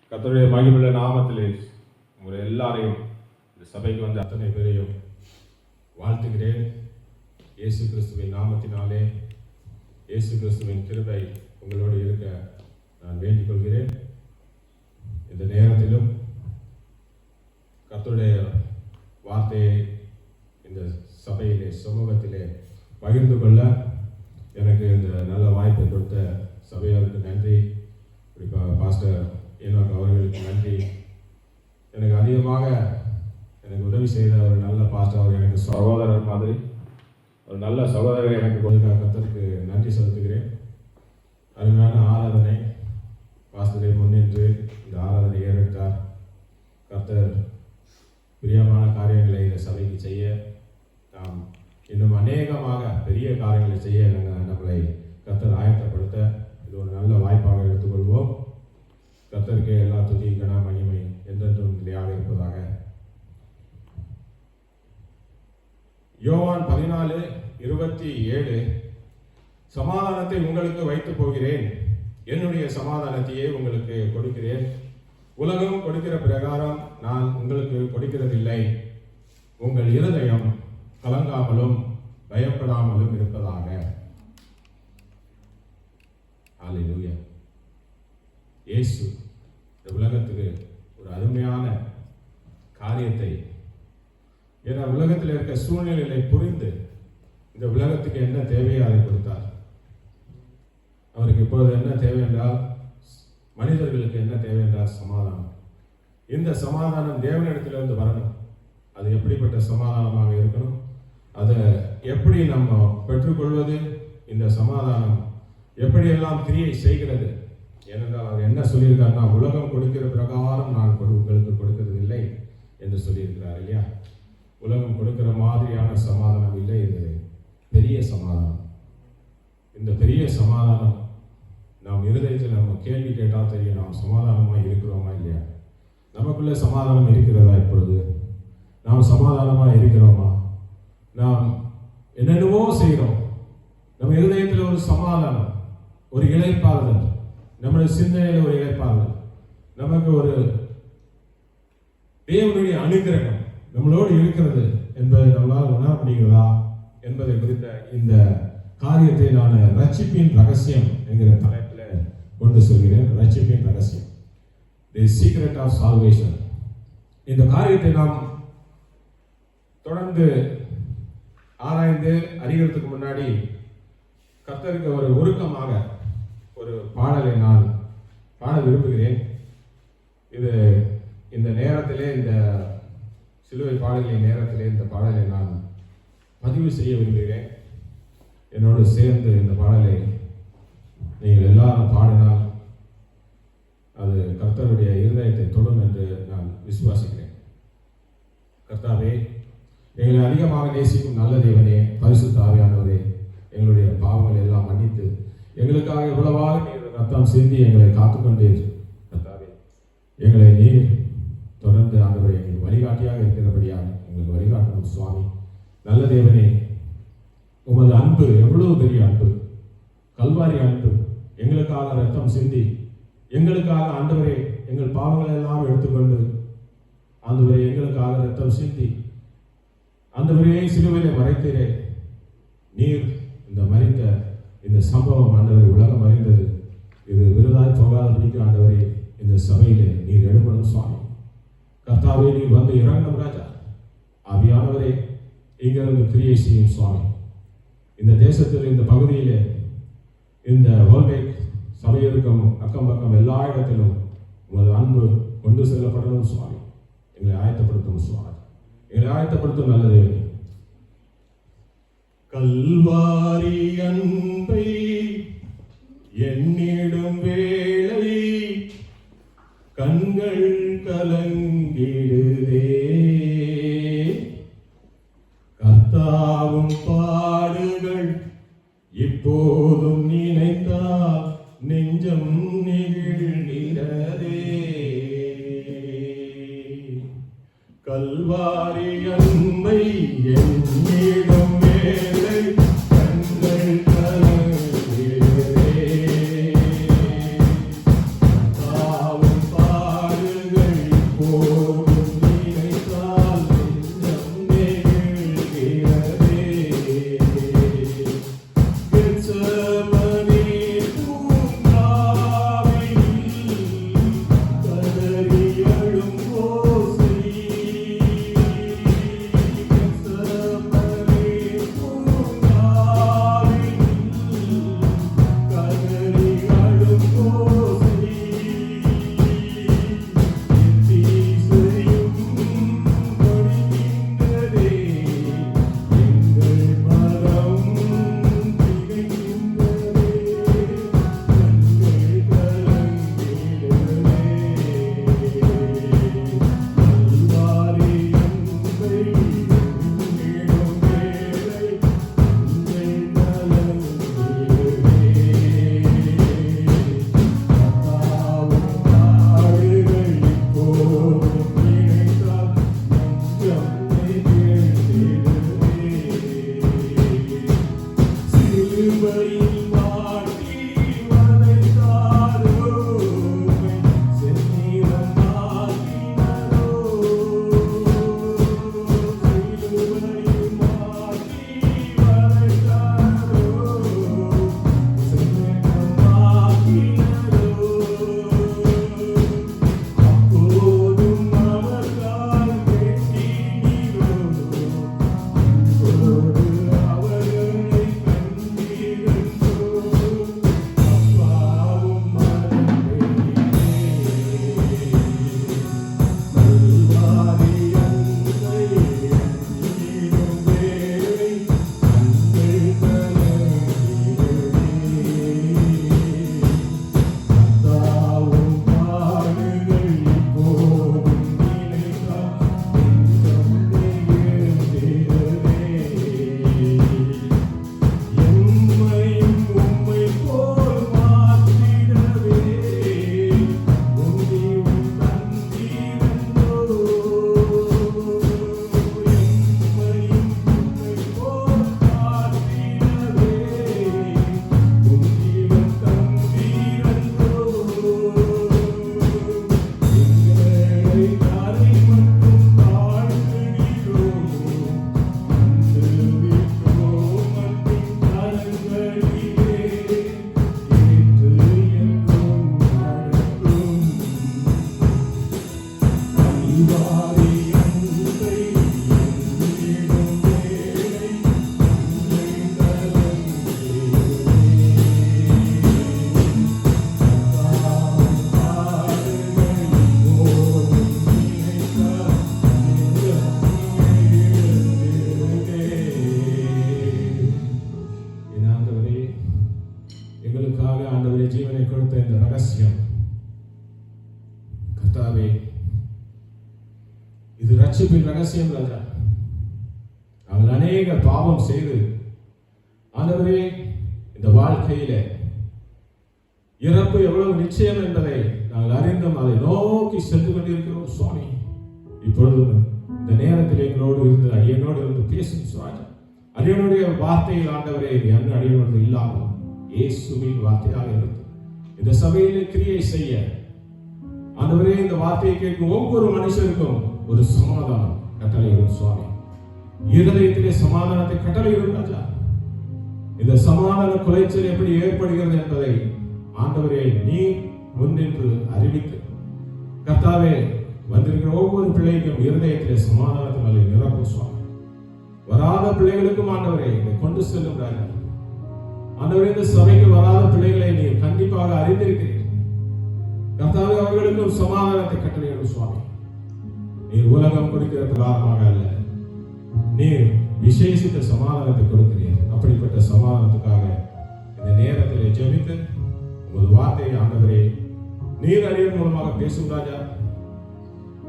கர்த்தருடைய மகிமையுள்ள நாமத்திலே உங்களை எல்லாரையும் இந்த சபைக்கு வந்த அத்தனை பேரையும் வாழ்த்துகிறேன். இயேசு கிறிஸ்துவின் நாமத்தினாலே இயேசு கிறிஸ்துவின் கிருபை உங்களோடு இருக்க நான் வேண்டிக் கொள்கிறேன். இந்த நேரத்திலும் கர்த்தருடைய வார்த்தையை இந்த சபையிலே சமூகத்திலே பகிர்ந்து கொள்ள எனக்கு இந்த நல்ல வாய்ப்பை கொடுத்த சபையாருக்கு நன்றி. குறிப்பாக பாஸ்டர் ஏனோக் அவர்களுக்கு நன்றி. எனக்கு அதிகமாக எனக்கு உதவி செய்த ஒரு நல்ல பாஸ்டர், அவர் எனக்கு சகோதரர் மாதிரி ஒரு நல்ல சகோதரரை எனக்கு கொடுக்க கர்த்தருக்கு நன்றி செலுத்துகிறேன். அருமையான ஆராதனை, பாஸ்டரை முன்னின்று இந்த ஆராதனை ஏறெடுத்தார். கர்த்தர் பிரியமான காரியங்களை இந்த சபைக்கு செய்ய, நாம் இன்னும் அநேகமாக பெரிய காரியங்களை செய்ய நம்மளை கர்த்தர் ஆயத்தப்படுத்த இது ஒரு நல்ல வாய்ப்பாக எடுத்துக்கொள்வோம். கர்த்தருக்கு எல்லா துதி கன மகிமை என்றென்றும் நிலையாக இருப்பதாக. யோவான் 14:27 சமாதானத்தை உங்களுக்கு வைத்து போகிறேன், என்னுடைய சமாதானத்தையே உங்களுக்கு கொடுக்கிறேன். உலகம் கொடுக்கிற பிரகாரம் நான் உங்களுக்கு கொடுக்கிறதில்லை. உங்கள் இருதயம் கலங்காமலும் பயப்படாமலும் இருப்பதாக. ஹல்லேலூயா. இயேசு இந்த உலகத்துக்கு ஒரு அருமையான காரியத்தை, ஏன்னா உலகத்தில் இருக்க சூழ்நிலைகளை புரிந்து இந்த உலகத்துக்கு என்ன தேவையோ அதை கொடுத்தார். அவருக்கு இப்பொழுது என்ன தேவை என்றால், மனிதர்களுக்கு என்ன தேவை என்றால் சமாதானம். இந்த சமாதானம் தேவனிடத்திலிருந்து வரணும். அது எப்படிப்பட்ட சமாதானமாக இருக்கணும், அதை எப்படி நம்ம பெற்றுக்கொள்வது, இந்த சமாதானம் எப்படியெல்லாம் கிரியை செய்கிறது. ஏனென்றால் அவர் என்ன சொல்லியிருக்காருன்னா, உலகம் கொடுக்கிற பிரகாரம் நான் உங்களுக்கு கொடுக்கிறது இல்லை என்று சொல்லியிருக்கிறார் இல்லையா. உலகம் கொடுக்கிற மாதிரியான சமாதானம் இல்லை, இது பெரிய சமாதானம். இந்த பெரிய சமாதானம் நாம் இருதயத்தில் நம்ம கேள்வி கேட்டால் தெரியும், நாம் சமாதானமாக இருக்கிறோமா இல்லையா. நமக்குள்ள சமாதானம் இருக்கிறதா? இப்பொழுது நாம் சமாதானமாக இருக்கிறோமா? நாம் என்னென்னவோ செய்கிறோம், நம்ம இருதயத்தில் ஒரு சமாதானம், ஒரு இளைப்பாறுதல், நம்முடைய சிந்தனையில் ஒரு இளைப்பாறுதல், நமக்கு ஒரு தேவனுடைய அனுகிரகம் நம்மளோடு இருக்கிறது என்பதை நம்மளால் உணர முடிகிறதா என்பதை குறித்த இந்த காரியத்தை நான் ரட்சிப்பின் ரகசியம் என்கிற தலைப்பில் கொண்டு சொல்கிறேன். ரட்சிப்பின் ரகசியம், தி சீக்ரெட் ஆஃப் சால்வேஷன். இந்த காரியத்தை நாம் தொடர்ந்து ஆராய்ந்து அறிகிறதுக்கு முன்னாடி கர்த்தருக்கு ஒரு ஒருக்கமாக ஒரு பாடலை நான் பாட விரும்புகிறேன். இது இந்த நேரத்திலே, இந்த சிலுவை பாடலின் நேரத்திலே இந்த பாடலை நான் பதிவு செய்ய விரும்புகிறேன். என்னோடு சேர்ந்து இந்த பாடலை நீங்கள் எல்லாரும் பாடினால் அது கர்த்தருடைய இருதயத்தை தொடும் என்று நான் விசுவாசிக்கிறேன். கர்த்தாவே, எங்களை அதிகமாக நேசிக்கும் நல்ல தேவனே, பரிசுத்த ஆவியானவரே, எங்களுடைய பாவங்களை எல்லாம் மன்னித்து எங்களுக்காக இவ்வளவாக நீர் ரத்தம் சிந்தி எங்களை காத்துக்கொண்டீர். கர்த்தாவே, எங்களை நீர் தொடர்ந்து ஆண்டவரை எங்களுக்கு வழிகாட்டியாக இருக்கிறபடியாக எங்களுக்கு வழிகாட்டணும் சுவாமி. நல்ல தேவனே, உமது அன்பு எவ்வளவு பெரிய அன்பு, கல்வாரி அன்பு. எங்களுக்காக ரத்தம் சிந்தி, எங்களுக்காக ஆண்டவரே எங்கள் பாவங்களை எல்லாம் எடுத்துக்கொண்டு ஆண்டவரே எங்களுக்காக ரத்தம் சிந்தி ஆண்டவரே சிலுவையிலே மறைத்தீரே. நீர் இந்த மறித்த இந்த சம்பவம் ஆண்டவரை உலகம் அறிந்தது. இது விருதாய் போகாதபடிக்கு ஆண்டவரே இந்த சபையிலே நீர் எழுப்படும் சுவாமி. கர்த்தாவே, நீர் வந்து இறங்கணும் ராஜா. ஆவியானவரே, இங்கிருந்து கிரியை செய்யும் சுவாமி. இந்த தேசத்தில், இந்த பகுதியிலே, இந்த வேர்ல்ட் சபை இருக்கும் அக்கம் பக்கம் எல்லா இடத்திலும் உமது அன்பு கொண்டு செல்லப்படணும் சுவாமி. எங்களை ஆயத்தப்படுத்தும் சுவாமி, எங்களை ஆயத்தப்படுத்தும் நல்ல தேவனே. கல்வாரி அன்பை எண்ணிடும் வேளை கண்கள் கலங்கிடுதே. கர்த்தாவும் பாடுகள் இப்போதும் நினைத்தால் நெஞ்சம் நெகிழ்கிறதே. கல்வாரி அன்பை எண்ணிடும் வேளை கண்கள் கலங்கிடுதே. எனக்கு கொடுத்த இந்த ரகசியம் கர்த்தாவே, இது ரட்சிப்பின் ரகசியம் ராஜா. நாங்கள் அநேக பாவம் செய்து ஆண்டவரே, இந்த வாழ்க்கையில இறப்பு எவ்வளவு நிச்சயம் என்பதை நாங்கள் அறிந்தும் அதை நோக்கி சென்று கொண்டிருக்கிறோம் சுவாமி. இப்பொழுது இந்த நேரத்தில் எங்களோடு இருந்து அடியனோடு இருந்து பேசும் சுவாமி. அடியனுடைய வார்த்தையில் ஆண்டவரே, அடியனோடு இல்லாமல் இயேசுவின் வார்த்தையாக இருந்து இந்த சபையிலே கிரியை செய்ய ஆண்டவரே, இந்த வார்த்தையை கேட்கும் ஒவ்வொரு மனுஷருக்கும் ஒரு சமாதானம் கட்டளையிடும் சுவாமி. இருதயத்திலே சமாதானத்தை கட்டளையிடும் ராஜா. இந்த சமாதான குலைச்சல் எப்படி ஏற்படுகிறது என்பதை ஆண்டவரே நீ முன்னின்று அறிவித்து கர்த்தாவே, வந்திருக்கிற ஒவ்வொரு பிள்ளைக்கும் இருதயத்திலே சமாதானத்தினாலே நிரப்பும் சுவாமி. வராத பிள்ளைகளுக்கும் ஆண்டவரே இதை கொண்டு செல்லும் ராஜா. ஆண்டவரே, இந்த சபைக்கு வராத பிள்ளைகளை நீ கண்டிப்பாக அறிந்திருக்கிறீர் கர்த்தாவே. அவர்களுக்கும் சமாதானத்தை கட்டளையிடும் சுவாமி. நீர் உலகம் கொடுக்கிற பிரகாரமாக அல்ல, நீர் விசேஷித்த சமாதானத்தை கொடுக்கிறீர். அப்படிப்பட்ட சமாதானத்துக்காக இந்த நேரத்தில் ஜெபித்து உமது வார்த்தையை ஆண்டவரே நீர் அடியன் மூலமாக பேசும் ராஜா.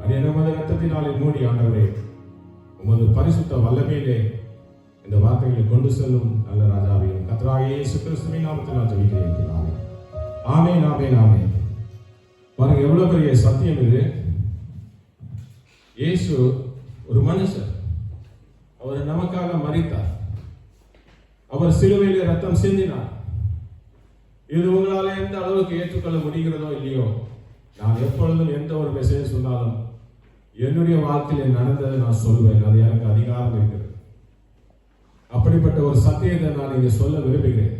அடியன் உமது இரத்தத்தினாலே மூடி ஆண்டவரே, உமது பரிசுத்த வல்லமையிலே இந்த வார்த்தைகளை கொண்டு செல்லும் நல்ல ராஜாவையும் கர்த்தராகிய இயேசு கிறிஸ்துவின் நாமத்தில் நான் ஜெபிக்கிறேன். ஆமென், ஆமென், ஆமென். பாருங்க, எவ்வளவு பெரிய சத்தியம் இது. இயேசு ஒரு மனுஷர், அவர் நமக்காக மரித்தார், அவர் சிலுவையிலே ரத்தம் சிந்தினார். இது உங்களால எந்த அளவுக்கு ஏற்றுக்கொள்ள முடிகிறதோ இல்லையோ, நான் எப்பொழுதும் எந்த ஒரு மெசேஜ் சொன்னாலும் என்னுடைய வாழ்க்கையில் நடந்ததை நான் சொல்வேன். அது எனக்கு அதிகாரம் இருக்கிறது. அப்படிப்பட்ட ஒரு சத்தியத்தை நான் இங்கே சொல்ல விரும்புகிறேன்.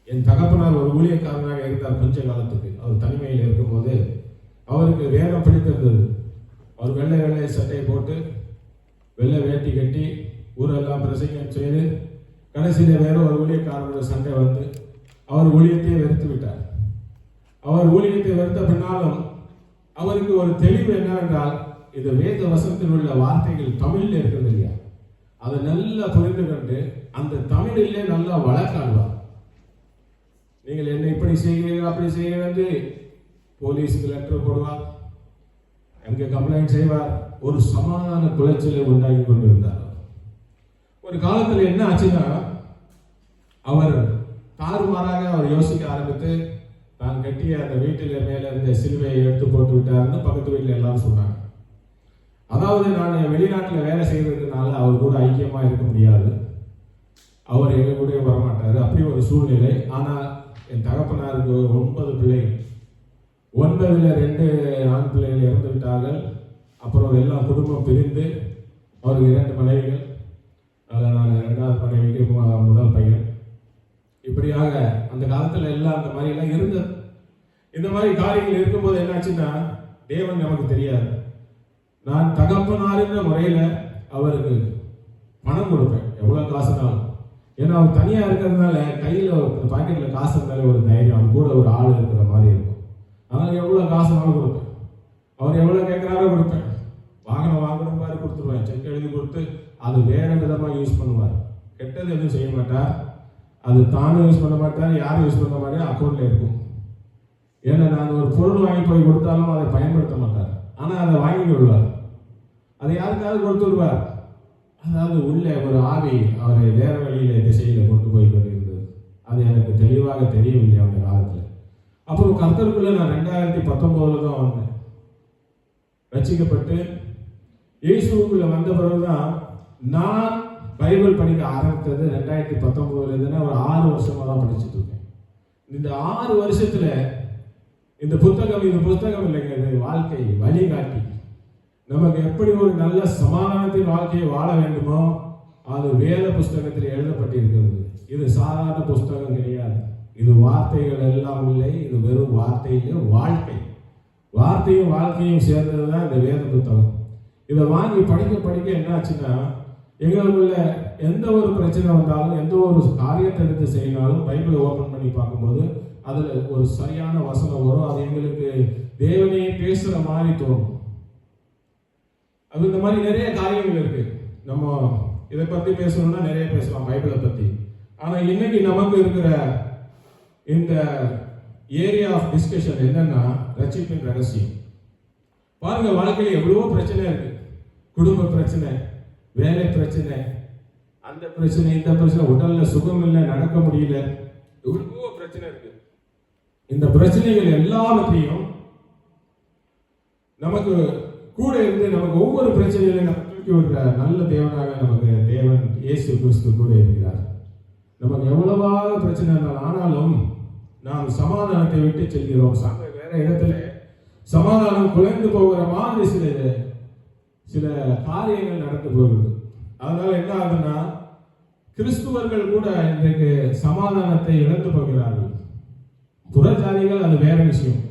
என் தகப்பனார் ஒரு ஊழியக்காரனாக இருந்தார். கொஞ்ச காலத்துக்கு அவர் தனிமையில் இருக்கும்போது அவருக்கு வேகம் பிடித்திருந்தது. அவர் வெள்ளை வெள்ளை சட்டையை போட்டு வெள்ளை வேட்டி கட்டி ஊரெல்லாம் பிரசங்கம் செய்து கடைசியில் வேற ஒரு ஊழியக்காரனோட சண்டை வந்து அவர் ஊழியத்தை வெறுத்து விட்டார். அவர் ஊழியத்தை வெறுத்த பின்னாலும் அவருக்கு ஒரு தெளிவு என்னவென்றால், இந்த வேத வசனத்தில் உள்ள வார்த்தைகள் தமிழில் இருக்கிறது இல்லையா, அதை நல்லா புரிந்து கொண்டு அந்த தமிழிலே நல்லா வழக்காடுவார். நீங்கள் என்ன இப்படி செய்கிறீர்கள் அப்படி செய்கிறீர்கள் என்று போலீஸுக்கு லெட்டர் போடுவார், அங்கே கம்ப்ளைண்ட் செய்வார். ஒரு சமாதான குலைச்சலை உண்டாகி கொண்டிருந்தார். ஒரு காலத்தில் என்ன ஆச்சுன்னா, அவர் தாறுமாறாக அவர் யோசிக்க ஆரம்பித்து தான் கட்டிய அந்த வீட்டில் மேலே இருந்த சிலுவையை எடுத்து போட்டு விட்டார்னு பக்கத்து வீட்டில் எல்லாரும் சொன்னாங்க. அதாவது நான் வெளிநாட்டில் வேலை செய்யறதுனால அவர் கூட ஐக்கியமாக இருக்க முடியாது, அவர் எங்க கூட வரமாட்டார், அப்படி ஒரு சூழ்நிலை. ஆனால் என் தகப்பனாருக்கு 9 பிள்ளைகள், 9ல் 2 ஆண் பிள்ளைகள் இறந்து விட்டார்கள். அப்புறம் எல்லாம் குடும்பம் பிரிந்து அவருக்கு 2 மனைவிகள், அதில் நான் 2வது மனைவிக்கு முதல் பையன். இப்படியாக அந்த காலத்தில் எல்லாம் அந்த மாதிரி எல்லாம் இருந்தது. இந்த மாதிரி காரியங்கள் இருக்கும்போது என்னாச்சுன்னா, தேவன் நமக்கு தெரியாது. நான் தகப்பனாருன்ற முறையில் அவருக்கு பணம் கொடுப்பேன், எவ்வளோ காசுனாலும். ஏன்னா அவர் தனியாக இருக்கிறதுனால கையில் பாக்கெட்டில் காசு இருந்தாலே ஒரு தைரியம், அவர் கூட ஒரு ஆள் இருக்கிற மாதிரி இருக்கும். அதனால் எவ்வளோ காசுனாலும் கொடுப்பேன். அவர் எவ்வளோ கேட்குறாரோ கொடுப்பேன். வாகனம் வாங்கணும் பாரு கொடுத்துருவேன், செக் எழுதி கொடுத்து அது வேற விதமாக யூஸ் பண்ணுவார். கெட்டது எதுவும் செய்ய மாட்டார், அது தானும் யூஸ் பண்ண மாட்டார், யாரும் யூஸ் பண்ண மாட்டார், அக்கௌண்ட்டில் இருக்கும். ஏன்னா நான் ஒரு பொருள் வாங்கி போய் கொடுத்தாலும் அதை பயன்படுத்த மாட்டார், ஆனால் அதை வாங்கி விடுவார், அதை யாருக்காவது கொடுத்து விடுவார். அதாவது உள்ளே ஒரு ஆவி அவரை வேற வழியில திசையில கொண்டு போய் கொண்டிருந்தது. அது எனக்கு தெளிவாக தெரியவில்லை அந்த காலத்தில். அப்புறம் கர்த்தருக்குள்ள நான் 2019 தான் வந்தேன். ரட்சிக்கப்பட்டு இயேசுக்குள்ள வந்த பிறகுதான் நான் பைபிள் படிக்க ஆரம்பித்தது 2019 ஒரு 6 வருஷமா தான் படிச்சுட்டு இருக்கேன். இந்த 6 வருஷத்துல இந்த புத்தகம் இல்லைங்க, இது வாழ்க்கை வழிகாட்டி. நமக்கு எப்படி ஒரு நல்ல சமாதானத்தின் வாழ்க்கையை வாழ வேண்டுமோ அது வேத புஸ்தகத்தில் எழுதப்பட்டிருக்கிறது. இது சாதாரண புஸ்தகம் கிடையாது, இது வார்த்தைகள் எல்லாம் இல்லை, இது வெறும் வார்த்தையிலே வாழ்க்கை. வார்த்தையும் வாழ்க்கையும் சேர்ந்தது தான் இந்த வேத புத்தகம். இதை வாங்கி படிக்க என்ன ஆச்சுன்னா, எங்களுக்குள்ள எந்த ஒரு பிரச்சனை வந்தாலும் எந்த ஒரு காரியத்தை எடுத்து செய்யினாலும் பைபிளை ஓப்பன் பண்ணி பார்க்கும்போது அதில் ஒரு சரியான வசனம் வரும். அது எங்களுக்கு தேவனையே பேசுகிற மாதிரி தோணும். அது இந்த மாதிரி நிறைய காரியங்கள் இருக்கு. நம்ம இதை பற்றி பேசணும்னா நிறைய பேசலாம் பைபிளை பற்றி. ஆனால் இன்னைக்கு நமக்கு இருக்கிற இந்த ஏரியா ஆஃப் டிஸ்கஷன் என்னன்னா ரட்சிப்பின் ரகசியம். பாருங்க, வாழ்க்கையில் எவ்வளவோ பிரச்சனை இருக்கு. குடும்ப பிரச்சனை, வேலை பிரச்சனை, அந்த பிரச்சனை, இந்த பிரச்சனை, உடல்ல சுகம் இல்லை, நடக்க முடியல, எவ்வளவோ பிரச்சனை இருக்கு. இந்த பிரச்சனைகள் எல்லாவற்றையும் நமக்கு கூட இருந்து நமக்கு ஒவ்வொரு பிரச்சனையிலும் நம்ம தூக்கி விடுற நல்ல தேவனாக நமக்கு தேவன் இயேசு கிறிஸ்து கூட இருக்கிறார். நமக்கு எவ்வளவாக பிரச்சனை இருந்தாலும் ஆனாலும் நாம் சமாதானத்தை விட்டு செல்கிறோம். வேற இடத்துல சமாதானம் குலைந்து போகிற மாதிரி சில காரியங்கள் நடந்து போகிறது. அதனால என்ன ஆகுதுன்னா, கிறிஸ்துவர்கள் கூட இன்றைக்கு சமாதானத்தை இழந்து போகிறார்கள். புறஜாதிகள் அது வேற விஷயம்.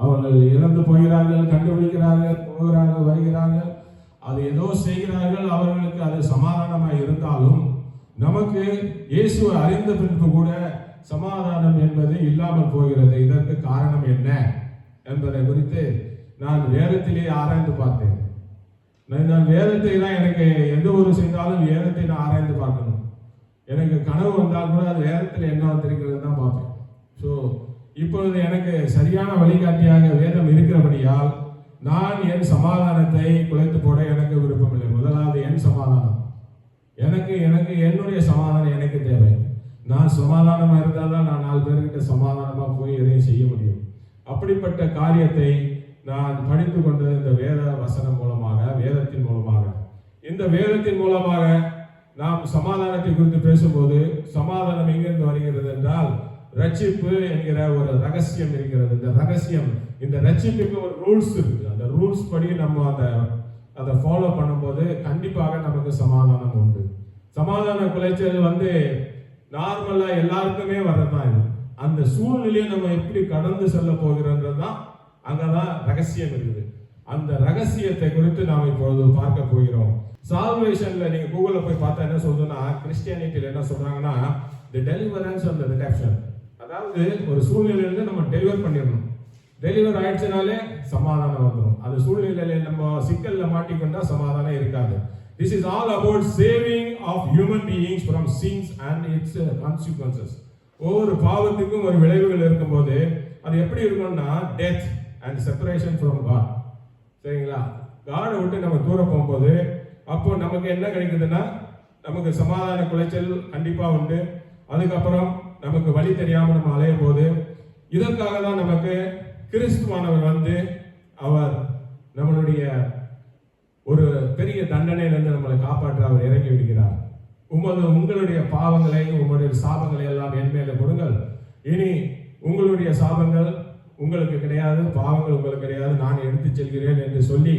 அவர்கள் இழந்து போகிறார்கள், கண்டுபிடிக்கிறார்கள், போகிறார்கள், வருகிறார்கள், அது ஏதோ செய்கிறார்கள், அவர்களுக்கு அது சமாதானமாக இருந்தாலும் நமக்கு இயேசுவை அறிந்த பின்பு கூட சமாதானம் என்பது இல்லாமல் போகிறது. இதற்கு காரணம் என்ன என்பதை குறித்து நான் வேதத்திலே ஆராய்ந்து பார்த்தேன். நான் வேதத்தை தான், எனக்கு எந்த ஒரு செய்தாலும் வேதத்தை நான் ஆராய்ந்து பார்க்கணும். எனக்கு கனவு வந்தால் கூட அது வேதத்தில் என்ன வந்திருக்கிறது தான் பார்ப்பேன். ஸோ இப்பொழுது எனக்கு சரியான வழிகாட்டியாக வேதம் இருக்கிறபடியால் நான் என் சமாதானத்தை குலைத்து போட எனக்கு விருப்பமில்லை. முதலாவது என் சமாதானம், எனக்கு என்னுடைய சமாதானம் எனக்கு தேவை. நான் சமாதானமாக இருந்தால் தான் நான் 4 பேர்கிட்ட சமாதானமாக போய் எதையும் செய்ய முடியும். அப்படிப்பட்ட காரியத்தை நான் படித்து கொண்டு இந்த வேத வசனம் மூலமாக, வேதத்தின் மூலமாக, இந்த வேதத்தின் மூலமாக நாம் சமாதானத்தை குறித்து பேசும்போது, சமாதானம் எங்கிருந்து வருகிறது என்றால் ரட்சிப்பு என்கிற ஒரு ரகசியம் இருக்கிறது. இந்த ரகசியம், இந்த ரட்சிப்புக்கு ஒரு ரூல்ஸ் இருக்கு. அந்த ரூல்ஸ் படி நம்ம அதை ஃபாலோ பண்ணும்போது கண்டிப்பாக நமக்கு சமாதானம் உண்டு. சமாதான குலைச்சல் நார்மலா எல்லாருக்குமே வரதான். இது அந்த சூழ்நிலையை நம்ம எப்படி கடந்து செல்ல போகிறோன்றது தான் அங்கதான் ரகசியம் இருக்குது. அந்த ரகசியத்தை குறித்து நாம் இப்பொழுது பார்க்க போகிறோம். சால்வேஷன்ல நீங்க கூகுள்ல போய் பார்த்தா என்ன சொல்றதுன்னா, கிறிஸ்டியானிட்டியில என்ன சொல்றாங்கன்னா, தி டெலிவரன்ஸ் அண்ட் தி ரிடெம்ப்ஷன். அதாவது ஒரு சூழ்நிலையிலிருந்து நம்ம டெலிவர் பண்ணிடணும். டெலிவர் ஆயிடுச்சுனாலே சமாதானம் வந்துடும். அந்த சூழ்நிலையில நம்ம சிக்கல்ல மாட்டிக்கொண்டா சமாதானம் இருக்காது. This is all about saving of human beings from sins and its consequences. ஒவ்வொரு பாவத்துக்கும் ஒரு விளைவுகள் இருக்கும்போது அது எப்படி இருக்கும்னா, death and separation from God. சரிங்களா? காடை விட்டு நம்ம தூர போகும்போது அப்போ நமக்கு என்ன கிடைக்குதுன்னா, நமக்கு சமாதான குலைச்சல் கண்டிப்பா உண்டு. அதுக்கப்புறம் நமக்கு வழி தெரியாம நம்ம அலையும் போது, இதற்காக தான் நமக்கு கிறிஸ்துவானவர் அவர் நம்மளுடைய ஒரு பெரிய தண்டனையிலிருந்து நம்மளை காப்பாற்ற அவர் இறங்கி விடுகிறார். உங்களுடைய பாவங்களை, உங்களுடைய சாபங்களை எல்லாம் என் மேல கொடுங்கள், இனி உங்களுடைய சாபங்கள் உங்களுக்கு கிடையாது, பாவங்கள் உங்களுக்கு கிடையாது, நான் எடுத்து செல்கிறேன் என்று சொல்லி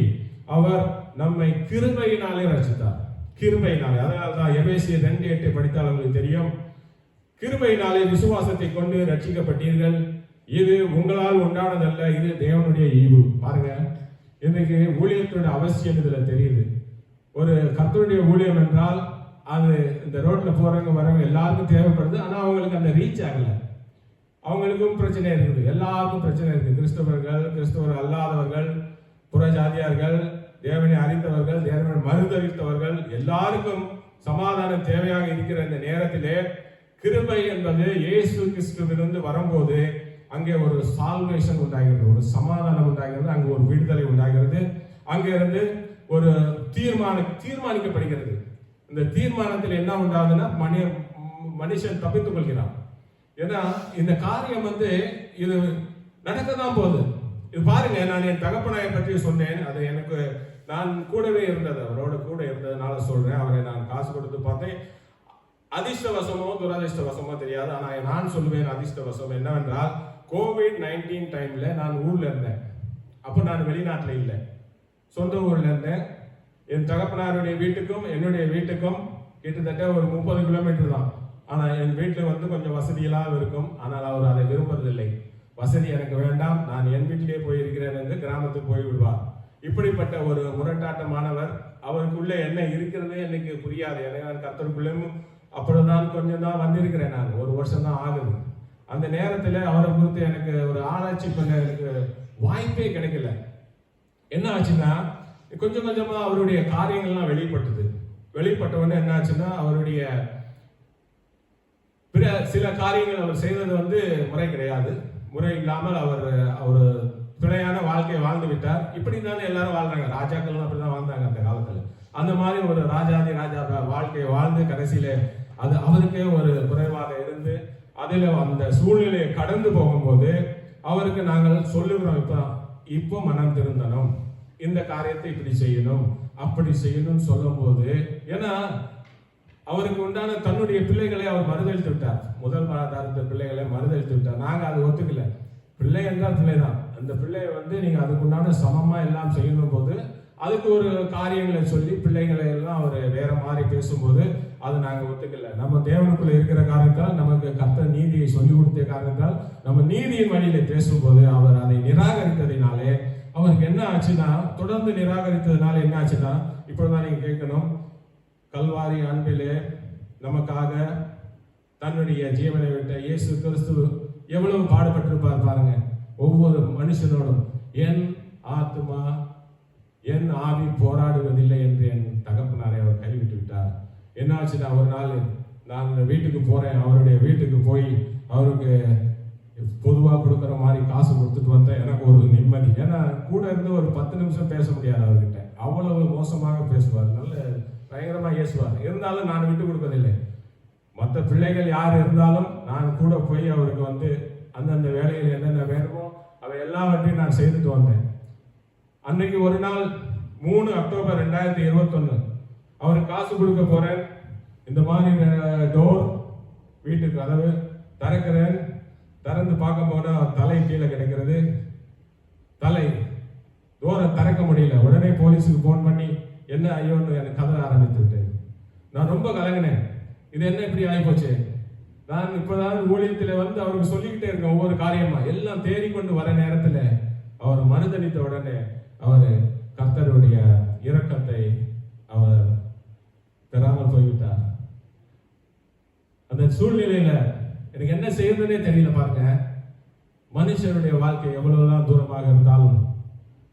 அவர் நம்மை கிருபையினாலே ரட்சித்தார். கிருபையினாலே. அதனால்தான் எபேசியர் 2:8 படித்தால் உங்களுக்கு தெரியும், கிருபையினாலே விசுவாசத்தை கொண்டு ரட்சிக்கப்பட்டீர்கள், இது உங்களால் உண்டானதல்ல, இது தேவனுடைய ஈவு. பாருங்க, இன்றைக்கு ஊழியத்தோட அவசியம் இதுல தெரியுது. ஒரு கர்த்தருடைய ஊழியம் என்றால் அது இந்த ரோட்ல போறவங்க வரவங்க எல்லாருக்கும் தேவைப்படுது. ஆனா அவங்களுக்கு அந்த ரீச் ஆகல. அவங்களுக்கும் பிரச்சனை இருக்குது, எல்லாருக்கும் பிரச்சனை இருக்கு. கிறிஸ்தவர்கள், கிறிஸ்தவர் அல்லாதவர்கள், புறஜாதியார்கள், தேவனை அறிந்தவர்கள், தேவனை மறுதலித்தவர்கள், எல்லாருக்கும் சமாதானம் தேவையாக இருக்கிற இந்த நேரத்திலே கிருபை என்பது இயேசு கிறிஸ்துவிலிருந்து வரும்போது அங்கே ஒரு சால்வேஷன் உண்டாகிறது, ஒரு சமாதானம் உண்டாகிறது, அங்கு ஒரு விடுதலை உண்டாகிறது. அங்கே இருந்து ஒரு தீர்மானிக்கப்படுகிறது. இந்த தீர்மானத்தில் என்ன உண்டாகுதுன்னா, மனுஷன் தப்பித்துக் கொள்கிறான். ஏன்னா இந்த காரியம் இது நடக்கதான் போகுது. இது பாருங்க, நான் என் தகப்பனாரை பற்றி சொன்னேன். அது எனக்கு, நான் கூடவே இருந்தது, அவரோட கூட இருந்ததுனால சொல்றேன். அவரை நான் காசு கொடுத்து பார்த்தேன். அதிர்ஷ்டவசமோ துரதிர்ஷ்டவசமோ தெரியாது, ஆனா நான் சொல்லுவேன் அதிர்ஷ்டவசம். என்னவென்றால், COVID-19 டைம்ல நான் ஊர்ல இருந்தேன். அப்போ நான் வெளிநாட்டில் இல்லை, சொந்த ஊர்ல இருந்தேன். என் தகப்பனாருடைய வீட்டுக்கும் என்னுடைய வீட்டுக்கும் கிட்டத்தட்ட ஒரு 30 கிலோமீட்டர் தான். ஆனா என் வீட்டில் கொஞ்சம் வசதியெல்லாம் இருக்கும். ஆனால் அவர் அதை விரும்புவதில்லை. வசதி எனக்கு வேண்டாம், நான் என் வீட்டிலே போயிருக்கிறேன் என்று கிராமத்துக்கு போய் விடுவார். இப்படிப்பட்ட ஒரு முரட்டாட்டமானவர். அவருக்குள்ளே என்ன இருக்கிறது எனக்கு புரியாது. எனக்கு நான் கர்த்தருக்குள்ளேயும் அப்பொழுதுதான் கொஞ்சம் தான் வந்திருக்கிறேன். நான் 1 வருஷம் தான் ஆகுது. அந்த நேரத்தில் அவரை குறித்து எனக்கு ஒரு ஆராய்ச்சி பண்ண எனக்கு வாய்ப்பே கிடைக்கல. என்ன ஆச்சுன்னா, கொஞ்சம் கொஞ்சமா அவருடைய காரியங்கள்லாம் வெளிப்பட்ட உடனே என்ன ஆச்சுன்னா, அவருடைய சில காரியங்கள் அவர் செய்தது முறை கிடையாது. முறை இல்லாமல் அவர் ஒரு துணையான வாழ்க்கையை வாழ்ந்து விட்டார். இப்படி தானே எல்லாரும் வாழ்றாங்க. ராஜாக்கள்லாம் அப்படிதான் வாழ்ந்தாங்க அந்த காலத்துல. அந்த மாதிரி ஒரு ராஜாதி ராஜா வாழ்க்கையை வாழ்ந்து கடைசியில அது அவருக்கே ஒரு குறைவாக இருந்து அதில் அந்த சூழ்நிலையை கடந்து போகும்போது அவருக்கு நாங்கள் சொல்லுகிறோம், இப்போ மனம் திருந்தணும், இந்த காரியத்தை இப்படி செய்யணும் அப்படி செய்யணும் சொல்லும் போது, ஏன்னா அவருக்கு உண்டான தன்னுடைய பிள்ளைகளை அவர் மறுதளித்து விட்டார். முதல் மாதாரத்த பிள்ளைகளை மறுதளித்து விட்டார். நாங்கள் அது ஒத்துக்கல. பிள்ளை என்றால் பிள்ளை தான். அந்த பிள்ளையை நீங்க அதுக்குண்டான சமமா எல்லாம் செய்யணும் போது அதுக்கு ஒரு காரியங்களை சொல்லி பிள்ளைகளை எல்லாம் அவர் வேற மாதிரி பேசும்போது அது நாங்கள் ஒத்துக்கல. நம்ம தேவனுக்குள்ள இருக்கிற காரணத்தால், நமக்கு கர்த்தர் நீதியை சொல்லிக் கொடுத்த காரணத்தால் நம்ம நீதியின் வழியில பேசும்போது அவர் அதை நிராகரித்ததினாலே அவருக்கு என்ன ஆச்சுன்னா, தொடர்ந்து நிராகரித்ததுனால என்ன ஆச்சுன்னா, இப்பதான் நீங்க கேட்கணும், கல்வாரி அன்பிலே நமக்காக தன்னுடைய ஜீவனை விட்ட இயேசு கிறிஸ்து எவ்வளவு பாடுபட்டிருப்பார் பாருங்க. ஒவ்வொரு மனுஷனோடும் என் ஆத்மா என் ஆவி போராடுவதில்லை என்று என் தகப்பனாரை அவர் கைவிட்டு விட்டார். என்ன ஆச்சுன்னா, ஒரு நாள் நான் வீட்டுக்கு போறேன், அவருடைய வீட்டுக்கு போய் அவருக்கு பொதுவாக கொடுக்குற மாதிரி காசு கொடுத்துட்டு வந்தேன். எனக்கு ஒரு நிம்மதி. ஏன்னா கூட இருந்து ஒரு 10 நிமிஷம் பேச முடியாது அவர்கிட்ட. அவ்வளவு மோசமாக பேசுவார், நல்ல பயங்கரமாக பேசுவார். இருந்தாலும் நான் விட்டு கொடுப்பதில்லை. மற்ற பிள்ளைகள் யார் இருந்தாலும் நான் கூட போய் அவருக்கு அந்தந்த வேலையில் என்னென்ன வேணுமோ அவை எல்லாவற்றையும் நான் செய்துட்டு வந்தேன். அன்னைக்கு ஒரு நாள் 3 அக்டோபர் 2021 அவருக்கு காசு கொடுக்க போறேன். இந்த மாதிரி டோர் வீட்டுக்கு கதவு திறக்கிறேன். திறந்து பார்க்க போனா தலை கீழே கிடைக்கிறது. தலை டோரை திறக்க முடியல. உடனே போலீஸுக்கு போன் பண்ணி என்ன ஐயோன்னு எனக்கு கதற ஆரம்பித்து விட்டேன். நான் ரொம்ப கலங்கினேன். இது என்ன இப்படி ஆகிப்போச்சு? நான் இப்பதான் ஊழியத்தில் அவருக்கு சொல்லிக்கிட்டே இருக்கேன் ஒவ்வொரு காரியமா. எல்லாம் தேடிக்கொண்டு வர நேரத்தில் அவர் மறுதளித்த உடனே அவர் கர்த்தருடைய இரக்கத்தை அவர் பெறாமல் போய்விட்டார். அந்த சூழ்நிலையில எனக்கு என்ன செய்யறதுனே தெரியல பாருங்க. மனுஷனுடைய வாழ்க்கை எவ்வளவுதான் தூரமாக இருந்தாலும்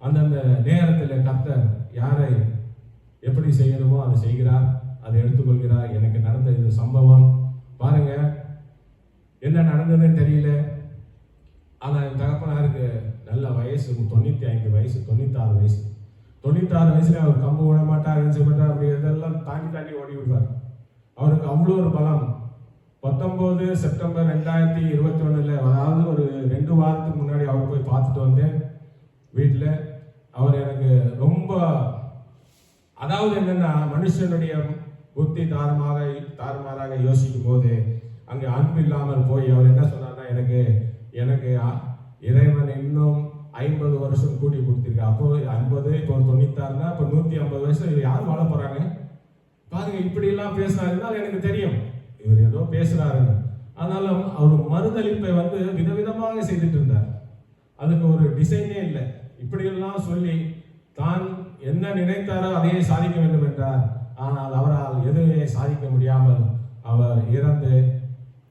அந்தந்த நேரத்தில் கர்த்தர் யாரை எப்படி செய்யணுமோ அதை செய்கிறார், அதை எடுத்துக்கொள்கிறார். எனக்கு நடந்த இந்த சம்பவம் பாருங்க, என்ன நடந்ததுன்னு தெரியல. ஆனா என் தகப்பனாருக்கு நல்ல வயசு 95 வயசு, 96 வயசு. 96 வயசுல அவர் கம்பு விட மாட்டார், அப்படி இதெல்லாம் தாண்டி ஓடி விடுவார். அவருக்கு அவ்வளோ ஒரு பலம். 19 செப்டம்பர் 2021 அதாவது ஒரு 2 வாரத்துக்கு முன்னாடி அவர் போய் பார்த்துட்டு வந்தேன் வீட்டில். அவர் எனக்கு ரொம்ப, அதாவது என்னன்னா, மனுஷனுடைய புத்தி தாறுமாறாக யோசிக்கும் போது அங்கே அன்பு இல்லாமல் போய் அவர் என்ன சொன்னார்னா, எனக்கு இறைவன் இன்னும் 50 வருஷம் கூட்டி கொடுத்திருக்கா. அப்போ 50, இப்போ 96னா இப்போ 150 வயசு இவர் யார் வாழ போறாங்க பாருங்க. இப்படி எல்லாம் பேசினாருன்னா எனக்கு தெரியும் இவர் ஏதோ பேசுறாருன்னு. ஆனாலும் அவர் மறுதளிப்பை விதவிதமாக செய்துட்டு இருந்தார். அதுக்கு ஒரு டிசைனே இல்லை. இப்படியெல்லாம் சொல்லி தான் என்ன நினைத்தாரோ அதையே சாதிக்க வேண்டும் என்றார். ஆனால் அவரால் எதுவுமே சாதிக்க முடியாமல் அவர் இறந்து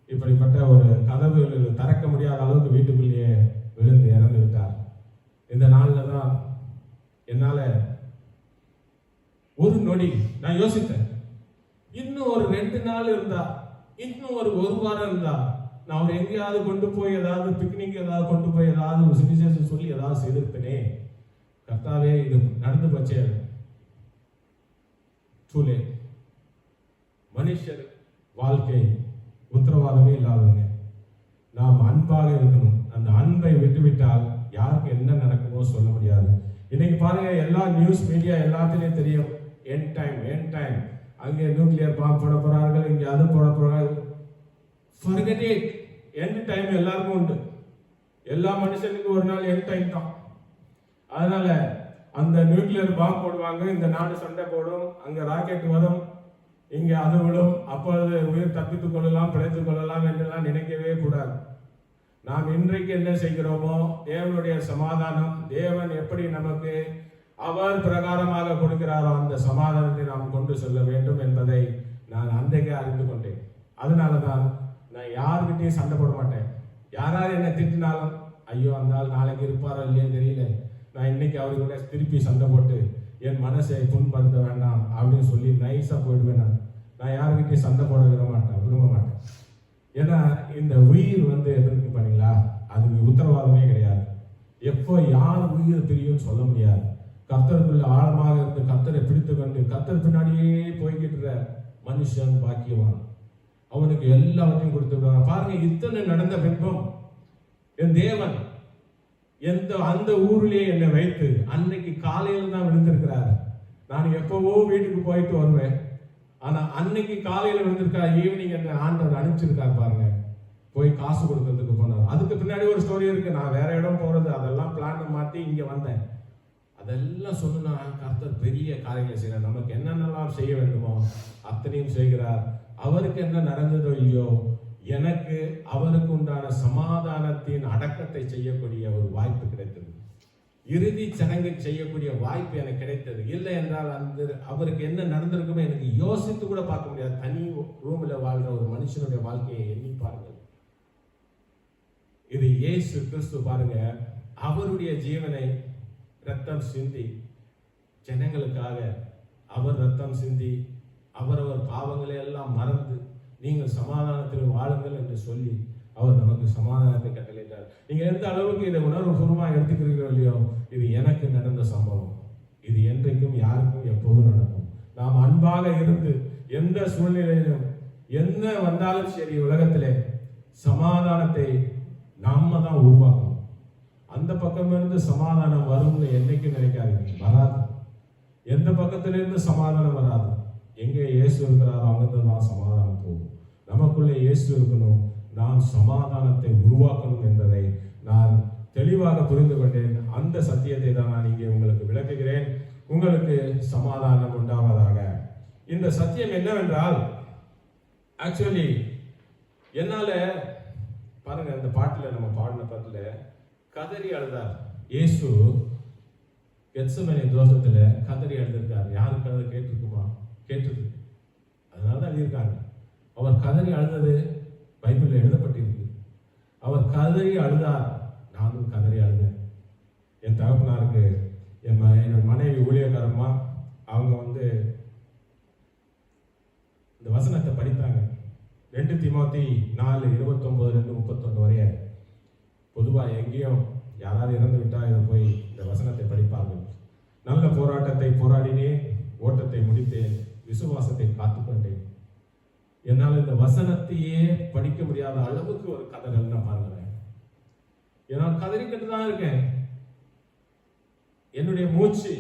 இப்படிப்பட்ட ஒரு கதவுகள் திறக்க முடியாத அளவுக்கு வீட்டுக்குள்ளேயே விழுந்து இறந்து விட்டார். இந்த நாளில் தான் என்னால ஒரு நொடி நான் யோசித்தேன், இன்னும் ஒரு 2 நாள் இருந்தா, இன்னும் ஒரு வாரம் இருந்தா நான் அவர் எங்கேயாவது கொண்டு போய் ஏதாவது பிக்னிக் ஏதாவது கொண்டு போய் ஏதாவது ஒரு சுவிசேஷம் சொல்லி ஏதாவது செய்திருப்பேனே. கர்த்தாவே, இது நடந்து போச்சே. சூழே மனுஷர் வாழ்க்கை உத்தரவாதமே இல்லாதவங்க. நாம் அன்பாக இருக்கணும். அந்த அன்பை விட்டுவிட்டால் யாருக்கு என்ன நடக்குமோ சொல்ல முடியாது. இன்னைக்கு பாருங்க, எல்லா நியூஸ் மீடியா எல்லாத்துலயும் தெரியும், எண்ட் டைம், அங்கே நியூக்ளியர் பாம்பு போட போறார்கள், இங்கே அது போட போறார்கள். Forget it. எண்ட் டைம் எல்லாருக்கும் உண்டு. எல்லா மனுஷனுக்கும் ஒரு நாள் எண்ட் டைம் தான். அதனால அந்த நியூக்ளியர் பாம்பு போடுவாங்க, இந்த நாடு சண்டை போடும், அங்க ராக்கெட் வரும், இங்க அது விடும். அப்பொழுது உயிர் தப்பித்துக் கொள்ளலாம், பிழைத்துக் கொள்ளலாம் என்றெல்லாம் நினைக்கவே கூடாது. நாம் இன்றைக்கு என்ன செய்கிறோமோ, தேவனுடைய சமாதானம், தேவன் எப்படி நமக்கு அவர் பிரகாரமாக கொடுக்கிறாரோ அந்த சமாதானத்தை நாம் கொண்டு செல்ல வேண்டும் என்பதை நான் அன்றைக்கே அறிந்து கொண்டேன். அதனாலதான் நான் யாருக்கிட்டையும் சண்டை போட மாட்டேன். யாராவது என்ன திட்டினாலும், ஐயோ அந்த ஆள் நாளைக்கு இருப்பாரோ இல்லையோ தெரியல, நான் இன்னைக்கு அவர்கிட்ட திருப்பி சண்டை போட்டு என் மனசை புண்படுத்த வேண்டாம் அப்படின்னு சொல்லி நைஸா போயிடுவேன். நான் யாருக்கிட்டையும் சண்டை போட விரும்ப மாட்டேன். ஏன்னா இந்த உயிர் எப்படி இருக்கு பண்ணீங்களா, அதுக்கு உத்தரவாதமே கிடையாது. எப்போ யார் உயிர் பிரியும் சொல்ல முடியாது. கர்த்தருக்குள்ள ஆழமாக இருந்து கர்த்தரை பிடித்து கொண்டு கர்த்தர் பின்னாடியே போய்கிட்டு மனுஷன் பாக்கியவான். அவனுக்கு எல்லாவற்றையும் கொடுத்து பாருங்க. இத்தனை நடந்த பின்பும் என் தேவன் அந்த ஊரிலே என்னை வைத்து அன்னைக்கு காலையில் தான் விழுந்திருக்கிறார். நான் எப்பவோ வீட்டுக்கு போயிட்டு வருவேன். ஆனா அன்னைக்கு காலையில விழுந்திருக்கார். ஈவினிங் என்ன ஆண்டவர் அனுப்பிச்சிருக்கார் பாருங்க. போய் காசு கொடுக்கறதுக்கு போனார். அதுக்கு பின்னாடி ஒரு ஸ்டோரி இருக்கு. நான் வேற இடம் போறது அதெல்லாம் பிளான் மாத்தி இங்க வந்தேன். அதெல்லாம் சொன்னா கர்த்தர் பெரிய காரியங்களை செய்யறார். நமக்கு என்னென்னலாம் செய்ய வேண்டுமோ அத்தனையும் செய்கிறார். அவருக்கு என்ன நடந்ததோ இல்லையோ, எனக்கு அவருக்கு உண்டான சமாதானத்தின் அடக்கத்தை செய்யக்கூடிய ஒரு வாய்ப்பு கிடைத்தது. இறுதி சடங்கு செய்யக்கூடிய வாய்ப்பு எனக்கு கிடைத்தது. இல்லை என்றால் அவருக்கு என்ன நடந்திருக்குமோ எனக்கு யோசித்து கூட பார்க்க முடியாது. தனி ரூம்ல வாழ்ற ஒரு மனுஷனுடைய வாழ்க்கையை எண்ணி பாருங்கள். இது இயேசு கிறிஸ்து பாருங்க. அவருடைய ஜீவனை ரத்தம் சிந்தி ஜனங்களுக்காக அவர் ரத்தம் சிந்தி அவரவர் பாவங்களை எல்லாம் மறந்து நீங்கள் சமாதானத்தில் வாழுங்கள் என்று சொல்லி அவர் நமக்கு சமாதானத்தை கட்டளையிட்டார். நீங்க எந்த அளவுக்கு இதை உணர்வு பூர்வமாக எடுத்துக்கிறீர்களோ இல்லையோ, இது எனக்கு நடந்த சம்பவம். இது என்றைக்கும் யாருக்கும் எப்போதும் நடக்கும். நாம் அன்பாக இருந்து எந்த சூழ்நிலையிலும் என்ன வந்தாலும் சரி, உலகத்திலே சமாதானத்தை நாம தான் உருவாக்கணும். அந்த பக்கம் இருந்து சமாதானம் வரும்னு என்னைக்கும் நினைக்காதீங்க. வராது. எந்த பக்கத்திலிருந்து சமாதானம் வராது. எங்கே இயேசு இருக்கிறாரோ அங்கிருந்து தான் சமாதானம் போகும். நமக்குள்ளே இயேசு இருக்கணும். நாம் சமாதானத்தை உருவாக்கணும் என்பதை நான் தெளிவாக புரிந்து கொண்டேன். அந்த சத்தியத்தை தான் நான் இங்கே உங்களுக்கு விளக்குகிறேன். உங்களுக்கு சமாதானம் உண்டாவதாக. இந்த சத்தியம் என்னவென்றால், ஆக்சுவலி என்னால பாருங்க, இந்த பாட்டுல நம்ம பாடின பாட்டுல கதறி அழுதார் இயேசு. கெத்செமனே தோஷத்துல கதறி அழுதிருக்கார். யாருக்காவது கேட்டிருக்குமா? கேட்டது. அதனாலதான் எழுதியிருக்காங்க. அவர் கதறி அழுதது பைபிள்ல எழுதப்பட்டிருக்கு. அவர் கதறி அழுதார். நானும் கதறி அழுதேன். என் தகப்பனாருக்கு என்னோட மனைவி ஊழியக்காரமா அவங்க இந்த வசனத்தை படித்தாங்க. 2 தீமோத்தி 4:29-31 வரைய. பொதுவாக எங்கேயும் யாராவது இறந்து விட்டா இதை போய் இந்த வசனத்தை படிப்பார்கள். நல்ல போராட்டத்தை போராடினேன், ஓட்டத்தை முடித்தேன், விசுவாசத்தை காத்துக்கொண்டேன். என்னால் இந்த வசனத்தையே படிக்க முடியாத அளவுக்கு ஒரு கதறல் நான் பாருங்களேன். நான் கதறிக்கிட்டு தான் இருக்கேன். என்னுடைய மூச்சு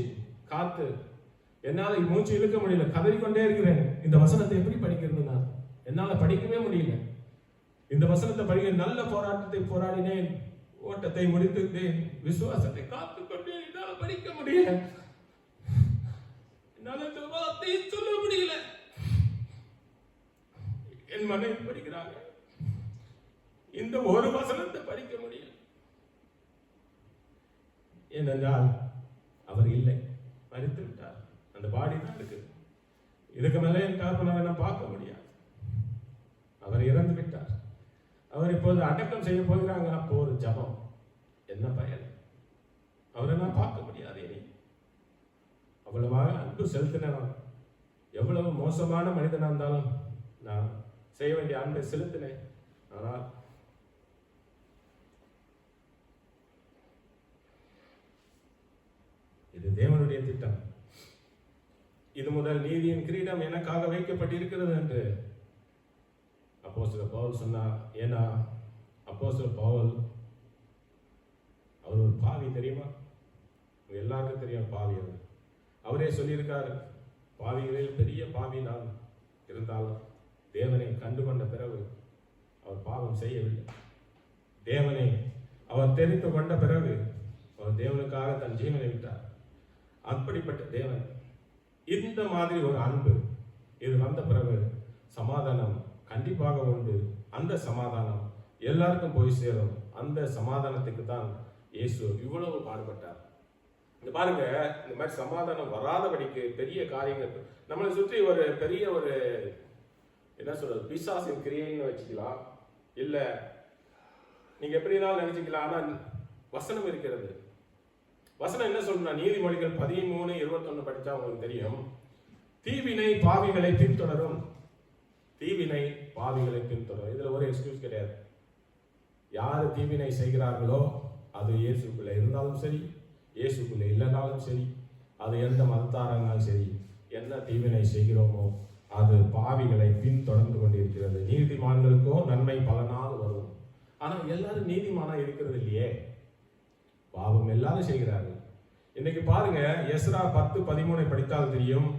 காத்து என்னால மூச்சு இழுக்க முடியல. கதறிக்கொண்டே இருக்கிறேன். இந்த வசனத்தை எப்படி படிக்கிறது? நான் என்னால படிக்கவே முடியல. இந்த வசனத்தை படிக்க நல்ல போராட்டத்தை போராடினேன், ஓட்டத்தை முடித்துட்டேன், விசுவாசத்தை காத்துக்கொண்டேன். என்னால படிக்க முடியல. என்னால இந்த வார்த்தையை சொல்ல முடியல. என் மனைவி படிக்கிறாங்க. இந்த ஒரு வசனத்தை படிக்க முடியல. ஏனென்றால் அவர் இல்லை, மரித்து விட்டார். அந்த பாடி தான் இருக்குது. இதுக்கு மேலே என் தகப்பனாரை பார்க்க முடியாது. அவர் இறந்து விட்டார். அவர் இப்போது அடக்கம் செய்ய போகிறாங்க. அப்போ ஒரு ஜபம், என்ன பயன்? அவரை நான் பார்க்க முடியாது. இனி அவ்வளவாக அன்பு செலுத்தினவன், எவ்வளவு மோசமான மனிதனா இருந்தாலும் நான் செய்ய வேண்டிய அன்பை செலுத்தினேன். ஆனால் இது தேவனுடைய திட்டம். இது முதல் நீதியின் கிரீடம் எனக்காக வைக்கப்பட்டிருக்கிறது என்று அப்போஸ்தலர் பவுல் சொன்னார். ஏன்னா அப்போஸ்தலர் பவுல் அவர் ஒரு பாவி, தெரியுமா? எல்லாருக்கும் தெரியும் பாவி. அவரே சொல்லியிருக்காரு, பாவிகளில் பெரிய பாவி நான் இருந்தாலும் தேவனை கண்டு கொண்ட பிறகு அவர் பாவம் செய்யவில்லை. தேவனை அவர் தெரிந்து கொண்ட பிறகு அவர் தேவனுக்காக தன் ஜீவனை விட்டார். அப்படிப்பட்ட தேவன் இந்த மாதிரி ஒரு அன்பு இது வந்த பிறகு சமாதானம் கண்டிப்பாக உண்டு. அந்த சமாதானம் எல்லாருக்கும் போய் சேரும். அந்த சமாதானத்துக்கு தான் இயேசு இவ்வளவு பாடுபட்டார். இந்த பாருங்க, இந்த மாதிரி சமாதானம் வராதபடிக்கு பெரிய காரியங்கள் நம்மளை சுற்றி ஒரு பெரிய ஒரு என்ன சொல்றது, பிசாசின் கிரியைன்னு வச்சுக்கலாம். இல்ல நீங்க எப்படினாலும் நினைச்சுக்கலாம். ஆனா வசனம் இருக்கிறது. வசனம் என்ன சொல்றா? நீதிமொழிகள் 13:21 படிச்சா உங்களுக்கு தெரியும். தீவினை பாவிகளை பின்தொடரும். தீவினை பாவிகளை பின்தொடரும். இதுல ஒரு எக்ஸ்கியூஸ் கிடையாது. யார் தீவினை செய்கிறார்களோ அது இயேசுக்குள்ளே இருந்தாலும் சரி, இயேசுக்குள்ளே இல்லைனாலும் சரி, அது எந்த மதத்தாராக இருந்தாலும் சரி, என்ன தீவினை செய்கிறோமோ அது பாவிகளை பின்தொடர்ந்து கொண்டிருக்கிறது. நீதிமான்களுக்கோ நன்மை பலனாக வரும். ஆனால் எல்லாரும் நீதிமானா இருக்கிறது இல்லையே, பாவம் எல்லாரும் செய்கிறார்கள். இன்னைக்கு பாருங்க, எஸ்ரா 10:13 படித்தால் தெரியும்,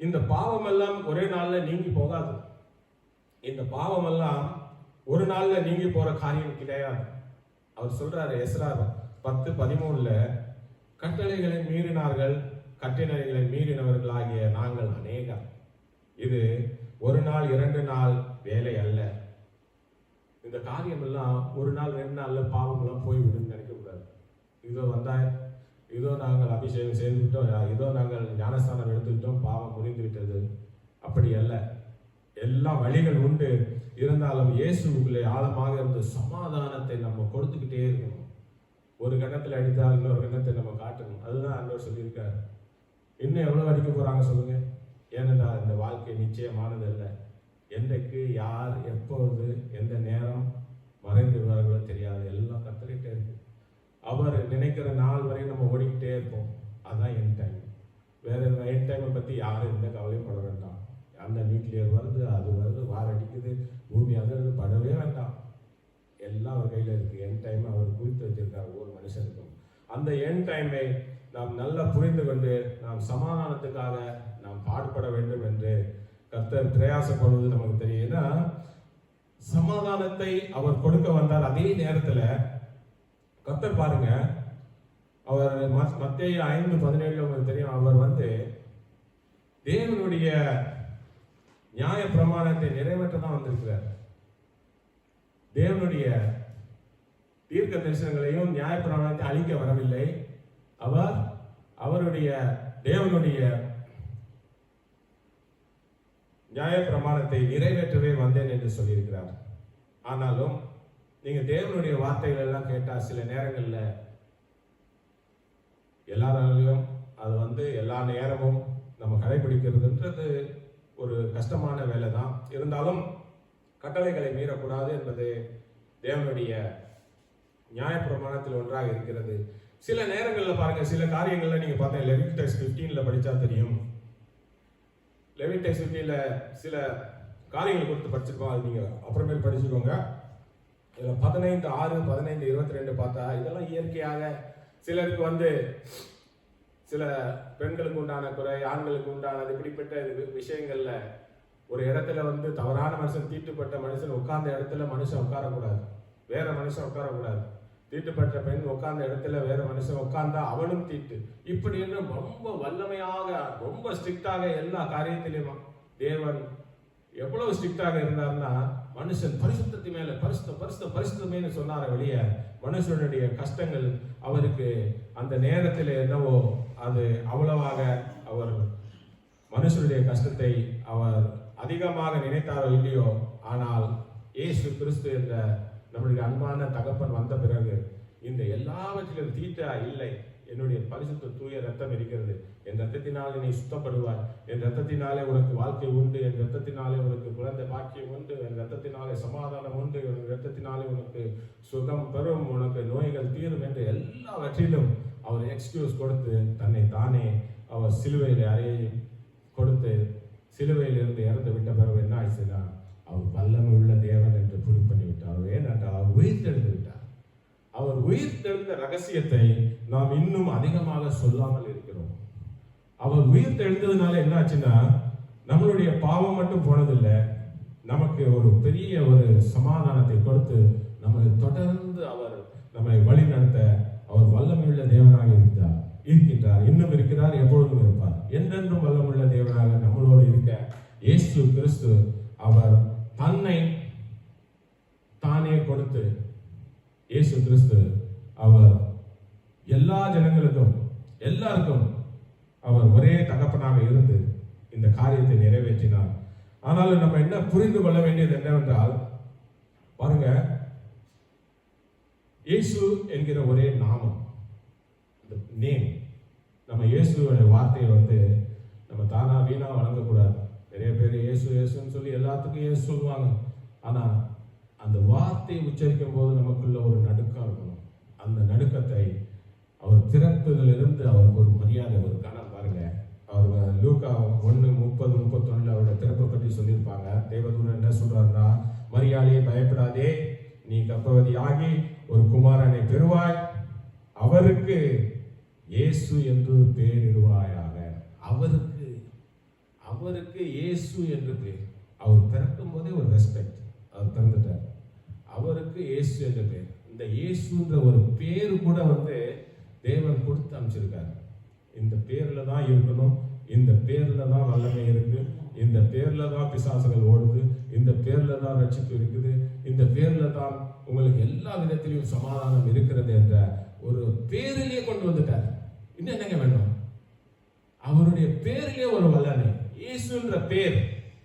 இந்த பாவம் எல்லாம் ஒரே நாள்ல நீங்கி போகாது. இந்த பாவம் எல்லாம் ஒரு நாள்ல நீங்கி போற காரியம் கிடையாது. அவர் சொல்றாரு எஸ்ரா 10:13, கட்டளைகளை மீறினார்கள், கட்டளைகளை மீறினவர்களாகிய நாங்கள் அநேகர். இது ஒரு நாள் 2 நாள் வேலை அல்ல. இந்த காரியம் எல்லாம் ஒரு நாள் 2 நாள்ல பாவம் எல்லாம் போய்விடும் நினைக்க கூடாது. இதோ வந்தா, இதோ நாங்கள் அபிஷேகம் செய்து விட்டோம், இதோ நாங்கள் ஞானஸ்தானம் எடுத்துக்கிட்டோம், பாவம் முடிந்து விட்டது. அப்படி அல்ல. எல்லா வழிகள் உண்டு. இருந்தாலும் இயேசுக்குள்ளே ஆழமாக இருந்த சமாதானத்தை நம்ம கொடுத்துக்கிட்டே இருக்கணும். ஒரு கணத்தில் அடித்தால் இன்னொரு கணத்தை நம்ம காட்டணும். அதுதான் ஆண்டவர் சொல்லியிருக்காரு. இன்னும் எவ்வளவு அடிக்க போறாங்க சொல்லுங்க? ஏனென்றால் இந்த வாழ்க்கை நிச்சயமானது அல்ல. என்றைக்கு யார் எப்பொழுது எந்த நேரம் மறைந்து விடுவார்களோ தெரியாது. எல்லாம் கத்துக்கிட்டே இருக்கு. அவர் நினைக்கிற நாள் வரை நம்ம ஓடிக்கிட்டே இருப்போம். அதுதான் என் டைம். வேற என் டைமை பத்தி யாரும் எந்த கவலையும் பட வேண்டாம். அந்த நியூக்ளியர் வருது, அது வருது, வார் அடிக்குது, பூமி அதிர்ந்து, படவே வேண்டாம். எல்லாம் அவர் கையில் இருக்கு. என் டைம் அவர் குறித்து வச்சிருக்காரு ஒவ்வொரு மனுஷனுக்கும். அந்த என் டைமை நாம் நல்லா புரிந்து கொண்டு நாம் சமாதானத்துக்காக நாம் பாடுபட வேண்டும் என்று கர்த்தர் பிரயாசப்படுவது நமக்கு தெரியும். ஏன்னா சமாதானத்தை அவர் கொடுக்க வந்தார். அதே நேரத்தில் கர்த்தர் பாருங்க, அவர் மத்தேயு 5:17 உங்களுக்கு தெரியும், அவர் தேவனுடைய நியாய பிரமாணத்தை நிறைவேற்ற தான் வந்திருக்கிறார். தேவனுடைய தீர்க்க தரிசனங்களையும் நியாய பிரமாணத்தை அழிக்க வரவில்லை. அவர் அவருடைய தேவனுடைய நியாய பிரமாணத்தை நிறைவேற்றவே வந்தேன் என்று சொல்லியிருக்கிறார். ஆனாலும் நீங்க தேவனுடைய வார்த்தைகள் எல்லாம் கேட்டா சில நேரங்கள்ல எல்லாராலையும் அது எல்லா நேரமும் நம்ம கடைபிடிக்கிறதுன்றது ஒரு கஷ்டமான வேலை தான். இருந்தாலும் கட்டளைகளை மீறக்கூடாது என்பது தேவனுடைய நியாயப்பிரமாணத்தில் ஒன்றாக இருக்கிறது. சில நேரங்களில் பாருங்க, சில காரியங்கள்ல நீங்க பார்த்தா லெவிட்டிகஸ் 15 படிச்சா தெரியும். லெவிட்டிகஸ் 15 சில காரியங்கள் கொடுத்து படிச்சிருக்கோம். அது நீங்க அப்புறமேல் படிச்சுக்கோங்க. இதுல 15:6, 15:22 பார்த்தா இதெல்லாம் இயற்கையாக சிலருக்கு சில பெண்களுக்கு உண்டான குறை, ஆண்களுக்கு உண்டானது, இப்படிப்பட்ட விஷயங்கள்ல ஒரு இடத்துல தவறான மனுஷன், தீட்டுப்பட்ட மனுஷன் உட்கார்ந்த இடத்துல மனுஷன் உட்காரக்கூடாது, வேற மனுஷன் உட்காரக்கூடாது. தீட்டுப்பட்ட பெண் உட்கார்ந்த இடத்துல வேற மனுஷன் உட்கார்ந்தா அவனும் தீட்டு. இப்படி ரொம்ப வல்லமையாக, ரொம்ப ஸ்ட்ரிக்டாக எல்லா காரியத்திலையும் தேவன் எவ்வளவு ஸ்ட்ரிக்டாக இருந்தார்னா, மனுஷன் பரிசுத்தத்து மேல பரிசுத்தமே சொன்னார வெளிய மனுஷனுடைய கஷ்டங்கள் அவருக்கு அந்த நேரத்தில் என்னவோ அது அவ்வளவாக அவர் மனுஷனுடைய கஷ்டத்தை அவர் அதிகமாக நினைத்தாரோ இல்லையோ, ஆனால் இயேசு கிறிஸ்து என்ற நம்முடைய அன்பான தகப்பன் வந்த பிறகு இந்த எல்லாவற்றிலும் தீட்டா இல்லை, என்னுடைய பரிசுத்த தூய ரத்தம் இருக்கிறது, என் ரத்தத்தினாலே நீ சுத்தப்படுவாய், என் ரத்தத்தினாலே உனக்கு வாழ்க்கை உண்டு, என் ரத்தத்தினாலே உனக்கு குழந்தை பாக்கியம் உண்டு, என் ரத்தத்தினாலே சமாதானம் உண்டு, என் ரத்தத்தினாலே உனக்கு சுகம் பெறும், உனக்கு நோய்கள் தீரும் என்று எல்லாவற்றிலும் அவர் எக்ஸ்கியூஸ் கொடுத்து தன்னை தானே அவர் சிலுவையில் அறையை கொடுத்து சிலுவையிலிருந்து இறந்து விட்ட பிறகு என்ன ஆயிடுச்சுன்னா, அவர் வல்லமை உள்ள தேவன் என்று புரிவு பண்ணிவிட்டார். ஏனென்றால் அவர் உயிர்த்தெழுந்து விட்டார். அவர் உயிர்த்தெழுந்த ரகசியத்தை நாம் இன்னும் அதிகமாக சொல்லாமல் இருக்கிறோம். அவர் உயிர்த்தெழுந்ததுனால என்ன ஆச்சுன்னா, நம்மளுடைய பாவம் மட்டும் போனதில்லை, நமக்கு ஒரு பெரிய ஒரு சமாதானத்தை கொடுத்து நம்மளை தொடர்ந்து அவர் நம்மை வழி நடத்த அவர் வல்லமையுள்ள தேவனாக இருக்கின்றார், இன்னும் இருக்கிறார், எப்பொழுதும் இருப்பார். என்றென்றும் வல்லமுள்ள தேவனாக நம்மளோடு இருக்க இயேசு கிறிஸ்து அவர் தன்னை தானே கொடுத்து, இயேசு கிறிஸ்து அவர் எல்லா ஜனங்களுக்கும் எல்லாருக்கும் அவர் ஒரே தகப்பனாக இருந்து இந்த காரியத்தை நிறைவேற்றினார். ஆனாலும் நம்ம என்ன புரிந்து கொள்ள வேண்டியது என்னவென்றால், பாருங்க, இயேசு என்கிற ஒரே நாமம், நேம், நம்ம இயேசுவோட வார்த்தையை நம்ம தானா வீணா வழங்கக்கூடாது. நிறைய பேர் இயேசு இயேசுன்னு சொல்லி எல்லாத்துக்கும் இயேசு சொல்லுவாங்க. ஆனா அந்த வார்த்தையை உச்சரிக்கும் போது நமக்குள்ள ஒரு நடுக்கம் இருக்கணும். அந்த நடுக்கத்தை அவர் பிறப்பதிலிருந்து அவருக்கு ஒரு மரியாதை, ஒரு கணம் பாருங்க. அவர் லூக்கா 1:30-31 அவருடைய பிறப்பை பற்றி சொல்லியிருப்பாங்க. தேவதூதன் என்ன சொல்றாருன்னா, மரியாதையை பயப்படாதே, நீ கர்ப்பவதி ஆகி ஒரு குமாரனை பெறுவாய், அவருக்கு இயேசு என்று பெயரிடுவாயாக. அவருக்கு இயேசு என்று பேர். அவர் பிறக்கும் போதே ஒரு ரெஸ்பெக்ட், அவர் பிறந்துட்டார். அவருக்கு இயேசு என்ற பேர். இந்த இயேசுன்ற ஒரு பேரு கூட தேவன் கொடுத்து அமைச்சிருக்காரு. இந்த பேர்ல தான் இருக்கணும், இந்த பேர்ல தான் வல்லமை இருக்கு, இந்த பேர்ல தான் பிசாசுகள் ஓடுது, இந்த பேர்ல தான் ரட்சிப்பு இருக்குது, இந்த பேர்ல தான் உங்களுக்கு எல்லா விதத்திலையும் சமாதானம் இருக்கிறது என்ற ஒரு பேரிலேயே கொண்டு வந்துட்டார். இன்னும் என்னங்க வேணும்? அவருடைய பேரிலே ஒரு வல்லமை, இயேசுன்ற பேர்.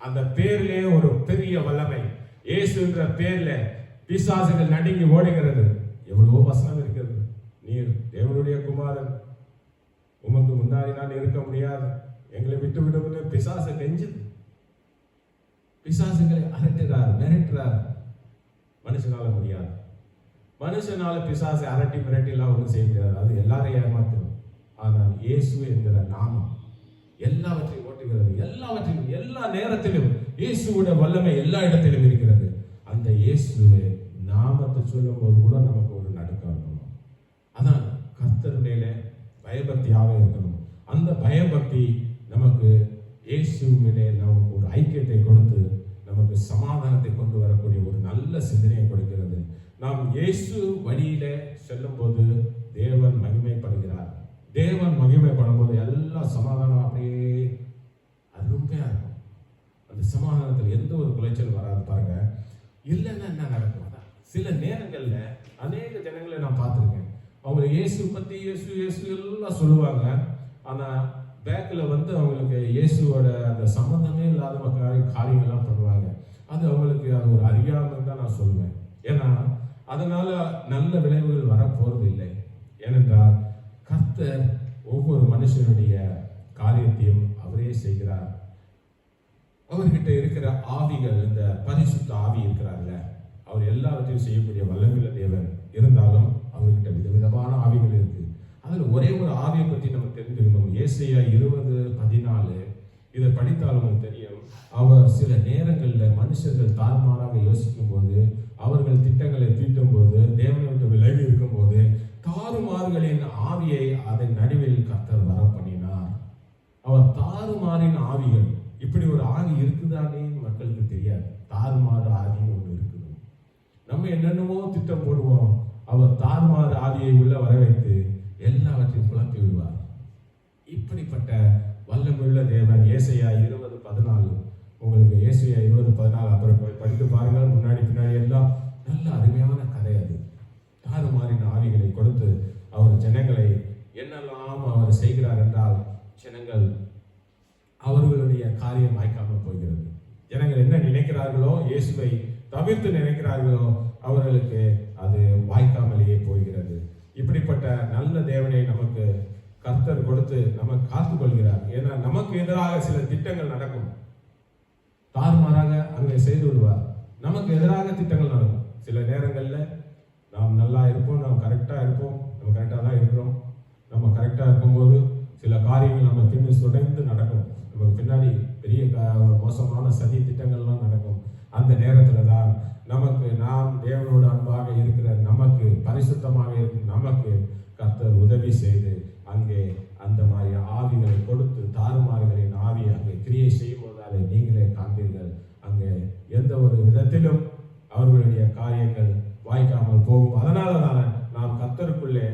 அந்த பேரிலே ஒரு பெரிய வல்லமை. இயேசுன்ற பேர்ல பிசாசுகள் நடுங்கி ஓடுகிறது. எவ்வளவோ வசனம் இருக்கிறது. நீர் தேவனுடைய குமாரன், உமக்கு முன்னாடி நான் இருக்க முடியாது, எங்களை விட்டு விடுவது பிசாசு கெஞ்சுது. பிசாசுகளை அரட்டுறார், மிரட்டுறார். மனுஷனால முடியாது. மனுஷனால பிசாசை அரட்டி மிரட்டி எல்லாம் ஒன்றும் செய்ய முடியாது. அது எல்லாரையும் ஏமாற்றும். ஆனால் இயேசு என்கிற நாமம் எல்லாவற்றையும் ஓட்டுகிறது. எல்லாவற்றிலும் எல்லா நேரத்திலும் இயேசுவோட வல்லமை எல்லா இடத்திலும் இருக்கிறது. அந்த இயேசுவை நாமத்தை சொல்லும் போது கூட நமக்கு ஒரு நடுக்கம் இருக்கணும். அதான் கர்த்தருடைய பயபக்தியாக இருக்கணும். அந்த பயபக்தி நமக்கு இயேசுவிலே நமக்கு ஒரு ஐக்கியத்தை கொடுத்து நமக்கு சமாதானத்தை கொண்டு வரக்கூடிய ஒரு நல்ல சிந்தனையை கொடுக்கிறது. நாம் இயேசு வழியில செல்லும் போது தேவன் மகிமைப்படுகிறார். தேவன் மகிமைப்படும் போது எல்லா சமாதானம் அப்படியே அருமையா இருக்கும். அந்த சமாதானத்தில் எந்த ஒரு குலைச்சல் வராது. பாருங்க, இல்லைன்னா என்ன நடக்கும்? சில நேரங்கள்ல அநேக ஜனங்களை நான் பார்த்துருக்கேன். அவங்க இயேசு பத்தி இயேசு எல்லாம் சொல்லுவாங்க. ஆனா பேக்ல அவங்களுக்கு இயேசுவோட அந்த சம்பந்தமே இல்லாத காரியங்கள்லாம் பண்ணுவாங்க. அது அவங்களுக்கு அது ஒரு அறியாமல் தான் நான் சொல்லுவேன். ஏன்னா அதனால நல்ல விளைவுகள் வரப்போறது இல்லை. ஏனென்றால் கர்த்தர் ஒவ்வொரு மனுஷனுடைய காரியத்தையும் அவரே செய்கிறார். அவர்கிட்ட இருக்கிற ஆவிகள், இந்த பரிசுத்த ஆவி இருக்கிறார்ல, அவர் எல்லாவற்றையும் செய்யக்கூடிய வல்லமையுள்ள தேவன். இருந்தாலும் அவர்கிட்ட விதவிதமான ஆவிகள் இருக்கு. அதுல ஒரே ஒரு ஆவியை பற்றி நம்ம தெரிஞ்சுக்கணும். ஏசாயா 20:14 இதை படித்தாலும் நமக்கு தெரியும். அவர் சில நேரங்களில் மனுஷர்கள் தாறுமாறாக யோசிக்கும் போது, அவர்கள் திட்டங்களை தீட்டும் போது, தேவனை விட்டு விலகி இருக்கும் போது, தாறுமாறுகளின் ஆவியை அதன் நடுவில் கர்த்தர் வர பண்ணினார். அவர் தாறுமாறின் ஆவிகள், இப்படி ஒரு ஆவி இருக்குதானே மக்களுக்கு தெரியாது. தாறுமாறு ஆவின்னு ஒன்று இருக்குது. நம்ம என்னென்னவோ திட்டம் போடுவோம். அவர் தாறுமாறு ஆவியை உள்ள வர வைத்து எல்லாவற்றையும் குழப்பி விடுவார். இப்படிப்பட்ட வல்லமுள்ள தேவன். ஏசாயா 20:14 உங்களுக்கு ஏசாயா 20:14 அப்புறம் படித்து பாருங்கள். முன்னாடி பின்னாடி எல்லாம் நல்ல அருமையான கதை. அது தாறுமாறின் ஆவிகளை கொடுத்து அவர் ஜனங்களை என்னெல்லாம் அவர் செய்கிறார் என்றால், ஜனங்கள் அவர்களுடைய காரியம் வாய்க்காமல் போகிறது. ஜனங்கள் என்ன நினைக்கிறார்களோ, இயேசுவை தவிர்த்து நினைக்கிறார்களோ, அவர்களுக்கு அது வாய்க்காமலேயே போகிறது. இப்படிப்பட்ட நல்ல தேவனை நமக்கு கர்த்தர் கொடுத்து நமக்கு காத்துக் கொள்கிறார். ஏன்னா நமக்கு எதிராக சில திட்டங்கள் நடக்கும். தாறுமாறாக அங்கே செய்து விடுவார். நமக்கு எதிராக திட்டங்கள் நடக்கும். சில நேரங்களில் நாம் நல்லா இருப்போம், நாம் கரெக்டாக இருப்போம், நம்ம கரெக்டாக தான் இருக்கிறோம். நம்ம கரெக்டாக இருக்கும்போது சில காரியங்கள் நம்ம பின்னு தொடர்ந்து நடக்கும். நமக்கு பின்னாடி பெரிய மோசமான சதி திட்டங்கள்லாம் நடக்கும். அந்த நேரத்தில் தான் நமக்கு, நாம் தேவனோடு அன்பாக இருக்கிற நமக்கு, பரிசுத்தமாக இருக்கிற நமக்கு கர்த்தர் உதவி செய்து அங்கே அந்த மாதிரி ஆவிகளை கொடுத்து, தாறுமாறுகளின் ஆவி அங்கே கிரியை செய்யும் போது அதை நீங்களே காண்பீர்கள். அங்கே எந்த ஒரு விதத்திலும் அவர்களுடைய காரியங்கள் வாய்க்காமல் போகும். அதனால தானே நாம் கர்த்தருக்குள்ளே,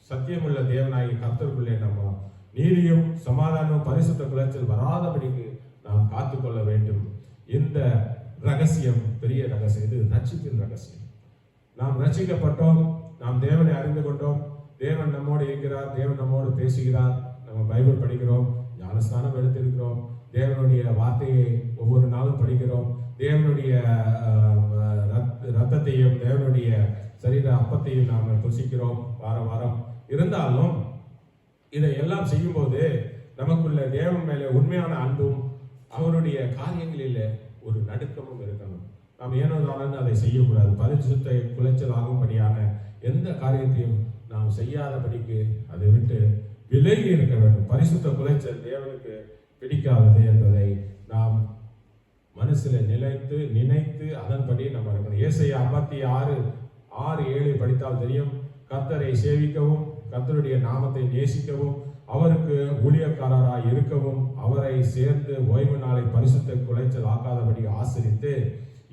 சத்தியமுள்ள தேவனாகி கர்த்தருக்குள்ளே நம்ம நீதியும் சமாதானமும் பரிசுத்த குலைச்சல் வராதபடிக்கு நாம் காத்துக்கொள்ள வேண்டும். இந்த ரகசியம் பெரிய ரகசியம். இது ரட்சிப்பின் ரகசியம். நாம் ரட்சிக்கப்பட்டோம், நாம் தேவனை அறிந்து கொண்டோம், தேவன் நம்மோடு இருக்கிறார், தேவன் நம்மோடு பேசுகிறார். நம்ம பைபிள் படிக்கிறோம், ஞானஸ்தானம் எடுத்திருக்கிறோம், தேவனுடைய வார்த்தையை ஒவ்வொரு நாளும் படிக்கிறோம், தேவனுடைய ரத்தத்தையும் தேவனுடைய சரீர அப்பத்தையும் நாம் புசிக்கிறோம் வாரம் வாரம். இருந்தாலும் இதை எல்லாம் செய்யும்போது நமக்குள்ள தேவன் மேலே உண்மையான அன்பும் அவருடைய காரியங்களில் ஒரு நடுக்கமும் இருக்கணும். நாம் ஏனோதானன்னு அதை செய்யக்கூடாது. பரிசுத்த குலைச்சல் ஆகும்படியான எந்த காரியத்தையும் நாம் செய்யாதபடிக்கு அதை விட்டு விலகி இருக்க வேண்டும். பரிசுத்த குலைச்சல் தேவனுக்கு பிடிக்காதது என்பதை நாம் மனசில் நினைத்து அதன்படி நம்ம இருக்கணும். ஏசாயா 56:6-7 படித்தால் தெரியும். கர்த்தரை சேவிக்கவும், கர்த்தருடைய நாமத்தை நேசிக்கவும், அவருக்கு ஊழியக்காரராய் இருக்கவும், அவரை சேர்ந்து ஓய்வு நாளை பரிசுத்த குலைச்சல் ஆக்காதபடி ஆசரித்து,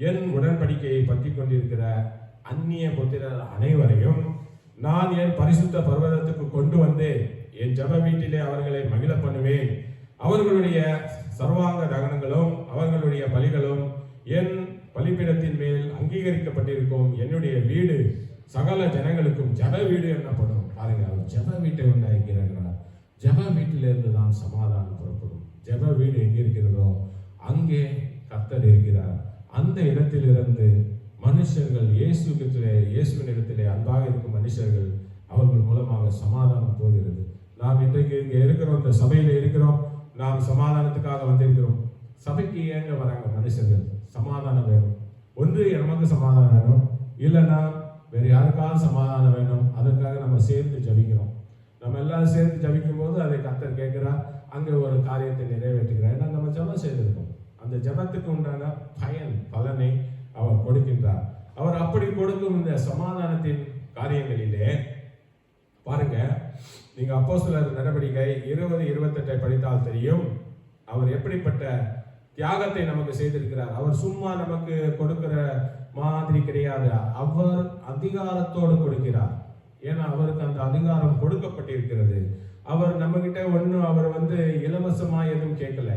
என் உடன்படிக்கையை பற்றி கொண்டிருக்கிற அந்நிய புத்திரர் அனைவரையும் நான் என் பரிசுத்த பர்வதத்துக்கு கொண்டு வந்து என் ஜெப வீட்டிலே அவர்களை மகிழ பண்ணுவேன். அவர்களுடைய சர்வாங்க தகனங்களும் அவர்களுடைய பலிகளும் என் பலிபீடத்தின் மேல் அங்கீகரிக்கப்பட்டிருக்கும். என்னுடைய வீடு சகல ஜனங்களுக்கும் ஜெப வீடு என்னப்படும். பாருங்க, அவர் ஜெப வீட்டை உண்டாக்கிறார். ஜெப வீட்டிலிருந்து தான் சமாதானம் புறப்படும். ஜெப வீடு எங்கே இருக்கிறதோ அங்கே கர்த்தர் இருக்கிறார். அந்த இடத்திலிருந்து மனுஷர்கள் இயேசுவின் இடத்திலே அன்பாக இருக்கும் மனுஷர்கள் அவர்கள் மூலமாக சமாதானம் போகிறது. நாம் இன்றைக்கு இங்கே இருக்கிறோம், இந்த சபையில இருக்கிறோம், நாம் சமாதானத்துக்காக வந்திருக்கிறோம். சபைக்கு ஏங்க வராங்க மனுஷர்கள்? சமாதானம் வேணும். ஒன்று நமக்கு சமாதானம் வேணும், இல்லைன்னா வேற யாருக்காவது சமாதானம் வேணும். அதற்காக நம்ம சேர்ந்து ஜபிக்கிறோம். நம்ம எல்லாரும் சேர்ந்து ஜபிக்கும் போது அதை கர்த்தர் கேட்கிறார், அங்கே ஒரு காரியத்தை நிறைவேற்றுகிறார். ஏன்னா நம்ம ஜபம் செய்திருக்கோம். அந்த ஜபத்துக்கு உண்டான பலனை அவர் கொடுக்கின்றார். அவர் அப்படி கொடுக்கும் இந்த சமாதானத்தின் காரியங்களிலே பாருங்க, நீங்க அப்போஸ்தலர் நடவடிக்கை 20-28 படித்தால் தெரியும். அவர் எப்படிப்பட்ட தியாகத்தை நமக்கு செய்திருக்கிறார். அவர் சும்மா நமக்கு கொடுக்கிற மாதிரி கிடையாது. அவர் அதிகாரத்தோடு கொடுக்கிறார். ஏன்னா அவருக்கு அந்த அதிகாரம் கொடுக்கப்பட்டிருக்கிறது. அவர் நம்ம கிட்ட அவர் இலவசமா எதுவும் கேட்கல.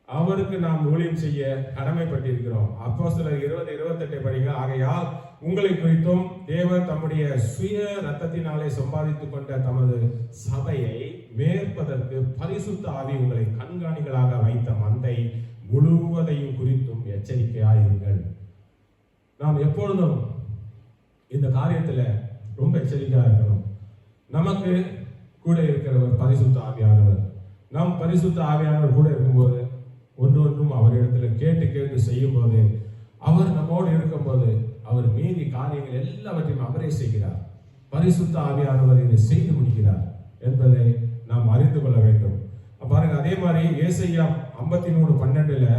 அவருக்கு நாம் ஊழியம் செய்ய கடமைப்பட்டிருக்கிறோம். அப்போஸ்தலர் 20-28 படிங்க. ஆகையால் உங்களை குறித்தும் தேவன் தம்முடைய சுய ரத்தத்தினாலே சம்பாதித்துக் கொண்ட தமது சபையை மேற்பதற்கு பரிசுத்த ஆவி உங்களை கண்காணிகளாக வைத்த மந்தை முழுவதையும் குறித்தும் எச்சரிக்கையாயிருங்கள். நாம் எப்பொழுதும் இந்த காரியத்துல ரொம்ப எச்சரிக்கையா இருக்கணும். நமக்கு கூட இருக்கிறவர் பரிசுத்த ஆவியானவர். நாம் பரிசுத்த ஆவியானவர் கூட இருக்கும்போது ஒன்றும் அவரிடத்துல கேட்டு செய்யும் போது, அவர் நம்மோடு இருக்கும்போது அவர் மீதி காரியங்கள் எல்லாவற்றையும் அவரே செய்கிறார். பரிசுத்த ஆவியானவர் இதை செய்து முடிக்கிறார் என்பதை நாம் அறிந்து கொள்ள வேண்டும். பாருங்க, அதே மாதிரி ஏசாயா 53:12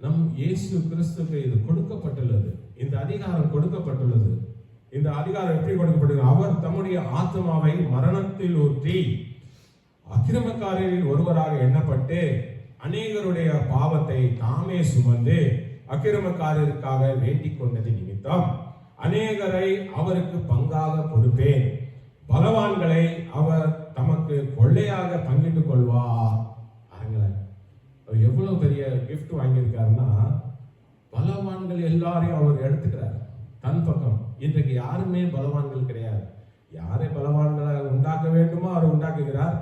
நம் இயேசு கிறிஸ்துக்கு இது கொடுக்கப்பட்டுள்ளது. இந்த அதிகாரம் கொடுக்கப்பட்டுள்ளது. இந்த அதிகாரம் எப்படி கொடுக்கப்பட்டது? அவர் தம்முடைய ஆத்மாவை மரணத்தில் ஊற்றி அக்கிரமக்காரரில் ஒருவராக எண்ணப்பட்டு அநேகருடைய பாவத்தை தாமே சுமந்து அக்கிரமக்காரருக்காக வேண்டிக் கொண்டது நிமித்தம் அநேகரை அவருக்கு பங்காக கொடுப்பேன். பலவான்களை அவர் தமக்கு கொள்ளையாக பங்கிட்டுக் கொள்வார். அவர் எவ்வளவு பெரிய கிஃப்ட் வாங்கியிருக்காருன்னா, பலவான்கள் எல்லாரையும் அவர் எடுத்துக்கிறார் தன் பக்கம். இன்றைக்கு யாருமே பலவான்கள் கிடையாது. யாரை பலவான்களை உண்டாக்க வேண்டுமோ அவர் உண்டாக்குகிறார்,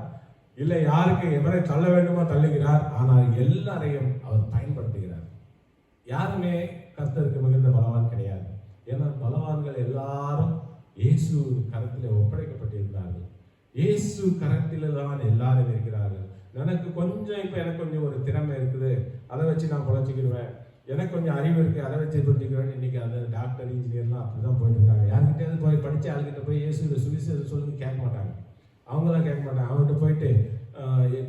இல்லை யாருக்கு எவரை தள்ள வேண்டுமோ தள்ளுகிறார். ஆனால் எல்லாரையும் அவர் பயன்படுத்துகிறார். யாருமே கர்த்தருக்கு மிகுந்த பலவான் கிடையாது. ஏன்னா பலவான்கள் எல்லாரும் இயேசு கரத்தில் ஒப்படைக்கப்பட்டிருக்கிறார்கள். இயேசு கரத்தில் தான் எல்லாரும் இருக்கிறார்கள். எனக்கு கொஞ்சம் ஒரு திறமை இருக்குது, அதை வச்சு நான் பொழைச்சிக்கிடுவேன். எனக்கு கொஞ்சம் அறிவு இருக்கு, அதை வச்சு புரிஞ்சுக்கிறேன். இன்னைக்கு அது டாக்டர் இன்ஜினியர்லாம் அப்படிதான் போயிட்டு இருக்காங்க. யாருக்கிட்டே போய் படிச்சு ஆளுகிட்ட போய் இயேசு சுவிசேஷம் சொல்லுங்க கேட்க மாட்டாங்க. அவங்களாம் கேட்க மாட்டாங்க. அவங்ககிட்ட போயிட்டு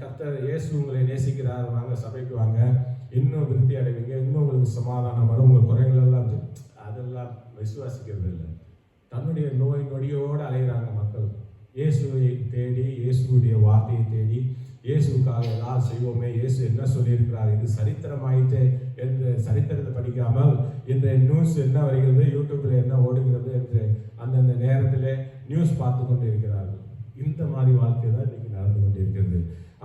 கர்த்தர் இயேசு உங்களை நேசிக்கிறார், வாங்க சபைக்கு வாங்க, இன்னும் விருத்தி அடைவீங்க, இன்னும் உங்களுக்கு சமாதானம் வரும், உங்கள் குறைகள் எல்லாம் அதெல்லாம் விசுவாசிக்கிறது இல்லை. தன்னுடைய நொடியோடு அலைகிறாங்க மக்கள். இயேசுவை தேடி, இயேசுடைய வார்த்தையை தேடி, இயேசுக்காக எல்லாம் செய்வோமே, இயேசு என்ன சொல்லியிருக்கிறார், இது சரித்திரமாயிட்டு என்று சரித்திரத்தை படிக்காமல் இந்த நியூஸ் என்ன வருகிறது, யூடியூப்ல என்ன ஓடுகிறது என்று அந்தந்த நேரத்தில் நியூஸ் பார்த்து கொண்டு இருக்கிறார்கள். இந்த மாதிரி வாழ்க்கை தான் இன்னைக்கு நடந்து கொண்டிருக்கிறது.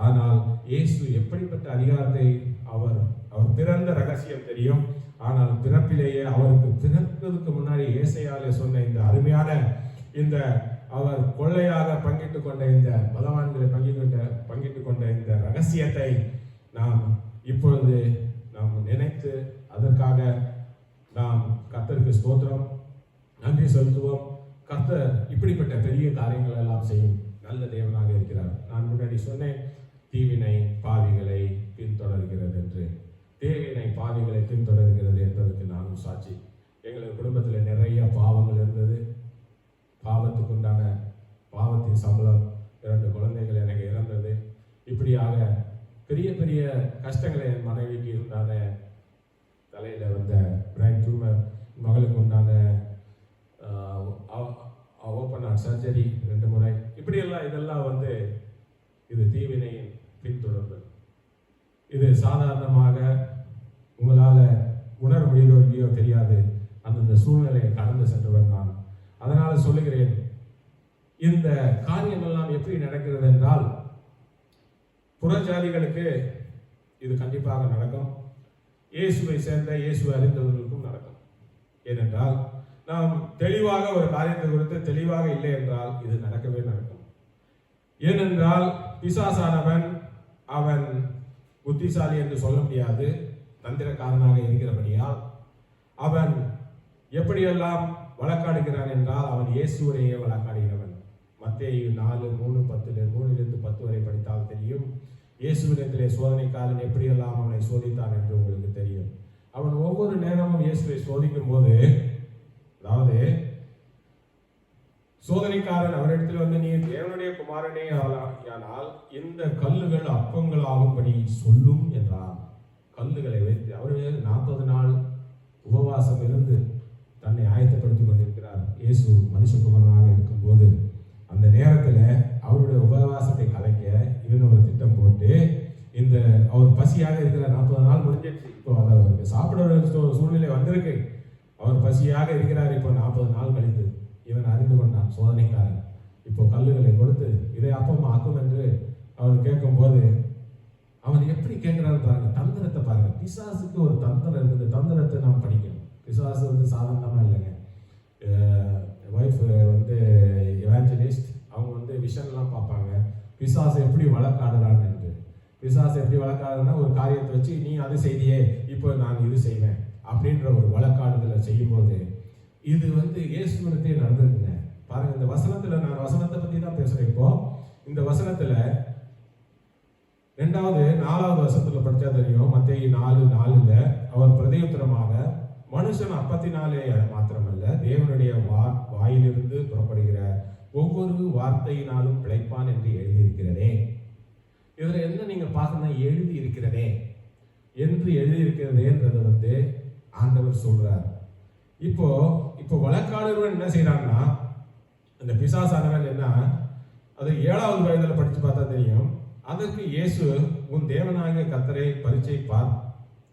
ஆனால் இயேசு எப்படிப்பட்ட அதிகாரத்தை அவர் பிறந்த ரகசியம் தெரியும். ஆனால் பிறப்பிலேயே அவருக்கு பிறப்பதற்கு முன்னாடி ஏசாயாலே சொன்ன இந்த அருமையான இந்த அவர் கொள்ளையாக பங்கிட்டு கொண்ட இந்த பலவான்களை பங்கிட்டு கொண்ட இந்த ரகசியத்தை நாம் இப்பொழுது நாம் நினைத்து அதற்காக நாம் கர்த்தருக்கு ஸ்தோத்திரம் நன்றி செலுத்துவோம். கர்த்தர் இப்படிப்பட்ட பெரிய காரியங்கள் எல்லாம் செய்யும் நல்ல தேவனாக இருக்கிறார். நான் முன்னாடி சொன்னேன், தீவினை பாவிகளை பின்தொடர்கிறது என்று. தேவினை பாவிகளை பின்தொடர்கிறது என்பதற்கு நானும் சாட்சி. எங்களது குடும்பத்தில் நிறைய பாவங்கள் இருந்தது. பாவத்துக்கு உண்டான பாவத்தின் சம்பளம் 2 குழந்தைகள் எனக்கு இறந்தது. இப்படியாக பெரிய பெரிய கஷ்டங்களை என் மனைவிக்கு உண்டான தலையில் வந்த பிரைன் டியூமர், மகளுக்கு உண்டான ஓப்பன் ஹார்ட் சர்ஜரி 2 முறை, இப்படியெல்லாம் இதெல்லாம் வந்து இது தீவினையின் பின்தொடர்பு. இது சாதாரணமாக உங்களால் உணர முடியுதோ இல்லையோ தெரியாது. அந்தந்த சூழ்நிலையை கடந்து சென்றவர் நான். அதனால் சொல்லுகிறேன், இந்த காரியமெல்லாம் எப்படி நடக்கிறது என்றால், புறஜாதிகளுக்கு இது கண்டிப்பாக நடக்கும். இயேசுவை சேர்ந்த இயேசுவை அறிந்தவர்களுக்கும் நடக்கும். ஏனென்றால் நாம் தெளிவாக ஒரு காரியத்தை குறித்து தெளிவாக இல்லை என்றால் இது நடக்கவே நடக்கும். ஏனென்றால் பிசாசானவன் அவன் புத்திசாலி என்று சொல்ல முடியாது, தந்திரக்காரனாக இருக்கிறபடியால் அவன் எப்படியெல்லாம் வழக்காடுகிறான் என்றால் அவன் இயேசுவரையே வழக்காடுகிறவன். மத்தேயு 4:3-10 வரை படித்தால் தெரியும். இயேசுவிடத்திலே சோதனைக்காரன் எப்படியெல்லாம் அவனை சோதித்தான் என்று உங்களுக்கு தெரியும். அவன் ஒவ்வொரு நேரமும் இயேசுவை சோதிக்கும் போது, அதாவது சோதனைக்காரன் அவரிடத்தில் வந்து, நீ தேவனுடைய குமாரனே ஆனால் இந்த கல்லுகள் அப்பங்கள் ஆகும்படி சொல்லும் என்றார். கல்லுகளை வைத்து அவர் 40 நாள் உபவாசம் இருந்து தன்னை ஆயத்தப்படுத்திக் கொண்டிருக்கிறார். இயேசு மனுஷகுமாரனாக இருக்கும்போது அந்த நேரத்தில் அவருடைய உபவாசத்தை கலைக்க இவன் ஒரு திட்டம் போட்டு, இந்த அவர் பசியாக இருக்கிற 40 நாள் முடிஞ்சிடுச்சு. இப்போ அவருக்கு சாப்பிட சூழ்நிலை வந்திருக்கு. அவர் பசியாக இருக்கிறார். இப்போ 40 நாள் கழித்து இவன் அறிந்து கொண்டான் சோதனைக்காரன். இப்போ கல்லுகளை கொடுத்து இதை அப்பம் ஆக்கும் என்று அவர் கேட்கும் போது அவன் எப்படி கேட்கிறான்னு பாருங்க. தந்திரத்தை பாருங்க. பிசாசுக்கு ஒரு தந்திரம் இருக்குது. தந்திரத்தை நாம் படிக்கணும். பிசாசு வந்து சாதாரணமாக இல்லைங்க. ஒய்ஃப் வந்து எவாஞ்சலிஸ்ட், அவங்க வந்து விஷன்லாம் பார்ப்பாங்க. பிசாசு எப்படி வழக்காடுறான்னு என்று. பிசாசு எப்படி வழக்காடுன்னா, ஒரு காரியத்தை வச்சு நீ அது செய்தியே, இப்போ நான் இது செய்வேன் அப்படின்ற ஒரு வழக்காடுதலை செய்யும்போது இது வந்து இயேசுவிடத்தே நடந்திருக்குங்க. பாருங்க, இந்த வசனத்தில் நான் வசனத்தை பற்றி தான் பேசுகிறேன். இப்போ இந்த வசனத்தில் 4வது வசனத்தில் படித்தா தெரியும். மத்தேயு 4:4 அவர் பிரதியுத்தரமாக, மனுஷன் அப்பத்தினாலே மாத்திரமல்ல தேவனுடைய வாயிலிருந்து புறப்படுகிற ஒவ்வொரு வார்த்தையினாலும் பிழைப்பான் என்று எழுதியிருக்கிறதே. இதுல என்ன நீங்க பார்க்கணும், எழுதி இருக்கிறதே என்று எழுதியிருக்கிறதேன்றது வந்து ஆண்டவர் சொல்றார். இப்போ வழக்காடுறவன் என்ன செய்யறாங்கன்னா, அந்த பிசாசானவன் என்ன, அது 7வது வயதுல படிச்சு பார்த்தா தெரியும். அதற்கு இயேசு, உன் தேவனாகிய கர்த்தரை பரீட்சைப்பார்.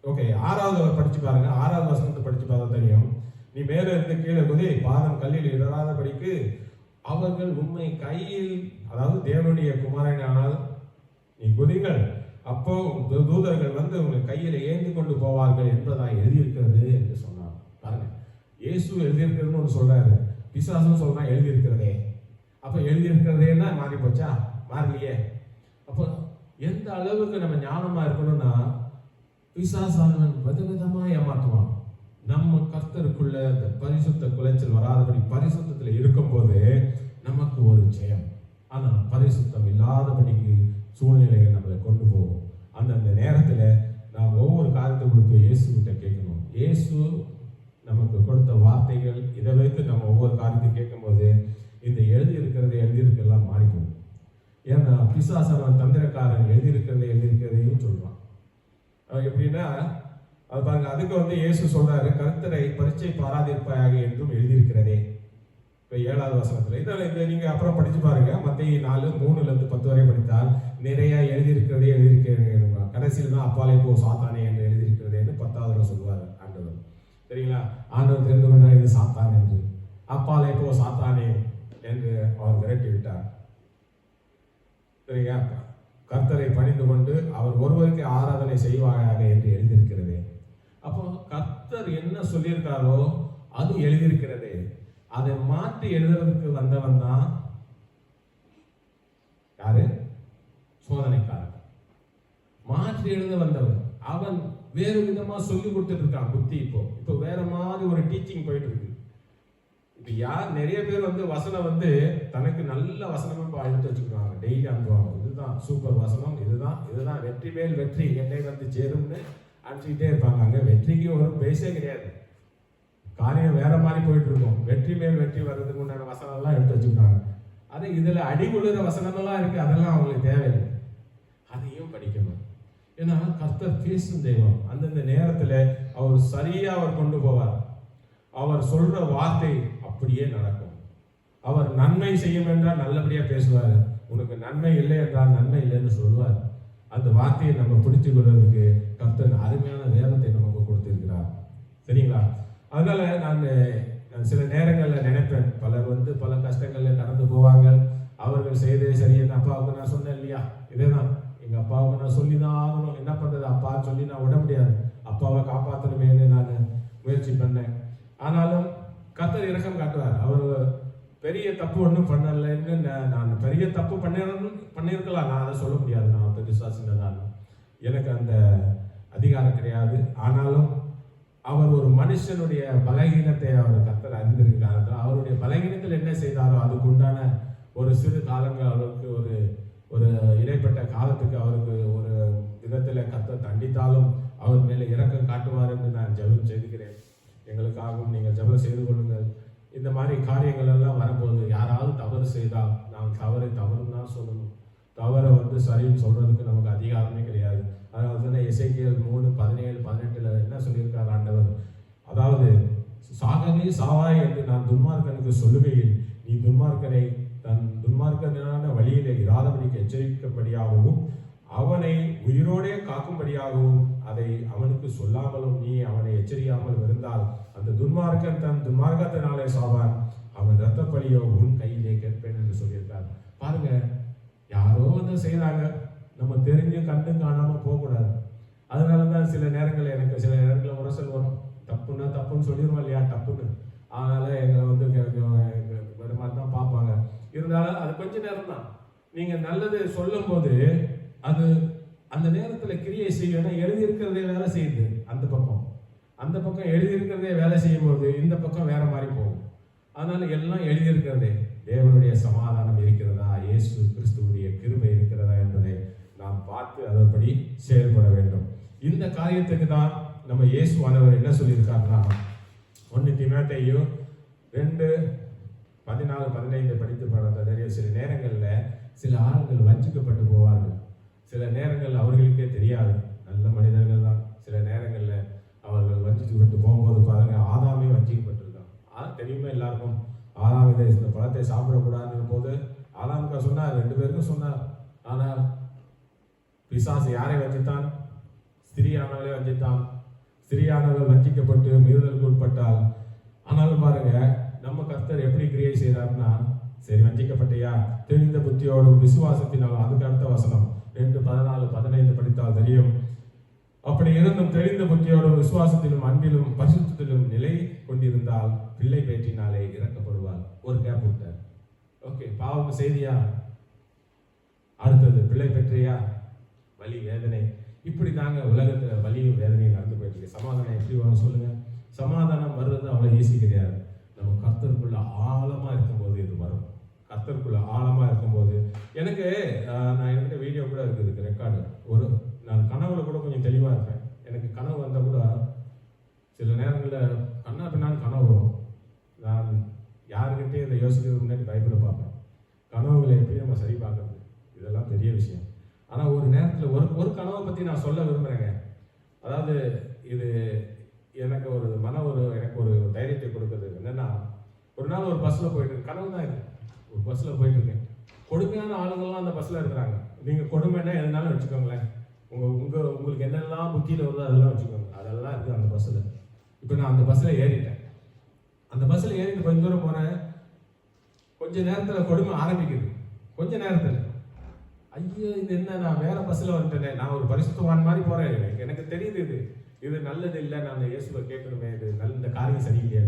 ஓகே, 6வது படிச்சு பாருங்க. 6வது வசனத்தை படிச்சு பார்த்தா தெரியும். நீ மேல இருந்து கீழே குதி, பாதம் கல்லில் இடராதபடிக்கு அவர்கள் உண்மை கையில், அதாவது தேவனுடைய குமாரனால் நீ குதிங்கள், அப்போ தூதர்கள் வந்து உங்களை கையில் ஏந்தி கொண்டு போவார்கள் என்பதாக எழுதியிருக்கிறது என்று சொன்னார். பாருங்க, இயேசு எழுதியிருக்கிறதுன்னு ஒன்று சொல்றாரு, பிசாசுன்னு சொல்றான் எழுதியிருக்கிறதே. அப்போ எழுதியிருக்கிறதேன்னா மாறி போச்சா? மாறலையே. அப்போ எந்த அளவுக்கு நம்ம ஞானமா இருக்கணும்னா, பிசாசானவன் விதவிதமா ஏமாற்றுவான். நம்ம கர்த்தருக்குள்ள இந்த பரிசுத்த குலைச்சல் வராதபடி பரிசுத்தத்தில் இருக்கும்போது நமக்கு ஒரு ஜெயம். ஆனால் பரிசுத்தம் இல்லாதபடிக்கு சூழ்நிலையை நம்மளை கொண்டு போகும். அந்தந்த நேரத்தில் நாம் ஒவ்வொரு காரியத்தை கொடுத்து இயேசு கிட்ட கேட்கணும். இயேசு நமக்கு கொடுத்த வார்த்தைகள், இதை வைத்து நம்ம ஒவ்வொரு காரியத்தை கேட்கும்போது இந்த எழுதியிருக்கிறதெல்லாம் மாறிப்போம். ஏன்னா பிசாசானவன் தந்திரக்காரன் எழுதியிருக்கிறதையும் சொல்றான். எப்படின்னா அது பாருங்க, அதுக்கு வந்து இயேசு சொல்றாரு, கர்த்தரை பரீட்சை பாராதிருப்பாயாக என்றும் எழுதியிருக்கிறதே. இப்போ 7வது வசனத்துல இதை நீங்க அப்புறம் படிச்சு பாருங்க. மத்தேயு 4:3-10 வரை படித்தால் நிறைய எழுதியிருக்கிறதே. கடைசியில் தான் அப்பாலே போ சாத்தானே என்று எழுதியிருக்கிறதேன்னு 10வதுல சொல்லுவார் ஆண்டவர். சரிங்களா? ஆண்டவர் தெரிந்து கொண்டார் இது சாத்தான் என்று. அப்பாலே போ சாத்தானே என்று அவர் விரட்டி விட்டார். சரிங்க? கர்த்தரை பணிந்து கொண்டு அவர் ஒருவருக்கு ஆராதனை செய்வாயாக என்று எழுதியிருக்கிறது. அப்போ கர்த்தர் என்ன சொல்லியிருக்காரோ அது எழுதியிருக்கிறது. அதை மாற்றி எழுதுறதுக்கு வந்தவன் தான் யாரு? சோதனைக்காரன். மாற்றி எழுத வந்தவன். அவன் வேறு விதமா சொல்லி கொடுத்துட்டு இருக்கான் புத்தி. இப்போ வேற மாதிரி ஒரு டீச்சிங் போயிட்டு இருக்கு. இப்ப நிறைய பேர் வந்து வசனம் வந்து தனக்கு நல்ல வசனமா எடுத்து வச்சுக்கிறாங்க, டெய்லி அனுப்புவாங்க. இதுதான் சூப்பர் வசனம், இதுதான் வெற்றி மேல் வெற்றி என்னை வந்து சேரும்னு அனுப்பிச்சுக்கிட்டே இருப்பாங்க. அங்கே வெற்றிக்கு ஒரு பேஸே கிடையாது. காரியம் வேற மாதிரி போயிட்டு இருக்கும். வெற்றி மேல் வெற்றி வர்றதுக்கு உண்டான வசனம்லாம் எடுத்து வச்சுருக்காங்க. அது இதில் அடிபுழுற வசனங்கள்லாம் இருக்குது, அதெல்லாம் அவங்களுக்கு தேவையில்லை. அதையும் படிக்கணும். ஏன்னா கர்த்தர் பேசும் தெய்வம். அந்தந்த நேரத்தில் அவர் சரியாக அவர் கொண்டு போவார். அவர் சொல்கிற வார்த்தை அப்படியே நடக்கும். அவர் நன்மை செய்யும் என்றால் நல்லபடியாக பேசுவார். உனக்கு நன்மை இல்லை என்றால் நன்மை இல்லைன்னு சொல்லுவார். அந்த வார்த்தையை நம்ம பிடிச்சு கொள்வதற்கு கர்த்தர் அருமையான வேதத்தை நமக்கு கொடுத்திருக்கிறார். சரிங்களா? அதனால நான் சில நேரங்களில் நினைப்பேன், பலர் பல கஷ்டங்களில் கடந்து போவாங்க. அவர்கள் செய்தே சரி. என் அப்பாவுக்கு நான் சொன்னேன் இல்லையா, இதேதான். எங்கள் அப்பாவுக்கு நான் சொல்லி தான் ஆகணும். என்ன பண்ணுறது, அப்பா சொல்லி நான் விட முடியாது. அப்பாவை காப்பாற்றணுமேன்னு நான் முயற்சி பண்ணேன். ஆனாலும் கர்த்தர் இரக்கம் காட்டுவார். அவர் பெரிய தப்பு ஒன்றும் பண்ணலைன்னு நான் பெரிய தப்பு பண்ணியிருக்கலாம். நான் அதை சொல்ல முடியாது. நான் விசுவாசிங்க தான். எனக்கு அந்த அதிகாரம் கிடையாது. ஆனாலும் அவர் ஒரு மனுஷனுடைய பலகீனத்தை அவர் கர்த்தர் அறிந்திருக்கிறார். அவருடைய பலகீனத்தில் என்ன செய்தாரோ அதுக்கு உண்டான ஒரு சிறு காலங்கள் அவருக்கு ஒரு இடைப்பட்ட காலத்துக்கு அவருக்கு ஒரு விதத்தில் கர்த்தர் தண்டித்தாலும் அவர் மேலே இரக்கம் காட்டுவார் என்று நான் ஜெபம் செய்துகிறேன். எங்களுக்காகவும் நீங்கள் ஜெபம் செய்து கொள்ளுங்கள். இந்த மாதிரி காரியங்கள் எல்லாம் வரும்போது யாராவது தவறு செய்தால் நாம் தவறுன்னு தான் சொல்லணும். தவறை சரின்னு சொல்றதுக்கு நமக்கு அதிகாரமே கிடையாது. அதனால தானே எசேக்கியேல் 3:17-18 என்ன சொல்லியிருக்கார் ஆண்டவர்? அதாவது சாகவே சாவாய் என்று நான் துன்மார்க்கனுக்கு சொல்லுகையில் நீ துன்மார்க்கனை தன் துன்மார்க்கனான வழியிலே இராதபடிக்கு எச்சரிக்கும்படியாகவும் அவனை உயிரோடே காக்கும்படியாகவும் அதை அவனுக்கு சொல்லாமலும் நீ அவனை எச்சரியாமல் இருந்தால் அந்த துன்மார்க்கன் தன் துன்மார்க்கத்தினாலே சாவான், அவன் இரத்தப்பழியோ உன் கையிலே கேட்பேன் என்று சொல்லியிருக்கார். பாருங்க, யாரோ செய்யறாங்க, நம்ம தெரிஞ்சு கண்டு காணாம போகக்கூடாது. அதனாலதான் சில நேரங்களில் எனக்கு சில நேரங்களில் உரசல் வரும். தப்புன்னா தப்புன்னு சொல்லிடுவோம் இல்லையா, தப்புன்னு. அதனால எங்களை வேற மாதிரி தான் பார்ப்பாங்க. இருந்தாலும் அது கொஞ்ச நேரம் தான். நீங்க நல்லது சொல்லும் போது அது அந்த நேரத்துல கிரியை செய்யணும். எழுதியிருக்கிறதே வேலை செய்யுது. அந்த பக்கம் எழுதியிருக்கிறதே வேலை செய்யும் போது இந்த பக்கம் வேற மாதிரி போகும். அதனால எல்லாம் எழுதியிருக்கிறதே தேவனுடைய சமாதானம் இருக்கிறதா, இயேசு கிறிஸ்துவுடைய கிருபை இருக்கிறதா என்பதை நாம் பார்த்து அதன்படி செயல்பட வேண்டும். இந்த காரியத்துக்கு தான் நம்ம இயேசுவானவர் என்ன சொல்லியிருக்காருன்னா 1 தீமோத்தேயு 2:14-15 படித்து பார்த்த சில நேரங்களில் சில ஆளுங்கள் வஞ்சிக்கப்பட்டு போவார்கள். சில நேரங்கள் அவர்களுக்கே தெரியாது, நல்ல மனிதர்கள் தான். சில நேரங்களில் அவர்கள் வஞ்சிக்கப்பட்டு போகும்போது பாருங்க, ஆதாமே வஞ்சிக்கப்பட்டிருக்கான். தெரியுமே எல்லாருக்கும். ஆதாம் இந்த பழத்தை சாப்பிடக்கூடாதுன்னு போது ஆதாமுக்கு சொன்னார், 2 பேருக்கும் சொன்னார். ஆனால் பிசாசு யாரை வஞ்சித்தான்? ஸ்திரீயானவளை வஞ்சித்தான். ஸ்திரீயானவள் வஞ்சிக்கப்பட்டு மீறுதலுக்கு உட்பட்டால். ஆனாலும் பாருங்க, நம்ம கர்த்தர் எப்படி கிரியை செய்யறாருன்னா, சரி வஞ்சிக்கப்பட்டியா, தெளிந்த புத்தியோடும் விசுவாசத்தினாலும், அதுக்கு அடுத்த வசனம் 2:14-15 படித்தால் தெரியும். அப்படி இருந்தும் தெளிந்த புத்தியோடும் விசுவாசத்திலும் அன்பிலும் பரிசுத்தத்திலும் நிலை கொண்டிருந்தால் பிள்ளை பேற்றினாலே இறக்கப்படுவார். ஒரு கேப் விட்டார். ஓகே, பாவம் செய்தியா, அடுத்தது பிள்ளை பெற்றியா, வலி வேதனை. இப்படி தாங்க உலகத்துல வலியும் வேதனையும் நடந்து போயிட்டு இருக்கு. சமாதானம் எப்படி வரும் சொல்லுங்க? சமாதானம் வர்றது அவ்வளவு ஈஸி கிடையாது. நம்ம கர்த்தருக்குள்ள ஆழமா இருக்கும்போது இது வரும். கர்த்தருக்குள்ள ஆழமா இருக்கும்போது எனக்கு என்கிட்ட வீடியோ கூட இருக்குது, ரெக்கார்டு. நான் கனவுல கூட கொஞ்சம் தெளிவா இருப்பேன். எனக்கு கனவு வந்தா கூட சில நேரங்களில் கண்ணா பின்னான்னு கனவு வரும். நான் யாருக்கிட்டே இதை யோசிக்கிறதுக்கு முன்னாடி பைபிளை பார்ப்பேன். கனவுகளை எப்படி நம்ம சரி பார்க்கறது, இதெல்லாம் பெரிய விஷயம். ஆனால் ஒரு நேரத்தில் ஒரு கனவை பற்றி நான் சொல்ல விரும்புகிறேங்க. அதாவது இது எனக்கு எனக்கு ஒரு தைரியத்தை கொடுக்குறது என்னன்னா, ஒரு நாள் ஒரு பஸ்ஸில் போயிட்டு, கனவு தான் இது, ஒரு பஸ்ஸில் போயிட்டு இருக்கேன். கொடுமையான ஆளுங்கள்லாம் அந்த பஸ்ஸில் இருக்கிறாங்க. நீங்கள் கொடுமைன்னா எதுனாலும் வச்சுக்கோங்களேன். உங்களுக்கு என்னெல்லாம் புத்தியில் வருதோ அதெல்லாம் வச்சுக்கோங்க. அதெல்லாம் இருக்குது அந்த பஸ்ஸில். இப்போ நான் அந்த பஸ்ஸில் ஏறிட்டேன். அந்த பஸ்ஸில் ஏறிட்டு கொஞ்சம் தூரம் போனேன். கொஞ்ச நேரத்தில் கொடுமை ஆரம்பிக்குது. கொஞ்ச நேரத்தில் ஐயோ இது என்ன, நான் வேற பஸ்ஸில் வந்துட்டேனே, நான் ஒரு பரிசுத்தவான் மாதிரி போகிறேன். எனக்கு தெரியுது இது நல்லது இல்லை, நான் இயேசுவை கேட்கணுமே, இது இந்த காரியம் சரியில்லையா.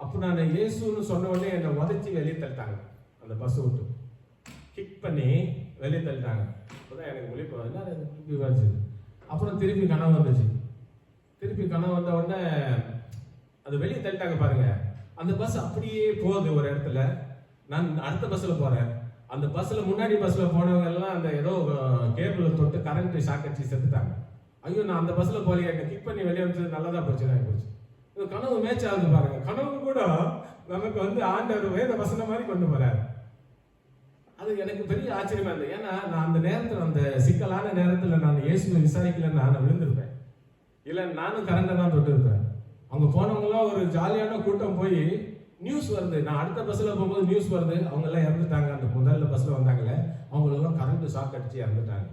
அப்போ நான் இயேசுன்னு சொன்ன உடனே என்னை உதச்சி வெளியே தள்ளிட்டாங்க. அந்த பஸ் விட்டு கிக் பண்ணி வெளியே தள்ளிட்டாங்க. அப்போதான் எனக்கு முழிப்பு திருப்பி வந்துச்சு. அப்புறம் திருப்பி கனவு வந்துச்சு. திருப்பி கனவு வந்த உடனே அது வெளியே தள்ளிட்டாங்க பாருங்க. அந்த பஸ் அப்படியே போகுது ஒரு இடத்துல. நான் அடுத்த பஸ்ஸில் போகிறேன். அந்த பஸ்ஸில் முன்னாடி பஸ்ஸில் போனவங்க எல்லாம் அந்த ஏதோ கேபிளை தொட்டு கரண்ட் ஷாக் அடிச்சு செத்துட்டாங்க. ஐயோ நான் அந்த பஸ்ல போலியா, என்ன கிக் பண்ணி வெளியே வச்சது நல்லதா போச்சு போச்சு. இது கனவு மேட்ச் ஆகுது பாருங்க. கனவு கூட நமக்கு வந்து ஆண்டவர் வேத வசனம் மாதிரி கொண்டு போறாரு. அது எனக்கு பெரிய ஆச்சரியமா இருந்தது. ஏன்னா நான் அந்த நேரத்தில், அந்த சிக்கலான நேரத்தில் நான் இயேசுவை விசாரிக்கலன்னா நான் விழுந்திருப்பேன். இல்லை நானும் கரண்டை தான் தொட்டு இருப்பேன். அவங்க போனவங்களாம் ஒரு ஜாலியான கூட்டம் போய் நியூஸ் வருது. நான் அடுத்த பஸ்ல போகும்போது நியூஸ் வருது, அவங்க எல்லாம் இறந்துட்டாங்க. அந்த முதல்ல பஸ்ல வந்தாங்கல்ல, அவங்களெல்லாம் கரண்ட் ஷாக் அடிச்சு இறந்துட்டாங்க.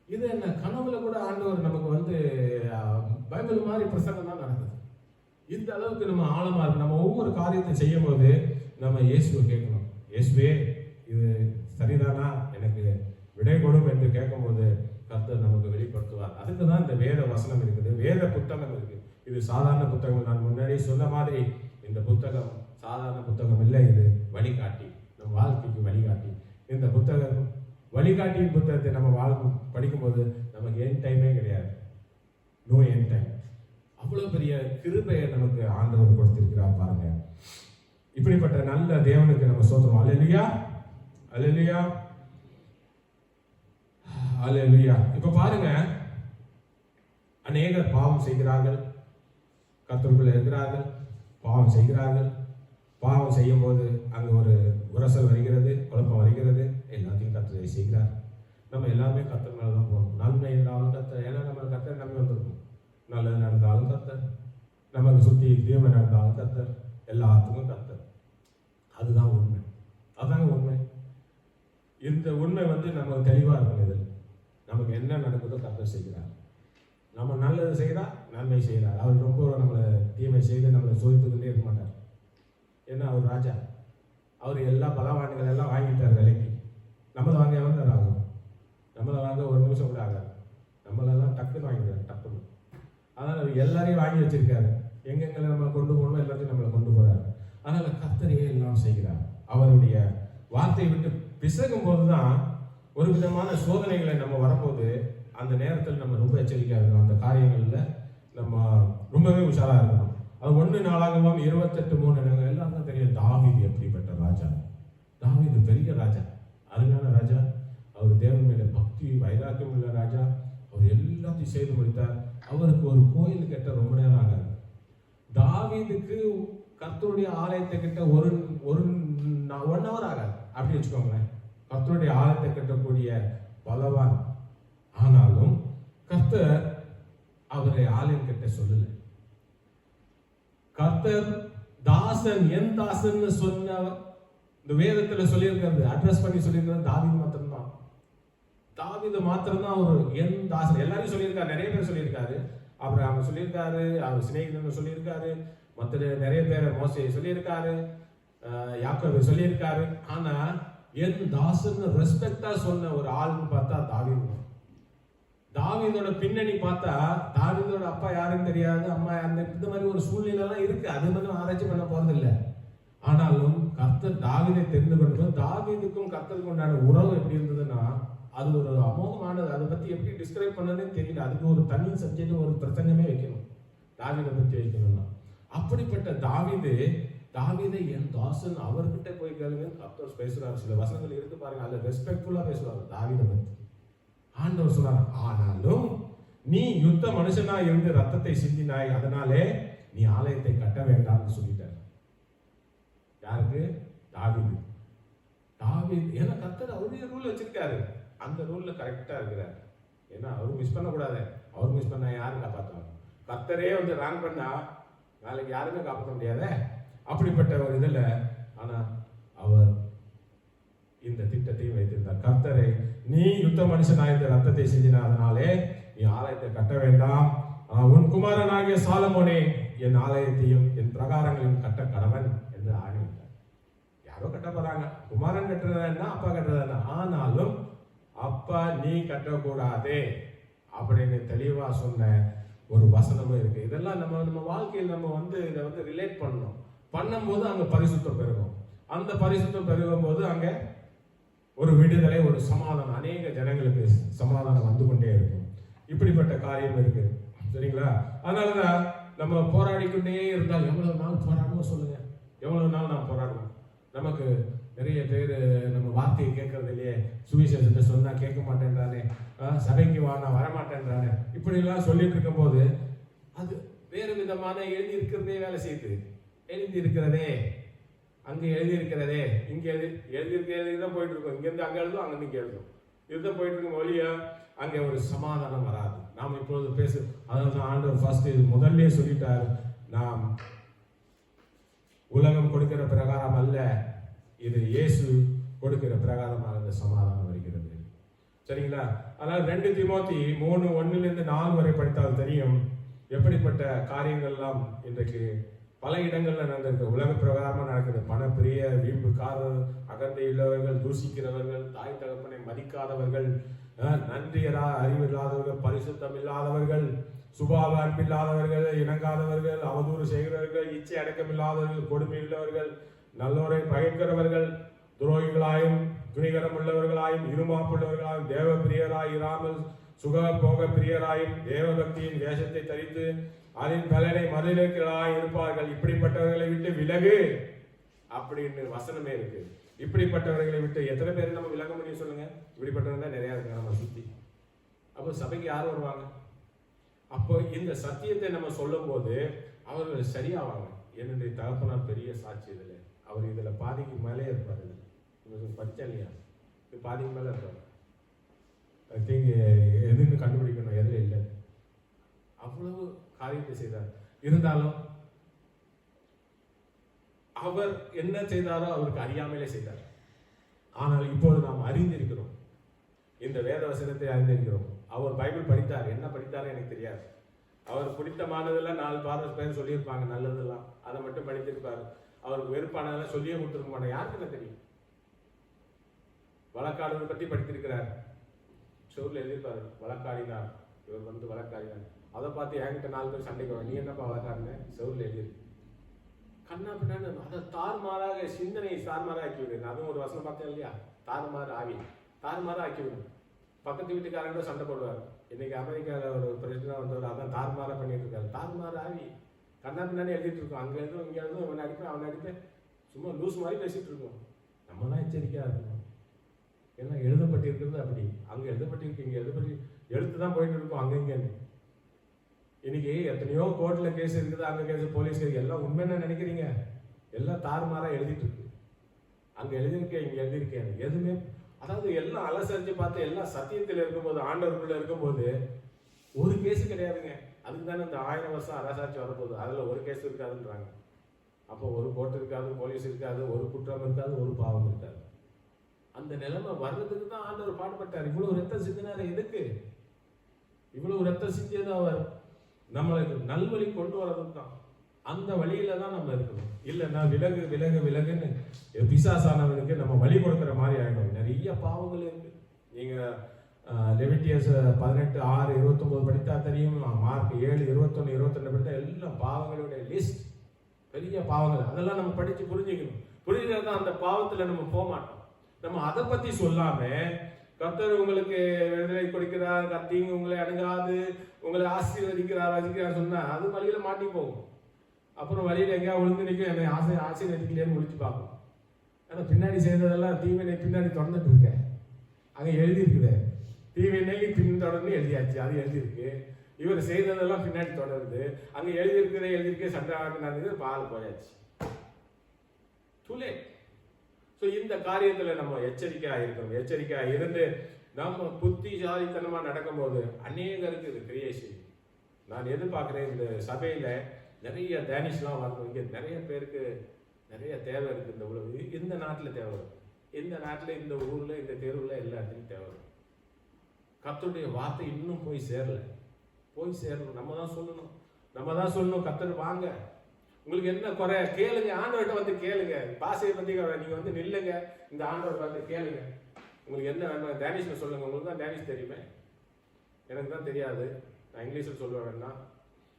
இது என்ன கனவுல கூட ஆண்டவர் நமக்கு வந்து பைபிள் மாதிரி பிரசங்கம் தான் நடக்குது. இந்த அளவுக்கு நம்ம ஆழமா இருக்கு. நம்ம ஒவ்வொரு காரியத்தை செய்யும் போது நம்ம இயேசுவை கேட்கணும். இயேசுவே இது சரிதானா, எனக்கு விடை கொடும் என்று கேட்கும்போது கர்த்தர் நமக்கு வெளிப்படுத்துவார். அதுக்கு தான் இந்த வேத வசனம் இருக்குது, வேத புத்தகம் இருக்கு. இது சாதாரண புத்தகம். நான் முன்னாடி சொன்ன மாதிரி இந்த புத்தகம் சாதாரண புத்தகம் இல்லை. இது வழிகாட்டி, நம்ம வாழ்க்கைக்கு வழிகாட்டி. இந்த புத்தகம் வழிகாட்டியின் புத்தகத்தை நம்ம படிக்கும்போது நமக்கு என் டைமே கிடையாது. நோ என் டைம். அவ்வளவு பெரிய கிருபையை நமக்கு ஆண்டவர் கொடுத்திருக்கிறார் பாருங்க. இப்படிப்பட்ட நல்ல தேவனுக்கு நம்ம சோதரம். அல்லேலூயா, அல்லேலூயா, அல்லேலூயா. இப்ப பாருங்க, அநேகர் பாவம் செய்கிறார்கள், கர்த்தருக்குள்ள இருக்கிறார்கள், பாவம் செய்கிறார்கள். பாவம் செய்யும் போது அங்க ஒரு உரசல் வருகிறது, குழப்பம் வருகிறது. எல்லாத்தையும் கர்த்தரை செய்கிறார். நம்ம எல்லாமே கர்த்தர் மேல தான் போகணும். நன்மை இருந்தாலும் கர்த்தர், ஏன்னா நம்ம கர்த்தர் நம்பி வந்திருக்கோம். நல்லது நடந்தாலும் கர்த்தர், நமக்கு சுற்றி தீமை நடந்தாலும் கர்த்தர், எல்லாத்துக்கும் கர்த்தர். அதுதான் உண்மை, அதாங்க உண்மை. இந்த உண்மை வந்து நமக்கு தெளிவா இருக்கும். இதில் நமக்கு என்ன நடக்குதோ கர்த்தர் செய்கிறார். நம்ம நல்லது செய்யறா, நன்மை செய்கிறார். அவர் ரொம்ப நம்மளை தீமை செய்து நம்மளை சோதித்துக்கிட்டே இருக்க மாட்டார். ஏன்னா அவர் ராஜா. அவர் எல்லா பலவான்கள் எல்லாம் வாங்கிட்டார் விலைக்கு. நம்மளை வாங்க எவ்வளோ நேரம் ஆகும்? நம்மளை வாங்க ஒரு நிமிஷம் கூட ஆகாது. நம்மளெல்லாம் டக்குன்னு வாங்கிடுறாரு, டக்குன்னு. அதனால் அவர் எல்லாரையும் வாங்கி வச்சிருக்காரு. எங்கெங்களை நம்ம கொண்டு போகணும் எல்லாத்தையும் நம்மளை கொண்டு போறாரு. அதனால் கர்த்தரையே எல்லாம் செய்கிறார். அவருடைய வார்த்தையை விட்டு பிசகும் போது தான் ஒரு விதமான சோதனைகளை நம்ம வரும்போது அந்த நேரத்தில் நம்ம ரொம்ப எச்சரிக்கையாக இருக்கணும். அந்த காரியங்களில் நம்ம ரொம்பவே உஷாராக இருக்கணும். அது 1 நாளாகமம் 28:3 எல்லாருக்கும் தெரியும். தாவீது எப்படிப்பட்ட ராஜா. தாவீது பெரிய ராஜா, அருமையான ராஜா. அவர் தேவன் மேல பக்தி வைராக்கியம் உள்ள ராஜா. அவர் எல்லாத்தையும் செய்து முடித்தார். அவருக்கு ஒரு கோயில் கட்ட ரொம்ப நேரம் ஆகாது. தாவீதுக்கு கர்த்தருடைய ஆலயத்தை கிட்ட ஒரு 1 hour ஆகாது, அப்படி வச்சுக்கோங்களேன். கர்த்தருடைய ஆலயத்தை கட்டக்கூடிய பலவான். ஆனாலும் கர்த்தர் அவரை ஆலயம் கட்ட சொல்லல. கர்த்தர் தாசன், என் தாசன் சொன்ன இந்த வேதத்துல சொல்லியிருக்கிறது, அட்ரஸ் பண்ணி சொல்லியிருக்கிறது தாவீது மாத்திரம்தான். தாவீது மாத்திரம்தான் ஒரு என் தாசன். எல்லாரையும் சொல்லியிருக்காரு, நிறைய பேர் சொல்லியிருக்காரு. அப்புறம் அவங்க சொல்லியிருக்காரு, அவர் சிநேகிதன் சொல்லியிருக்காரு, மற்ற நிறைய பேரை மோசே சொல்லியிருக்காரு, யாக்கோபு சொல்லியிருக்காரு. ஆனா என் தாசன் ரெஸ்பெக்டா சொன்ன ஒரு ஆள்னு பார்த்தா தாவீது. தாவீதோட பின்னணி பார்த்தா தாவீதோட அப்பா யாருன்னு தெரியாது, அம்மா யாருன்னு, இந்த மாதிரி ஒரு சூழ்நிலை எல்லாம் இருக்கு. அது மட்டும் ஆராய்ச்சி பண்ண போறது இல்லை. ஆனாலும் கர்த்தர் தாவீதை தெரிந்து கொண்டு, தாவீதுக்கும் கர்த்தருக்கும் உண்டான உறவு எப்படி இருந்ததுன்னா அது ஒரு அமோகமானது. அதை பத்தி எப்படி டிஸ்கிரைப் பண்ணணும்னு தெரியல. அதுக்கு ஒரு தனி சப்ஜெக்ட், ஒரு பிரசங்கமே வைக்கணும் தாவீதை பத்தி வைக்கணும்னா. அப்படிப்பட்ட தாவீதை என் தாசன், அவர்கிட்ட போய் கேளுங்க, கர்த்தர் பேசுறாரு. சில வசனங்கள் இருக்கு பாருங்க, அதுல ரெஸ்பெக்ட்ஃபுல்லா பேசுவாங்க தாவீதை பத்தி. ஆண்டவர் சொன்னார், ஆனாலும் நீ யுத்த மனுஷனா இருந்து ரத்தத்தை சிந்தினாய், அதனாலே நீ ஆலயத்தை கட்ட வேண்டாம்னு சொல்லிட்டார். யாருக்கு? தாவீது. ஏன்னா கர்த்தர் அவருடைய ரூல் வச்சிருக்காரு. அந்த ரூல்ல கரெக்டா இருக்கிறார். ஏன்னா அவரு மிஸ் பண்ண கூடாது. அவர் மிஸ் பண்ணா யாரும் காப்பாற்றுவாங்க? கர்த்தரே வந்து ராங் பண்ணா நாளைக்கு யாருமே காப்பாற்ற முடியாத. அப்படிப்பட்ட ஒரு இதுல ஆனா அவர் இந்த திட்டத்தையும் வைத்திருந்தார். கர்த்தரை, நீ யுத்த மனுஷனாயிருந்த ரத்தத்தை சிந்தினா, அதனாலே நீ ஆலயத்தை கட்ட வேண்டாம். உன் குமாரனாகிய சாலமோனே என் ஆலயத்தையும் என் பிரகாரங்களையும் கட்ட கடவன் என்று ஆணையிட்டார். யாரோ கட்ட போறாங்க. குமாரன் கட்டுறதுன்னா அப்பா கட்டுறதுன்னா. ஆனாலும் அப்பா நீ கட்டக்கூடாதே அப்படின்னு தெளிவா சொன்ன ஒரு வசனமும் இருக்கு. இதெல்லாம் நம்ம வாழ்க்கையில் நம்ம வந்து இதை வந்து ரிலேட் பண்ணும்போது அங்க பரிசுத்தம் பெருகும். அந்த பரிசுத்தம் பெருகும் போது அங்க ஒரு விடுதலை, ஒரு சமாதானம், அநேக ஜனங்களுக்கு சமாதானம் வந்து கொண்டே இருக்கும். இப்படிப்பட்ட காரியம் இருக்கு. சரிங்களா? அதனாலதான் நம்ம போராடிக்கொண்டே இருந்தால், எவ்வளவு நாள் போராடுவோம் சொல்லுங்க? எவ்வளவு நாள் நாம் போராடுவோம்? நமக்கு நிறைய பேர் நம்ம வார்த்தையை வார்த்தையை கேட்கறது இல்லையே, சுவிசேஷத்தை சொன்னா கேட்க மாட்டேன்றானே, சபைக்கு வா நான் வரமாட்டேன்றானே, இப்படி எல்லாம் சொல்லிட்டு இருக்கும் போது அது வேறு விதமான எழுதி இருக்கிறதே வேலை செய்யுது. எழுதி இருக்கிறதே அங்கே எழுதி இருக்கிறதே இங்கே எழுதி தான் போயிட்டு இருக்கோம். இங்கேருந்து அங்கே எழுதும், அங்கேருந்து இங்கே எழுதும். இதுதான் போயிட்டு இருக்கும் ஒழிய அங்கே ஒரு சமாதானம் வராது. நாம் இப்பொழுது அதாவது ஆண்டவர் ஃபர்ஸ்ட் இது முதல்ல சொல்லிட்டார், நாம் உலகம் கொடுக்கிற பிரகாரம் அல்ல, இது இயேசு கொடுக்கிற பிரகாரமாக இந்த சமாதானம் வருகிறது. சரிங்களா? அதனால 2 தீமோத்தி 3:1-4 வரை படித்தால் தெரியும் எப்படிப்பட்ட காரியங்கள்லாம் இன்றைக்கு பல இடங்கள்ல நடந்திருக்கு. உலக பிரகாரமா நடக்குது. பணப்பிரிய, வீம்புக்காரர், அகந்தை உள்ளவர்கள், தூசிக்கிறவர்கள், தாய் தகப்பனை மதிக்காதவர்கள், நன்றியரா அறிவில்லாதவர்கள், பரிசுத்தம் இல்லாதவர்கள், சுபாவ அன்பில்லாதவர்கள், இணங்காதவர்கள், அவதூறு செய்கிறவர்கள், இச்சை அடக்கமில்லாதவர்கள், கொடுமை உள்ளவர்கள், நல்லோரை பயக்கிறவர்கள், துரோகிகளாயும் துணிகரம் உள்ளவர்களாயும் இருமாப்புள்ளவர்களாயும் தேவ பிரியராய் இராமல் சுக போக பிரியராயும் தேவபக்தியின் வேஷத்தை தரித்து அதன் பலனை மறுதலிக்கிறாய் இருப்பார்கள். இப்படிப்பட்டவர்களை விட்டு விலகு அப்படின்னு வசனமே இருக்கு. இப்படிப்பட்டவர்களை விட்டு எத்தனை பேர் நம்ம விலக முடியும் சொல்லுங்க? இப்படிப்பட்டவங்க நிறைய இருக்காங்க நம்ம சுத்தி. அப்போ சபைக்கு யார் வருவாங்க? அப்போ இந்த சத்தியத்தை நம்ம சொல்லும் போது அவர்கள் சரியாவாங்க. என்னுடைய தகப்பனார் பெரிய சாட்சி இதுல, அவர் இதுல பாதிக்கு மேலே இருப்பாரு. படிச்சா இல்லையா? இது பாதிக்கு மேலே இருப்பாரு. ஐ திங்க் எதுன்னு கண்டுபிடிக்கணும் எதுல இல்லை. அவ்வளவு காரியத்தை செய்தார். இருந்தாலும் அவர் என்ன செய்தாரோ அவருக்கு அறியாமலே செய்தார். ஆனால் இப்போது நாம் அறிந்திருக்கிறோம், இந்த வேத வசனத்தை அறிந்திருக்கிறோம். அவர் பைபிள் படித்தார், என்ன படித்தாரோ எனக்கு தெரியாது. அவர் பிடித்தமானதெல்லாம் 4 பேர் சொல்லியிருப்பாங்க நல்லதெல்லாம், அதை மட்டும் படித்திருப்பார். அவருக்கு வெறுப்பானதெல்லாம் சொல்லியே கொடுத்துருக்க மாட்டாங்க. யாருக்கு என்ன தெரியும்? வழக்காடுவதை பற்றி படித்திருக்கிறார், ஷோர்ல எழுதியிருப்பாரு, வழக்காடினார், இவர் வந்து வழக்காடினார். அதை பார்த்து என்கிட்ட 4 பேர் சண்டைக்கு வர, நீ என்னப்பா வழக்காடுன? ஷோர்ல எழுதியிருக்கு. கண்ணா பின்னான்னு அதை தாறுமாறாக சிந்தனையை தாறுமாறாக ஆக்கி விடுங்க. அதுவும் ஒரு வசனம் பார்த்தேன் இல்லையா? தாறுமாறு ஆவி தாறுமாறாக ஆக்கி விடுங்க. பக்கத்து வீட்டுக்காரங்க சண்டை போடுவார். இன்னைக்கு அமெரிக்காவில் ஒரு பிரசிடென்ட் வந்தவர் அதான் தாறுமாறாக பண்ணிட்டு இருக்காரு. தாறுமாறு ஆவி கண்ணா பின்னாடி எழுதிட்டு இருக்கோம். அங்கே எழுதும் இங்கே எழுதும், இவன் அடிப்பேன் அவன் அடிப்பேன், சும்மா லூஸ் மாதிரி பேசிட்டு இருக்கோம். நம்ம தான் எச்சரிக்கையாக இருக்கணும். ஏன்னா எழுதப்பட்டிருக்கிறது அப்படி, அங்கே எழுதப்பட்டிருக்கு இங்கே எழுத்து தான் போயிட்டு இருக்கோம் அங்கே இங்கேன்னு. இன்னைக்கு எத்தனையோ கோர்ட்ல கேஸ் இருக்குது, அங்கே கேஸ் போலீஸ் கேஸ், எல்லாம் உண்மைன்னு நினைக்கிறீங்க? எல்லாம் தாறுமாறாக எழுதிட்டு இருக்கு. அங்கே எழுதியிருக்கேன் இங்கே எழுதியிருக்கேன் எதுவுமே, அதாவது எல்லாம் அலசரிஞ்சு பார்த்து எல்லாம் சத்தியத்தில் இருக்கும்போது ஆண்டவருக்குள்ள இருக்கும்போது ஒரு கேஸ் கிடையாதுங்க. அதுக்கு தானே இந்த 1000 வருஷம் அரசாட்சி வரப்போகுது, அதில் ஒரு கேஸ் இருக்காதுன்றாங்க. அப்போ ஒரு கோர்ட் இருக்காது, போலீஸ் இருக்காது, ஒரு குற்றம் இருக்காது, ஒரு பாவம் இருக்காது. அந்த நிலைமை வர்றதுக்கு தான் ஆண்டவர் பாடுபட்டார். இவ்வளவு ரத்தம் சிந்தினார். எதுக்கு இவ்வளவு ரத்தம் சிந்தியது? அவர் நம்மளுக்கு நல்வழி கொண்டு வர்றதுக்கு தான். அந்த வழியில தான் நம்ம இருக்கணும். இல்லைன்னா விலகு விலகு விலகுன்னு பிசாசானவனுக்கு நம்ம வழி கொடுக்குற மாதிரி ஆகிடும். நிறைய பாவங்கள் இருக்கு. நீங்க லெவிட்டியஸ் 18:6-29 படித்தா தெரியும். மார்க் 7:21-22 படித்தா எல்லாம் பாவங்களுடைய லிஸ்ட், பெரிய பாவங்கள். அதெல்லாம் நம்ம படிச்சு புரிஞ்சுக்கணும். புரிஞ்சுதான் அந்த பாவத்துல நம்ம போக மாட்டோம். நம்ம அதை பத்தி சொல்லாம கர்த்தர் உங்களுக்கு விடுதலை கொடுக்கிறார், கர்த்தீங்க உங்களை அணுகாது, உங்களை ஆசீர்வதிக்கிறார் சொன்னா அது வழியில மாட்டி போகும். அப்புறம் வழியில எங்கேயா விழுந்து நிற்கும், என்னை ஆசீர்வதிக்கலையேன்னு முடிச்சு பார்க்கும். ஆனா பின்னாடி செய்ததெல்லாம் தீவினை பின்னாடி தொடர்ந்துட்டு இருக்கேன். அங்க எழுதியிருக்குது, தீவினை பின்தொடர்ந்து எழுதியாச்சு, அது எழுதியிருக்கு. இவர் செய்ததெல்லாம் பின்னாடி தொடருது. அங்க எழுதியிருக்க சண்டை நடந்தது, பால் போயாச்சு. ஸோ இந்த காரியத்தில் நம்ம எச்சரிக்கையாக இருக்கணும். எச்சரிக்கையாக இருந்து நம்ம புத்திசாலித்தனமாக நடக்கும்போது அநேகருக்கு இது கிரியேஷன். நான் எதிர்பார்க்குறேன் இந்த சபையில் நிறைய டேனிஷ்லாம் வரணும். இங்கே நிறைய பேருக்கு நிறைய தேவை இருக்குது. இந்த உலக இந்த நாட்டில் தேவை, இந்த நாட்டில் இந்த ஊரில் இந்த தெருவில் எல்லா இடத்துலையும் தேவை. கர்த்தருடைய வார்த்தை இன்னும் போய் சேரணும். நம்ம தான் சொல்லணும். கர்த்தர் வாங்க, உங்களுக்கு என்ன குறை கேளுங்க, ஆண்டவர்கிட்ட வந்து கேளுங்க. பாசையை பற்றி நீங்க வந்து நில்லுங்க, இந்த ஆண்டவர் வந்து கேளுங்க. உங்களுக்கு என்ன வேணும் டேனிஷ்ல சொல்லுங்க. உங்களுக்கு தான் டேனிஷ் தெரியுமே, எனக்கு தான் தெரியாது. நான் இங்கிலீஷில் சொல்ல வேண்டாம்,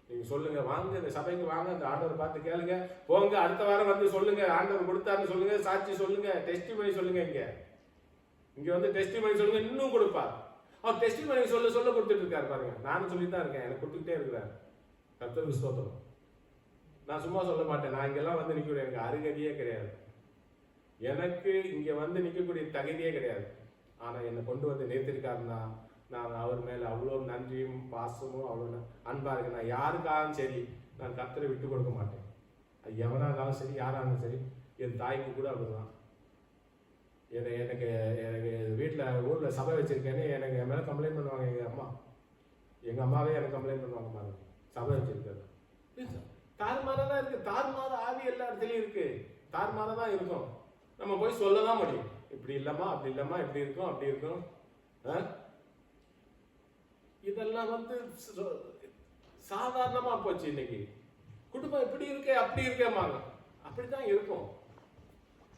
நீங்க சொல்லுங்க. வாங்க, இந்த சபைக்கு வாங்க, இந்த ஆண்டவர் பார்த்து கேளுங்க. போங்க, அடுத்த வாரம் வந்து சொல்லுங்க, ஆண்டவர் கொடுத்தாருன்னு சொல்லுங்க, சாட்சி சொல்லுங்க, டெஸ்டிமனி சொல்லுங்க. இங்க வந்து டெஸ்டிமனி சொல்லுங்க, இன்னும் கொடுப்பார். அவர் டெஸ்டிமனி சொல்ல கொடுத்துட்டு இருக்காரு பாருங்க. நானும் சொல்லிட்டு தான் இருக்கேன், எனக்கு கொடுத்துக்கிட்டே இருக்கிறார். கர்த்தருக்கு ஸ்தோத்திரம். நான் சும்மா சொல்ல மாட்டேன். நான் இங்கெல்லாம் வந்து நிற்கிறேன், எனக்கு அருகதியே கிடையாது. எனக்கு இங்க வந்து நிற்கக்கூடிய தகுதியே கிடையாது. ஆனா என்னை கொண்டு வந்து நிறுத்திருக்காருன்னா நான் அவர் மேல அவ்வளோ நன்றியும் பாசமும் அவ்வளோ அன்பா இருக்கு. நான் யாருக்காகவும் சரி நான் கர்த்தரை விட்டு கொடுக்க மாட்டேன். அது எவனா இருந்தாலும் சரி, யாரா இருந்தாலும் சரி. என் தாய்க்கு கூட அப்படிதான். எனக்கு எனக்கு வீட்டில் ஊரில் சபை வச்சிருக்கேன்னு எனக்கு என் மேலே கம்ப்ளைண்ட் பண்ணுவாங்க. எங்கள் அம்மாவே எனக்கு கம்ப்ளைண்ட் பண்ணுவாங்க பாருங்க, சபை வச்சிருக்கிறது. தாறுமாறாக தான் இருக்குது. தாறுமாற ஆவி எல்லா இடத்துலையும் இருக்குது. தாறுமாறாக தான் இருக்கும். நம்ம போய் சொல்ல தான் முடியும். இப்படி இல்லைம்மா, அப்படி இல்லைம்மா, இப்படி இருக்கும், அப்படி இருக்கும். இதெல்லாம் வந்து சாதாரணமாக போச்சு. இன்னைக்கு குடும்பம் இப்படி இருக்கே, அப்படி இருக்கேம்மாங்க. அப்படித்தான் இருக்கும்.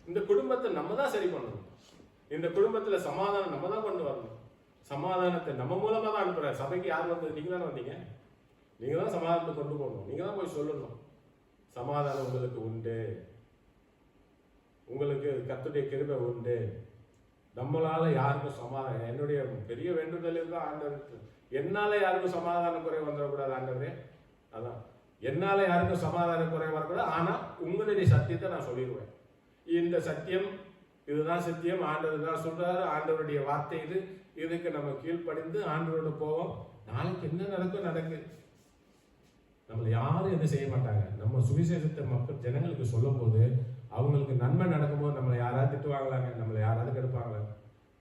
இந்த குடும்பத்தை நம்ம தான் சரி பண்ணணும். இந்த குடும்பத்தில் சமாதானம் நம்ம தான் கொண்டு வரணும். சமாதானத்தை நம்ம மூலமாக தான் அனுப்புற. சபைக்கு யார் வந்தது? நீங்க தானே வந்தீங்க. நீங்க தான் சமாதானத்தை கொண்டு போகணும். நீங்க தான் போய் சொல்லணும், சமாதானம் உங்களுக்கு உண்டு, உங்களுக்கு கர்த்தருடைய கிருபை உண்டு. நம்மளால யாருக்கும் சமாதானம், என்னுடைய பெரிய வேண்டுதல் இருந்தால் ஆண்டவருக்கு, என்னால யாருக்கும் சமாதான குறை வந்துடக்கூடாது ஆண்டவரே. அதான், என்னால யாருக்கும் சமாதான குறை வரக்கூடாது. ஆனா உங்களுடைய சத்தியத்தை நான் சொல்லிடுவேன். இந்த சத்தியம், இதுதான் சத்தியம், ஆண்டவர் தான் சொல்றாரு, ஆண்டவருடைய வார்த்தை இது. இதுக்கு நம்ம கீழ்ப்படிந்து ஆண்டவரோட போவோம். நாளைக்கு என்ன நடக்கும் நடக்கு. நம்மளை யாரும் எதுவும் செய்ய மாட்டாங்க. நம்ம சுவிசேஷத்தை மக்கள் ஜனங்களுக்கு சொல்லும் போது அவங்களுக்கு நன்மை நடக்கும்போது நம்மளை யாராவது திட்டுவாங்களாங்க, நம்மளை யாராவது கெடுப்பாங்களா,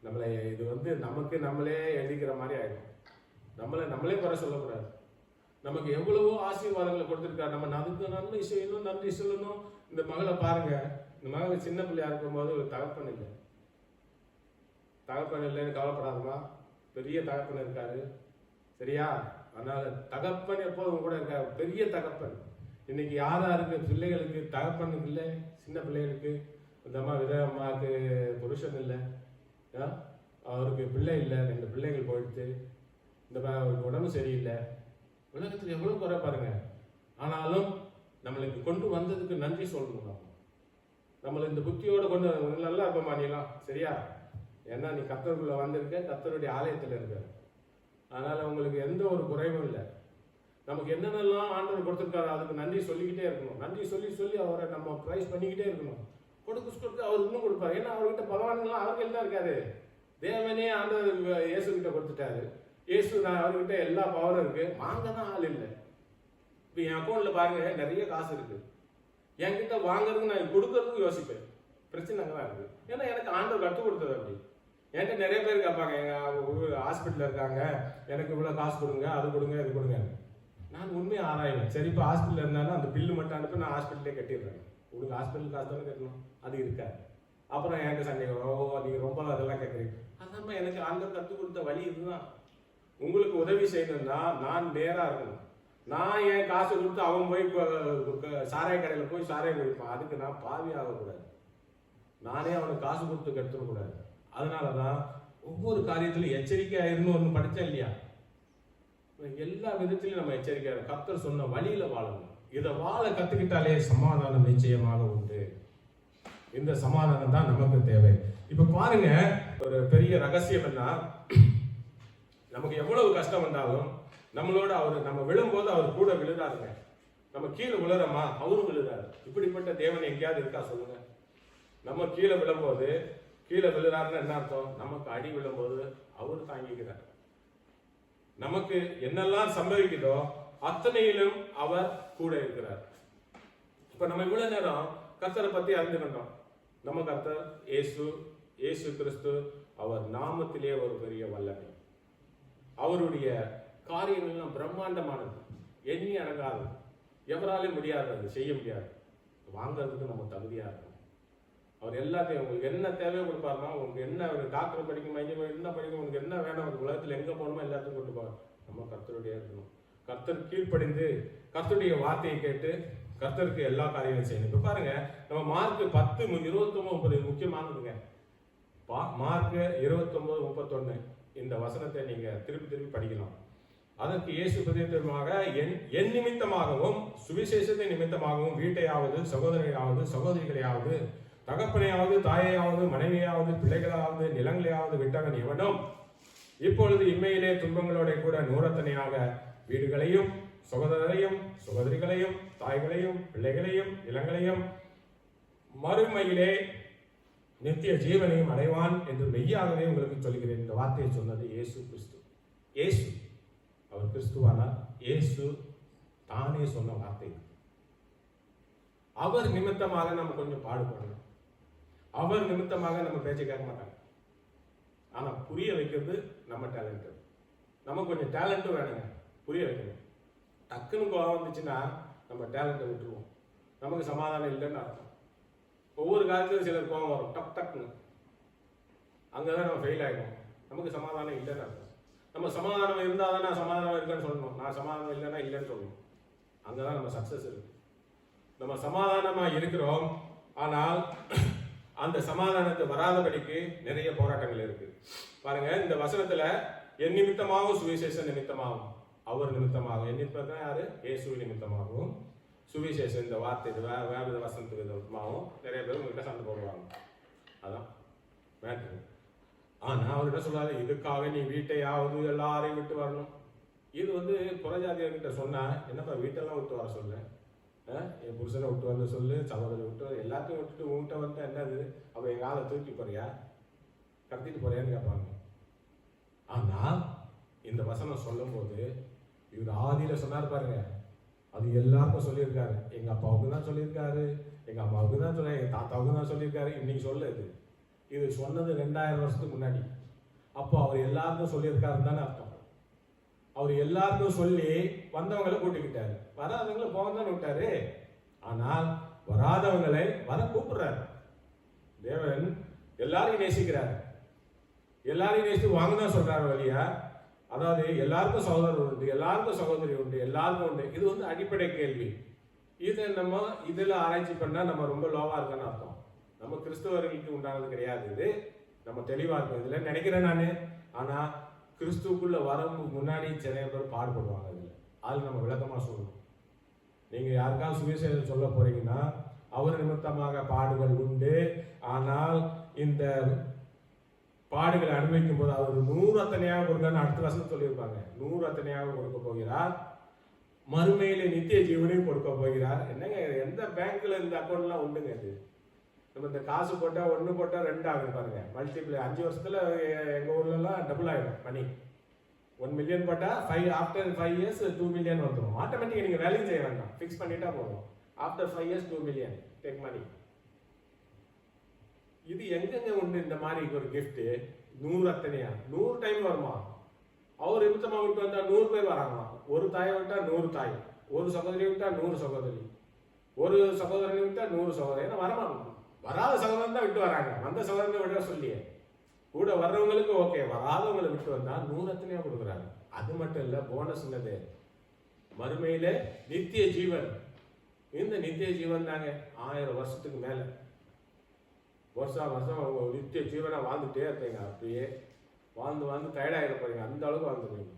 நம்மளை இது வந்து நமக்கு நம்மளே எழுதிக்கிற மாதிரி ஆயிடும். நம்மளே குறை சொல்லக்கூடாது. நமக்கு எவ்வளவோ ஆசீர்வாதங்களை கொடுத்துருக்காரு. நம்ம அதுக்கு நன்மை செய்யணும், நன்றி சொல்லணும். இந்த மகளை பாருங்க, இந்த மகள் சின்ன பிள்ளையா இருக்கும்போது ஒரு தகப்பன் இல்லை. தகப்பன் இல்லைன்னு கவலைப்படாதமா, பெரிய தகப்பன் இருக்காரு, சரியா? அதனால தகப்பன் எப்போதும் கூட இருக்காரு, பெரிய தகப்பன். இன்னைக்கு யாரா இருக்கு பிள்ளைகளுக்கு தகப்பனுக்கு இல்லை, சின்ன பிள்ளைகளுக்கு. இந்த அம்மா அம்மாவுக்கு புருஷன் இல்லை, அவருக்கு பிள்ளை இல்லை, 2 பிள்ளைகள் போயிடுச்சு, இந்த அவருக்கு உடம்பு சரியில்லை. உலகத்தில் எவ்வளவு குறை பாருங்க. ஆனாலும் நம்மளுக்கு கொண்டு வந்ததுக்கு நன்றி சொல்லணும். நம்மளை இந்த புத்தியோட கொண்டு நல்லா இருப்போமா நீலாம், சரியா? ஏன்னா நீ கர்த்தருக்குள்ள வந்திருக்க, கர்த்தருடைய ஆலயத்தில் இருக்க. அதனால உங்களுக்கு எந்த ஒரு குறைவும் இல்லை. நமக்கு என்னென்னலாம் ஆண்டவர் கொடுத்துருக்காரு அதுக்கு நன்றி சொல்லிக்கிட்டே இருக்கணும். நன்றி சொல்லி சொல்லி அவரை நம்ம ப்ரைஸ் பண்ணிக்கிட்டே இருக்கணும். கொடுக்க அவர் இன்னும் கொடுப்பாரு. ஏன்னா அவர்கிட்ட பகவான்லாம் அவர்கள் தான் இருக்காரு. தேவனே ஆண்டவர் இயேசு கிட்ட கொடுத்துட்டாரு. இயேசு நான் அவர்கிட்ட எல்லா பவரும் இருக்கு, வாங்க தான் ஆள் இல்லை. இப்போ என் அக்கௌண்ட்ல பாருங்க நிறைய காசு இருக்கு. என்கிட்ட வாங்குறதுக்கு நான் கொடுக்கறதுக்கு யோசிப்பேன். பிரச்சனை அங்கே தான் இருக்கு. ஏன்னா எனக்கு ஆண்டவர் கற்றுக் கொடுத்தது அப்படி. என்கிட்ட நிறைய பேர் கேட்பாங்க, எங்கள் ஹாஸ்பிட்டலில் இருக்காங்க, எனக்கு இவ்வளோ காசு கொடுங்க, அது கொடுங்க, இது கொடுங்க. நான் உண்மையை ஆராய்வேன். சரி, இப்போ ஹாஸ்பிட்டலில் இருந்தாலும் அந்த பில்லு மட்டும் அனுப்பி நான் ஹாஸ்பிட்டலே கட்டிடுறேன். உங்களுக்கு ஹாஸ்பிட்டல் காசு தானே கட்டணும், அது இருக்காது. அப்புறம் என்கிட்ட சந்தேகம், நீங்கள் ரொம்ப அதெல்லாம் கேட்குறீங்க. அதான் எனக்கு ஆண்டவர் கற்றுக் கொடுத்த வழி இதுதான். உங்களுக்கு உதவி செய்யணும்னா நான் நேராக இருக்கணும். நான் என் காசு கொடுத்து அவன் போய் சாராய கடையில் போய் சாராயம் குடிப்பான். அதுக்கு நான் பாவி ஆகக்கூடாது. நானே அவனுக்கு காசு கொடுத்து கெடுத்துடக்கூடாது. அதனாலதான் ஒவ்வொரு காரியத்திலும் எச்சரிக்கையா இருந்து ஒன்று படித்தேன் இல்லையா? எல்லா விதத்திலையும் நம்ம எச்சரிக்கையா கர்த்தர் சொன்ன வழியில வாழணும். இதை வாழ கத்துக்கிட்டாலே சமாதானம் நிச்சயமாக உண்டு. இந்த சமாதானம் தான் நமக்கு தேவை. இப்ப பாருங்க, ஒரு பெரிய ரகசியம் என்ன, நமக்கு எவ்வளவு கஷ்டம் வந்தாலும் நம்மளோட அவர், நம்ம விழும்போது அவர் கூட விழுறாருங்க. நம்ம கீழே விழுறோமா, அவரும் விழுறாரு. இப்படிப்பட்ட தேவன் எங்கேயாவது இருக்கா சொல்லுங்க? நம்ம கீழே விழும்போது, கீழே விழுறாருன்னு என்ன அர்த்தம்? நமக்கு அடி விழும்போது அவரு தாங்கிக்கிறார். நமக்கு என்னெல்லாம் சம்பவிக்குதோ அத்தனையிலும் அவர் கூட இருக்கிறார். இப்ப நம்ம இவ்வளவு நேரம் கர்த்தரை பத்தி அறிந்துகிட்டோம். நம்ம கர்த்தர் இயேசு கிறிஸ்து, அவர் நாமத்திலே ஒரு பெரிய வல்லமை. அவருடைய காரியங்கள்லாம் பிரம்மாண்டமானது, எண்ணி அடங்காது, எவராலும் முடியாதது, செய்ய முடியாது. வாங்கிறதுக்கு நம்ம தகுதியா இருக்கணும். அவர் எல்லாத்தையும், உங்களுக்கு என்ன தேவையோ கொடுப்பாருன்னா, உங்களுக்கு என்ன டாக்டர் படிக்கணும், என்ன படிக்கணும், உங்களுக்கு என்ன வேணும், உலகத்தில் எங்க போகணுமோ எல்லாத்தையும் கொண்டு போவார். நம்ம கர்த்தருடைய இருக்கணும். கர்த்தர் கீழ்ப்படிந்து கர்த்தருடைய வார்த்தையை கேட்டு கர்த்தருக்கு எல்லா காரியங்களும் செய்யணும். இப்ப பாருங்க, நம்ம மார்க் 10:29 முக்கியமானதுங்க. மார்க் 29:31 இந்த வசனத்தை நீங்க திருப்பி படிக்கலாம். அதற்கு இயேசு பிரதியுத்தரமாக, என் நிமித்தமாகவும் சுவிசேஷத்தை நிமித்தமாகவும் வீட்டையாவது சகோதரரையாவது சகோதரிகளையாவது தகப்பனையாவது தாயையாவது மனைவியாவது பிள்ளைகளாவது நிலங்களையாவது விட்டவன் எவனும் இப்பொழுது இம்மையிலே துன்பங்களோட கூட நூறத்தனையாக வீடுகளையும் சகோதரரையும் சகோதரிகளையும் தாய்களையும் பிள்ளைகளையும் நிலங்களையும் மறுமையிலே நித்திய ஜீவனையும் அடைவான் என்று மெய்யாகவே உங்களுக்கு சொல்கிறேன். இந்த வார்த்தையை சொன்னது இயேசு கிறிஸ்து. இயேசு அவர் கிறிஸ்துவானார். இயேசு தானே சொன்ன வார்த்தை. அவர் நிமித்தமாக நம்ம கொஞ்சம் பாடுபடணும். அவர் நிமித்தமாக நம்ம பேச்சை கேட்க மாட்டாங்க. ஆனா புரிய வைக்கிறது நம்ம டேலண்ட். நம்ம கொஞ்சம் டேலண்ட்டும் வேணுங்க, புரிய வைக்கணும். டக்குன்னு கோவம் வந்துச்சுன்னா நம்ம டேலண்ட்டை விட்டுருவோம். நமக்கு சமாதானம் இல்லைன்னு அர்த்தம். ஒவ்வொரு காலத்திலும் சிலர் கோவம் வரும், டக் டக்குன்னு. அங்கதான் நம்ம ஃபெயில் ஆகிடும். நமக்கு சமாதானம் இல்லைன்னு அர்த்தம். நம்ம சமாதானம் இருந்தால் தான் நான் சமாதானம் இருக்கேன்னு சொல்லணும். நான் சமாதானம் இல்லைன்னா இல்லைன்னு சொல்லணும். அங்கதான் நம்ம சக்சஸ் இருக்கு. நம்ம சமாதானமா இருக்கிறோம், ஆனால் அந்த சமாதானத்தை வராதபடிக்கு நிறைய போராட்டங்கள் இருக்கு. பாருங்க, இந்த வசனத்துல என் நிமித்தமாகவும் சுவிசேஷ நிமித்தமாகும், அவர் நிமித்தமாகும். என் நிமித்தம் யாரு? இயேசு நிமித்தமாகவும் சுவிசேஷம். இந்த வார்த்தை வேத வசனத்து விதமாகவும் நிறைய பேர் உங்ககிட்ட சண்டை போடுவாங்க. அதான் மேட்ரு. ஆனா அவர் என்ன சொல்றாரு? இதுக்காக நீ வீட்டையாவது எல்லாரையும் விட்டு வரணும். இது புறஜாதியர்கிட்ட சொன்னா, என்னப்பா வீட்டெல்லாம் விட்டு வர சொல்ல, என் புருஷனை விட்டு வந்து சொல்லு, சகோதரி விட்டு எல்லாத்தையும் விட்டுட்டு உங்ககிட்ட வந்து என்னது, அவ எங்க ஆளை தூக்கி போறியா, கடத்திட்டு போறியான்னு கேட்பாங்க. ஆனா இந்த வசனம் சொல்லும் போது இவர் ஆதியில சொன்னார் பாருங்க, அது எல்லாருக்கும் சொல்லியிருக்காரு. எங்க அப்பாவுக்கு தான் சொல்லியிருக்காரு, எங்க அம்மாவுக்கு தான் சொல்ல, எங்க தாத்தாவுக்கு தான் சொல்லியிருக்காரு. இன்னைக்கு சொல்லுது. இது சொன்னது 2000 வருஷத்துக்கு முன்னாடி. அப்போ அவர் எல்லாருக்கும் சொல்லியிருக்காருன்னு தானே அர்த்தம். அவர் எல்லாருக்கும் சொல்லி வந்தவங்களை கூட்டிக்கிட்டாரு, வராதவங்களை போகத்தானே விட்டாரு. ஆனால் வராதவங்களை வர கூப்பிடுறாரு. தேவன் எல்லாரையும் நேசிக்கிறார். எல்லாரையும் நேசித்து வாங்க தான் சொல்றாரு வழியா. அதாவது எல்லாருக்கும் சகோதரர் உண்டு, எல்லாருக்கும் சகோதரி உண்டு, எல்லாருக்கும் உண்டு. இது அடிப்படை கேள்வி. இதை நம்ம இதுல ஆராய்ச்சி பண்ணா நம்ம ரொம்ப லோவா இருக்கன்னு அர்த்தம். நம்ம கிறிஸ்தவர்களுக்கு உண்டானது கிடையாது. இது நம்ம தெளிவா இருக்கும் இதுல நினைக்கிறேன் நானு. ஆனா கிறிஸ்துக்குள்ள வரம்பு முன்னாடி நிறைய பேர் பாடுபடுவாங்க. இதுல அது நம்ம விளக்கமா சொல்லணும். நீங்க யாருக்காவது சுவிசேஷம் சொல்ல போறீங்கன்னா, அவர் நிமித்தமாக பாடுகள் உண்டு, ஆனால் இந்த பாடுகளை அனுபவிக்கும் போது அவர் 100 அத்தனையாக கொடுக்கன்னு அடுத்த வருஷம் சொல்லியிருப்பாங்க. 100 அத்தனையாக கொடுக்க போகிறார், மறுமையில நித்திய ஜீவனையும் கொடுக்க போகிறார். என்னங்க, எந்த பேங்க்ல இந்த அக்கௌண்ட்லாம் உண்டுங்க? இது நம்ம இந்த காசு போட்டா 1 போட்டா 2 ஆகும் பாருங்க, மல்டிப்ளை. 5 வருஷத்துல எங்க ஊர்ல எல்லாம் டபுள் ஆயிடும் மணி. 1 மில்லியன் போட்டா ஆஃப்டர் 5 இயர்ஸ் 2 மில்லியன் வந்துடும். ஆட்டோமேட்டிக்கா நீங்க வேலையும் செய்ய வேண்டாம், ஃபிக்ஸ் பண்ணிட்டா போதும். After 5 years 2 million take money. இது எங்கெங்க உண்டு இந்த மாதிரி ஒரு கிஃப்ட்? 100 அத்தனையா? 100 டைம் வருமா? அவர் நிமித்தமா விட்டு வந்தா 100 பேர் வராங்க. ஒரு தாயை விட்டா 100 தாய், ஒரு சகோதரியை விட்டா 100 சகோதரி, ஒரு சகோதரனை விட்டா 100 சகோதரி. ஏன்னா வரமாட்டோம். வராத சகோதரன் தான் விட்டு வராங்க, வந்த சகோதரனை விட சொல்லியே. கூட வர்றவங்களுக்கு ஓகே, வராதவங்களை விட்டு வந்தா 100 அத்தனையா கொடுக்குறாங்க. அது மட்டும் இல்ல, போனஸ் என்னது? மறுமையில நித்திய ஜீவன். இந்த நித்திய ஜீவன் தாங்க 1000 வருஷத்துக்கு மேல வருஷம் நித்திய ஜீவனை வாழ்ந்துட்டே இருப்பீங்க. அப்படியே வாழ்ந்து டயர்டாயிட போறீங்க, அந்த அளவுக்கு வாழ்ந்துருவீங்க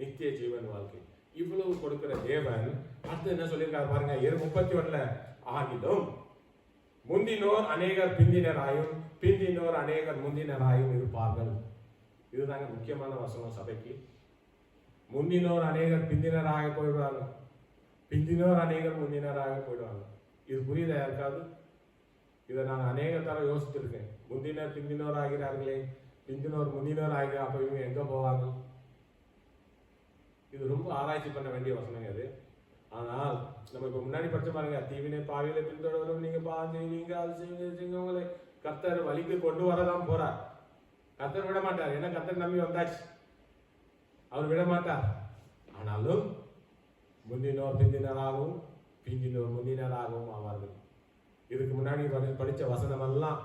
நித்திய ஜீவன் வாழ்க்கை. இவ்வளவு கொடுக்கிற தேவன் அடுத்து என்ன சொல்லியிருக்காரு பாருங்க, 31 ஆகிலும் முந்தினோர் அநேகர் பிந்தினராயும் பிந்தினோர் அநேகர் முந்தினராயும் இருப்பார்கள். இதுதாங்க முக்கியமான வசனம் சபைக்கு. முந்தினோர் அநேகர் பிந்தினராக போயிடுவாங்க, பிந்தினோர் அநேகர் முந்தினராக போயிடுவாங்க. இது புரியுதா யாருக்காவது? இதை நான் அநேக தரம் யோசித்திருக்கேன். முந்தினர் பிந்தினோர் ஆகிறார்களே, பிந்தினோர் முந்தினோர் ஆகிறார், அப்ப இவங்க எங்க போவாங்க? இது ரொம்ப ஆராய்ச்சி பண்ண வேண்டிய வசனம் அது. ஆனால் நம்ம இப்ப முன்னாடி படிச்ச பாருங்க, தீவினை பாவியில பின்தொடரும், நீங்க பாஞ்சீங்க அது செய்யுங்க, உங்களை கர்த்தர் வழிக்கு கொண்டு வரதான் போறார். கர்த்தர் விட மாட்டார், ஏன்னா கர்த்தர் நம்பி வந்தாச்சு, அவர் விட மாட்டார். ஆனாலும் முந்தினோர் பிந்தினராகவும் பிந்தினோர் முந்தினராகவும் ஆவார்கள். இதுக்கு முன்னாடி படிச்ச வசனம் எல்லாம்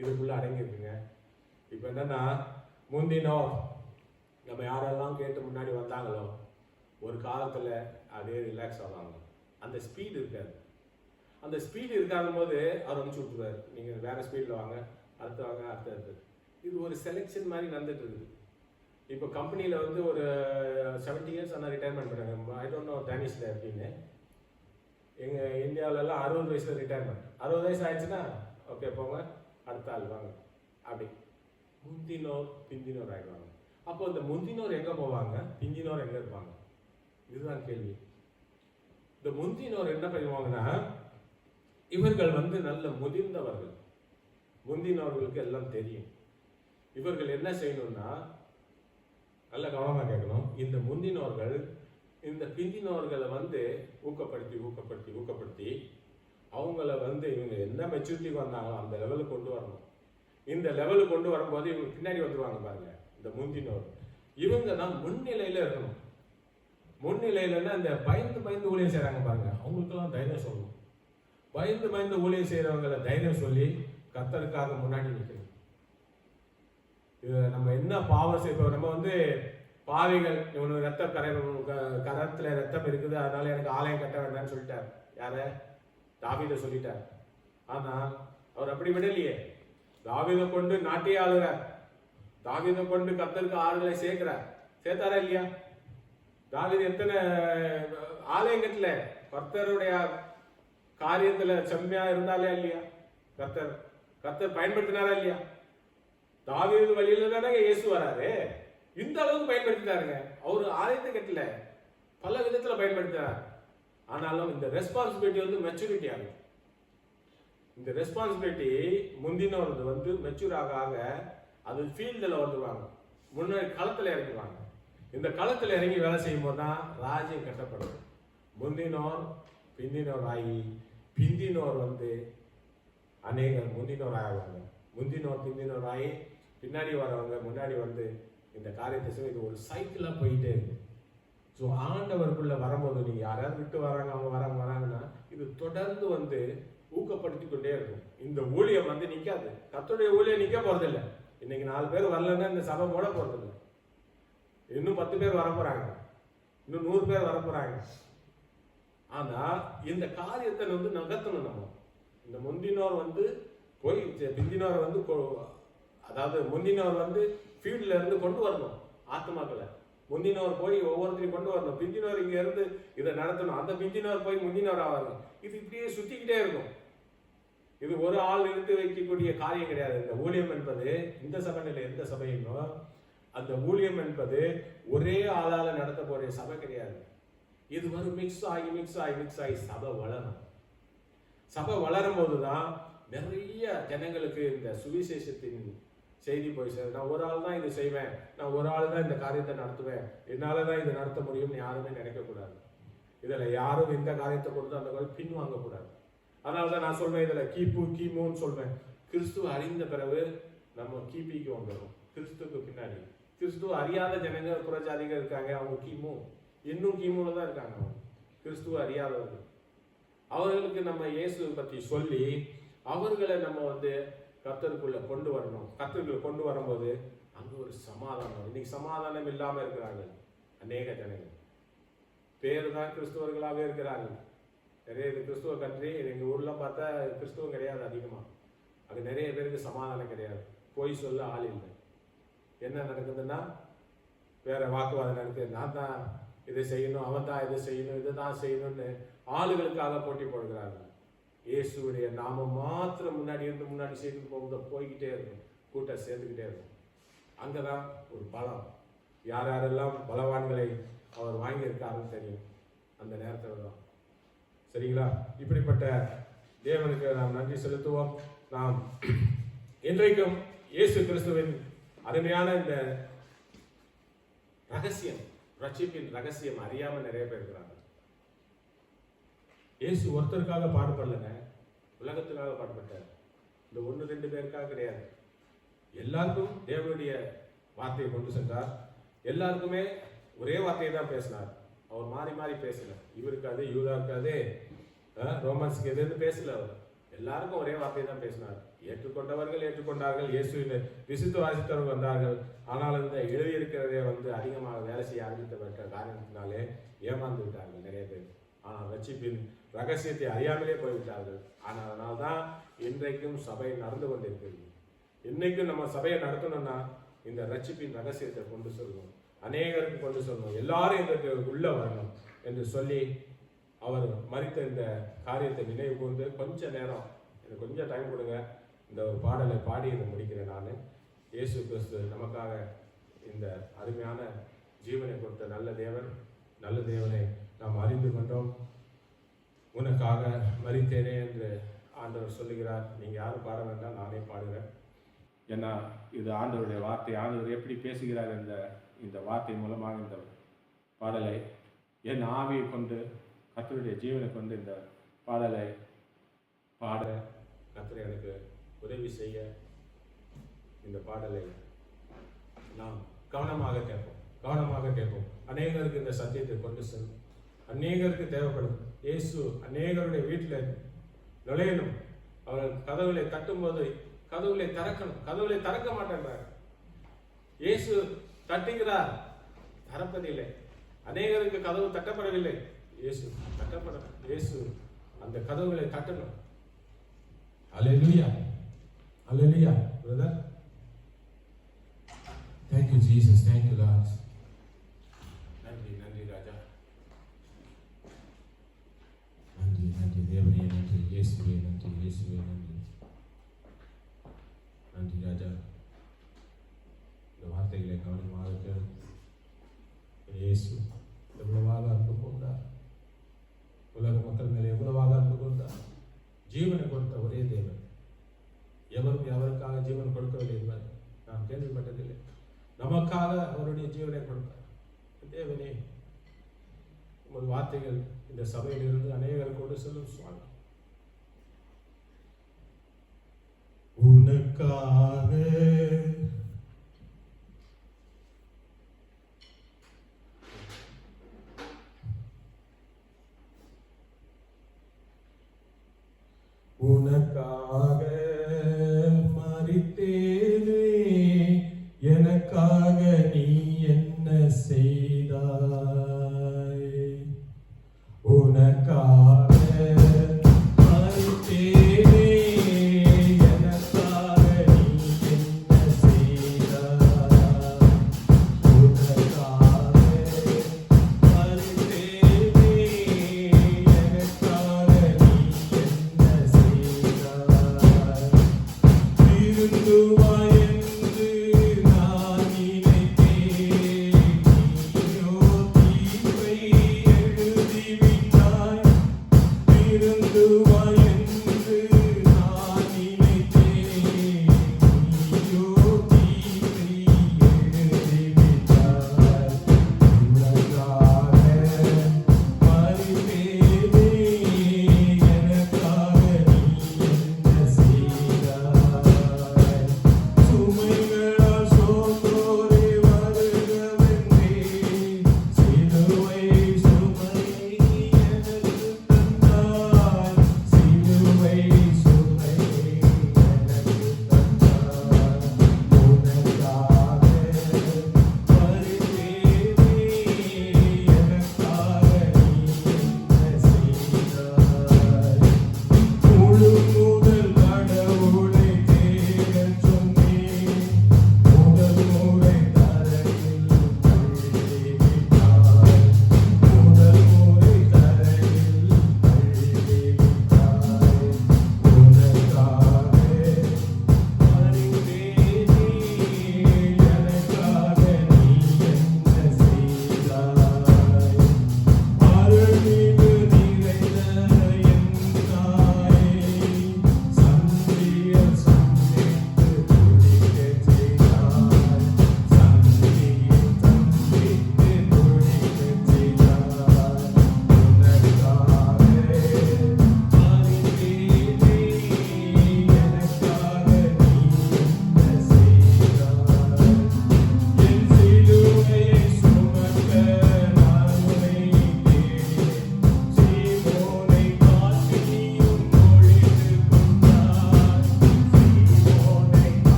இதுக்குள்ள அடங்கியிருக்குங்க. இப்ப என்னன்னா, முந்தினோர் நம்ம யாரெல்லாம் கேட்டு முன்னாடி வந்தாங்களோ ஒரு காலத்துல அதே ரிலாக்ஸ் ஆவாங்க. அந்த ஸ்பீடு இருக்காது. அந்த ஸ்பீடு இருக்காத போது அவர் அனுப்பிச்சு விட்டுருவாரு, நீங்க வேற ஸ்பீட்ல வாங்க, அடுத்து வாங்க, அடுத்து. இது ஒரு செலெக்ஷன் மாதிரி நடந்துட்டு இருக்குது. இப்போ கம்பெனியில ஒரு 70 இயர்ஸ் ஆனால் ரிட்டையர்மெண்ட் பண்ணாங்க. ஐ டோன்ட் நோ டேனிஷ்ல அப்படின்னு. எங்க இந்தியாவிலலாம் 60 வயசுல ரிட்டையர்மெண்ட். 60 வயசு ஆயிடுச்சுன்னா ஓகே போங்க, அடுத்த ஆள் வாங்க. அப்படி முந்தினோர் பிந்தினோர் ஆயிடுவாங்க. அப்போ இந்த முந்தினோர் எங்க போவாங்க, பிந்தினோர் எங்க இருப்பாங்க? இதுதான் கேள்வி. இந்த முந்தினோர் என்ன பண்ணுவாங்கன்னா, இவர்கள் நல்ல முதிர்ந்தவர்கள். முந்தினவர்களுக்கு எல்லாம் தெரியும். இவர்கள் என்ன செய்யணும்னா, நல்ல கவனமா கேட்கணும். இந்த முந்தினோர்கள் இந்த பிந்தினோர்களை ஊக்கப்படுத்தி அவங்கள இவங்க என்ன மெச்சூரிட்டிக்கு வந்தாங்களோ அந்த லெவலுக்கு கொண்டு வரணும். இந்த லெவலுக்கு கொண்டு வரும்போது இவங்க பின்னாடி வந்துருவாங்க பாருங்க, இந்த முந்தினோர். இவங்க தான் முன்னிலையில இருக்கணும். முன்னிலையிலன்னா இந்த பயந்து ஊழியம் செய்யறாங்க பாருங்க, அவங்களுக்கெல்லாம் தைரியம் சொல்லணும். பயந்து ஊழியம் செய்யறவங்களை தைரியம் சொல்லி கர்த்தருக்காக முன்னாடி நிற்கணும். இது நம்ம என்ன பாவம் செய்வோம், நம்ம பாவிகள், இவனு கரத்துல ரத்தம் இருக்குது, அதனால எனக்கு ஆலயம் கட்ட வேண்டாம்னு சொல்லிட்டார். யார? தாவீதை சொல்லிட்டார். ஆனா அவர் அப்படி விடலையே. தாவீதை கொண்டு நாட்டையே ஆளுகிறார். தாவீதை கொண்டு கர்த்தருக்கு ஆளுகளை சேர்த்தாரா இல்லையா? தாவீது எத்தனை ஆலயம் கட்டல, கர்த்தருடைய காரியத்துல செம்மையா இருந்தாலே இல்லையா? கர்த்தர் பயன்படுத்தினாரா இல்லையா? தாவீது வழியில தானே இயேசு வராரு. இந்த அளவுக்கு பயன்படுத்திட்டாருங்க. அவரு ஆலயத்தை கட்டல, பல விதத்துல பயன்படுத்தினார். ஆனாலும் இந்த ரெஸ்பான்சிபிலிட்டி மெச்சூரிட்டி ஆகும். இந்த ரெஸ்பான்சிபிலிட்டி முந்தினவர்கள் மெச்சூர் ஆக அது ஃபீல்டில் வந்துருவாங்க, முன்னாடி களத்தில் இறங்குவாங்க. இந்த களத்தில் இறங்கி வேலை செய்யும் போது தான் ராஜ்யம் கட்டப்படும். முந்தினோர் பிந்தினோர் ஆகி பிந்தினோர் அநேகர் முந்தினோர் ஆகுவாங்க. முந்தினோர் பிந்தினோர் ஆகி பின்னாடி வரவங்க முன்னாடி இந்த காரியத்தை செய்ய இது ஒரு சைக்கிளாக போயிட்டே இருக்கு. ஸோ ஆண்டவருக்குள்ள வரும்போது நீங்கள் யாராவது விட்டு வராங்க, அவங்க வராங்கன்னா இது தொடர்ந்து ஊக்கப்படுத்தி கொண்டே இருக்கும். இந்த ஊழியம் நிற்காது. கர்த்தருடைய ஊழியம் நிற்க போறதில்லை. இன்னைக்கு 4 பேர் வரலன்னா இந்த சபை மூட போறதில்லை. இன்னும் 10 பேர் வரப்போறாங்க, இன்னும் 100 பேர் வரப்போறாங்க. ஆனா இந்த காரியத்தை நகர்த்தணும். நம்ம இந்த முந்தினோர் போய் பிந்தினோர் அதாவது முந்தினோர் ஃபீல்ட்ல இருந்து கொண்டு வரணும் ஆத்மாக்களை. முந்தினோர் போய் ஒவ்வொருத்தரையும் கொண்டு வரணும். பிந்தினோர் இங்க இருந்து இதை நடத்தணும். அந்த பிந்தினோர் போய் முந்தினோர் ஆவாங்க. இது இப்படியே சுத்திக்கிட்டே இருக்கும். இது ஒரு ஆள் இருந்து வைக்கக்கூடிய காரியம் கிடையாது. இந்த ஊழியம் என்பது இந்த சபையில எந்த சபையுமோ அந்த ஊழியம் என்பது ஒரே ஆளால நடத்த போற சபை கிடையாது. இது மிக்ஸ் ஆகி சபை வளரும். சபை வளரும் போதுதான் நிறைய ஜனங்களுக்கு இந்த சுவிசேஷத்தின் செய்தி போய் சேரும். நான் ஒரு ஆள் தான் இது செய்வேன், நான் ஒரு ஆள் தான் இந்த காரியத்தை நடத்துவேன், என்னாலதான் இது நடத்த முடியும்னு யாருமே நினைக்கக்கூடாது. இதுல யாரும் இந்த காரியத்தை கொடுத்து அந்த காலம் பின்வாங்கக்கூடாது. அதனாலதான் நான் சொல்வேன், இதுல கிமுன்னு சொல்வேன். கிறிஸ்துவ அறிந்த பிறகு நம்ம கிபிக்கு வந்துடும். கிறிஸ்துக்கு பின்னாடி கிறிஸ்துவ அறியாத ஜனங்க புறஜாதிகள் இருக்காங்க, அவங்க இன்னும் கிமுல தான் இருக்காங்க. அவங்க கிறிஸ்துவ அறியாதவர்கள். அவர்களுக்கு நம்ம இயேசு பற்றி சொல்லி அவர்களை நம்ம கர்த்தருக்குள்ள கொண்டு வரணும். கர்த்தருக்குள்ள கொண்டு வரும்போது அங்க ஒரு சமாதானம். இன்னைக்கு சமாதானம் இல்லாம இருக்கிறார்கள் அநேக ஜனங்கள். பேரு தான் கிறிஸ்துவர்களாகவே இருக்கிறார்கள். நிறைய கிறிஸ்துவ கண்ட்ரி எங்க ஊர்ல பார்த்தா கிறிஸ்துவம் கிடையாது அதிகமா. அங்க நிறைய பேருக்கு சமாதானம் கிடையாது. போய் சொல்ல ஆள் இல்லை. என்ன நடக்குதுன்னா வேற வாக்குவாதம் நடக்குது. நான் தான் இதை செய்யணும், அவன் தான் இதை செய்யணும், இதை தான் செய்யணும்னு ஆளுகளுக்காக போட்டி போடுகிறார்கள். இயேசுடைய நாம மாத்திரம் முன்னாடி செய்து போகும்போது போய்கிட்டே இருக்கும், கூட்டம் சேர்ந்துக்கிட்டே இருக்கும். அங்கதான் ஒரு பலம். யாரெல்லாம் பலவான்களை அவர் வாங்கியிருக்காருன்னு தெரியும் அந்த நேரத்தில் தான். சரிங்களா? இப்படிப்பட்ட தேவனுக்கு நாம் நன்றி செலுத்துவோம். நாம் இன்றைக்கும் இயேசு கிறிஸ்துவின் அருமையான இந்த ரகசியம், ரட்சிப்பின் ரகசியம் அறியாம நிறைய பேர் இருக்கிறாங்க. இயேசு ஒருத்தருக்காக பாடுபடலைங்க, உலகத்துக்காக பாடுபட்டார். இந்த 1-2 பேருக்காக கிடையாது. எல்லாருக்கும் தேவனுடைய வார்த்தையை கொண்டு சென்றார். எல்லாருக்குமே ஒரே வார்த்தையை தான் பேசினார். அவர் மாறி மாறி பேசல. இவருக்காது, யூதாவுக்காது, ரோமன்ஸுக்கு எதுன்னு பேசல. அவர் எல்லாருக்கும் ஒரே வார்த்தையை தான் பேசினார். ஏற்றுக்கொண்டவர்கள் ஏற்றுக்கொண்டார்கள், இயேசுவின் விசுத்த வாசித்தவர்கள் வந்தார்கள். ஆனால் இந்த எழுதியிருக்கிறதே அதிகமாக வேலை செய்ய ஆரம்பித்த காரணத்தினாலே ஏமாந்து விட்டார்கள் நிறைய பேர். ஆனால் ரட்சிப்பின் ரகசியத்தை அறியாமலே போய்விட்டார்கள். ஆனால் அதனால்தான் இன்றைக்கும் சபை நடந்து கொண்டிருக்கிறது. இன்னைக்கும் நம்ம சபையை நடத்தணும்னா இந்த ரட்சிப்பின் ரகசியத்தை கொண்டு சொல்லணும், அநேகருக்கு கொண்டு சொல்லணும், எல்லாரும் இதற்கு உள்ள வரணும் என்று சொல்லி அவர் மரித்த இந்த காரியத்தை நினைவு கூர்ந்து கொஞ்ச நேரம் எனக்கு கொஞ்சம் டைம் கொடுங்க. இந்த ஒரு பாடலை பாடி இதை முடிக்கிறேன். நான் இயேசு கிறிஸ்து நமக்காக இந்த அருமையான ஜீவனை கொடுத்த நல்ல தேவன், நல்ல தேவனை நாம் அறிந்து கொண்டோம். உனக்காக மரித்தேனே என்று ஆண்டவர் சொல்லுகிறார், நீங்கள் யாரும் பாட வேண்டாம், நானே பாடுகிறேன். ஏன்னா இது ஆண்டவருடைய வார்த்தை. ஆண்டவர் எப்படி பேசுகிறார் இந்த வார்த்தை மூலமாக இந்த பாடலை என் ஆவியை கொண்டு கர்த்தருடைய ஜீவனை கொண்டு இந்த பாடலை பாட கர்த்தர் எனக்கு உதவி செய்ய இந்த பாடலை நாம் கவனமாக கேட்போம். அநேகருக்கு இந்த சத்தியத்தை கொண்டு செல்லும். அநேகருக்கு தேவைப்படும். இயேசு அநேகருடைய வீட்டில் நுழையணும். அவர்கள் கதவுகளை தட்டும்போது கதவுகளை திறக்கணும். கதவுகளை திறக்க மாட்டேன்றார். இயேசு தட்டுகிறார், திறப்பதில்லை. அநேகருக்கு கதவு தட்டப்படவில்லை, இயேசு தட்டப்படணும். இயேசு அந்த கதவுகளை தட்டணும். அல்லேலூயா, அல்லேலூயா. Brother, thank you Jesus, thank you Lord. நன்றி ராஜா, நன்றி தேவனே, நன்றி இயேசுவே, நன்றி ராஜா. இந்த வார்த்தைகளை கவனமாக கேளு. இயேசு எவ்வளவாக அன்பு கொண்டார், உலக மக்கள் மேலே எவ்வளவாக அன்பு கொண்டார். ஜீவனை கொடுத்த ஒரே தேவன். எவரும் எவருக்காக ஜீவன் கொடுக்கவில்லை என்பதை நாம் கேள்விப்பட்டதில்லை. நமக்காக அவருடைய ஜீவனை கொடுத்தார். தேவனே, உமது வார்த்தைகள் இந்த சபையிலிருந்து அநேகர் கொண்டு செல்லும் சுவாமி. உனக்காக உனக்காக மரித்தேனே, எனக்காக நீ என்ன செய்தாய்? உனக்காக மரித்தேனே, எனக்காக நீ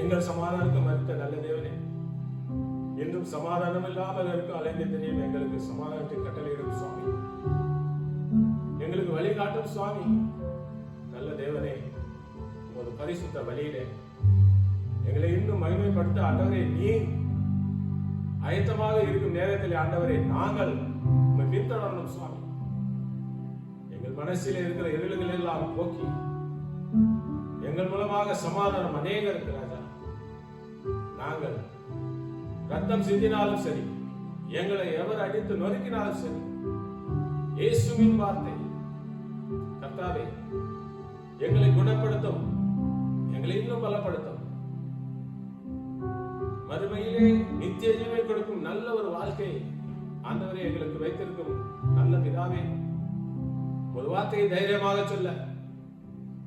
எங்கள் சமாதானத்துக்கு மறுத்த நல்ல தேவனே, என்றும் சமாதானம் இல்லாமல் இருக்கும் அலைந்த தெரியும் எங்களுக்கு சமாதானத்தை கட்டளையிடும் சுவாமி, எங்களுக்கு வழிகாட்டும் சுவாமி. நல்ல தேவனே, உமது பரிசுத்த வழியிலே எங்களை இன்னும் மகிமைப்படுத்த ஆண்டவரே நீர் ஆயத்தமாக இருக்கும் நேரத்தில் ஆண்டவரே நாங்கள் உம்மை பின்தொடரணும் சுவாமி. எங்கள் மனசிலே இருக்கிற இருளுகள் எல்லாம் போக்கி எங்கள் மூலமாக சமாதானம் அநேகருக்கு ராஜா. நாங்கள் ரத்தம் சிந்தினாலும் சரி, எங்களை எவர் அடித்து நொறுக்கினாலும் சரி, இயேசுவின் வார்த்தை கர்த்தாவே எங்களை குணப்படுத்தும், எங்களை இன்னும் பலப்படுத்தும். மறுமையிலே நித்திய ஜீவை கொடுக்கும் நல்ல ஒரு வாழ்க்கை ஆண்டவரே எங்களுக்கு வைத்திருக்கும் நல்ல பிதாவே, ஒரு வார்த்தையை தைரியமாக சொல்ல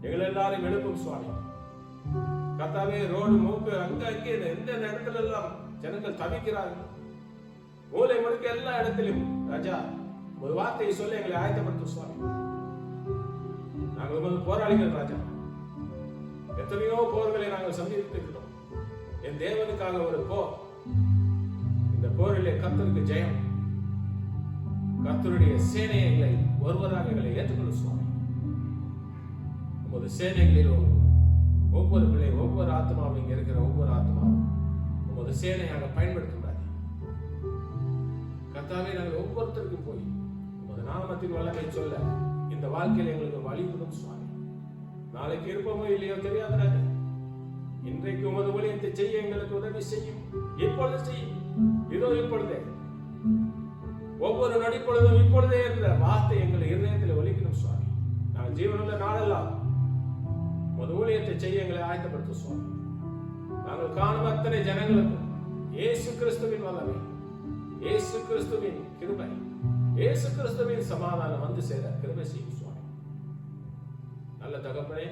எங்களை எல்லாரும் எழுப்பும் சுவாமி. கர்த்தாவே, ரோடு மூக்கு அங்க அங்கே எந்த இடத்துல எல்லாம் ஜனங்கள் தவிக்கிறார்கள், மூலை முழுக்க எல்லா இடத்திலும் ராஜா ஒரு வார்த்தையை சொல்ல எங்களை ஆயத்தப்படுத்தும் சுவாமி. நாங்கள் உமது போராளிகள் ராஜா. எத்தனையோ போர்களை நாங்கள் சந்தித்திருக்கிறோம். என் தேவனுக்காக ஒரு போர். இந்த போரிலே கர்த்தருக்கு ஜெயம். கர்த்தருடைய சேனைகளை ஒருவராக எங்களை ஏற்றுக்கொள்ளும் சுவாமி. உமது சேனைகளில் ஒவ்வொரு பிள்ளை, ஒவ்வொரு ஆத்மாவும், இங்க இருக்கிற ஒவ்வொரு ஆத்மாவும் உமது சேனையாக பயன்படுத்தும் ராஜா. கர்த்தாவே, நாங்கள் ஒவ்வொருத்தருக்கும் போய் உமது நாமத்தின் வல்லமை சொல்ல இந்த வாழ்க்கையில் எங்களுக்கு வழிவிடும் சுவாமி. நாளைக்கு இருப்போமோ இல்லையோ தெரியாத ராஜா. இன்றைக்கு உமது ஊழியத்தை செய்ய எங்களுக்கு உதவி செய்யும். இப்பொழுது செய்யும். இதோ இப்பொழுதே, ஒவ்வொரு நொடிப்பொழுதும் இப்பொழுதே என்ற வார்த்தை எங்கள் இருதயத்தில் ஒலிக்கணும் சுவாமி. நாங்கள் ஜீவனுள்ள நாளெல்லாம் உமது ஊழியத்தை செய்ய எங்களை ஆயத்தப்படுத்தும் சுவாமி. நாங்கள் காணும் அத்தனை ஜனங்களுக்கும் இயேசு கிறிஸ்துவின் வல்லமை, இயேசு கிறிஸ்துவின் கிருபை, இயேசு கிறிஸ்துவின் சமாதானம் வந்து சேர கிருபை செய்யும் சுவாமி. நல்ல தகப்பனே,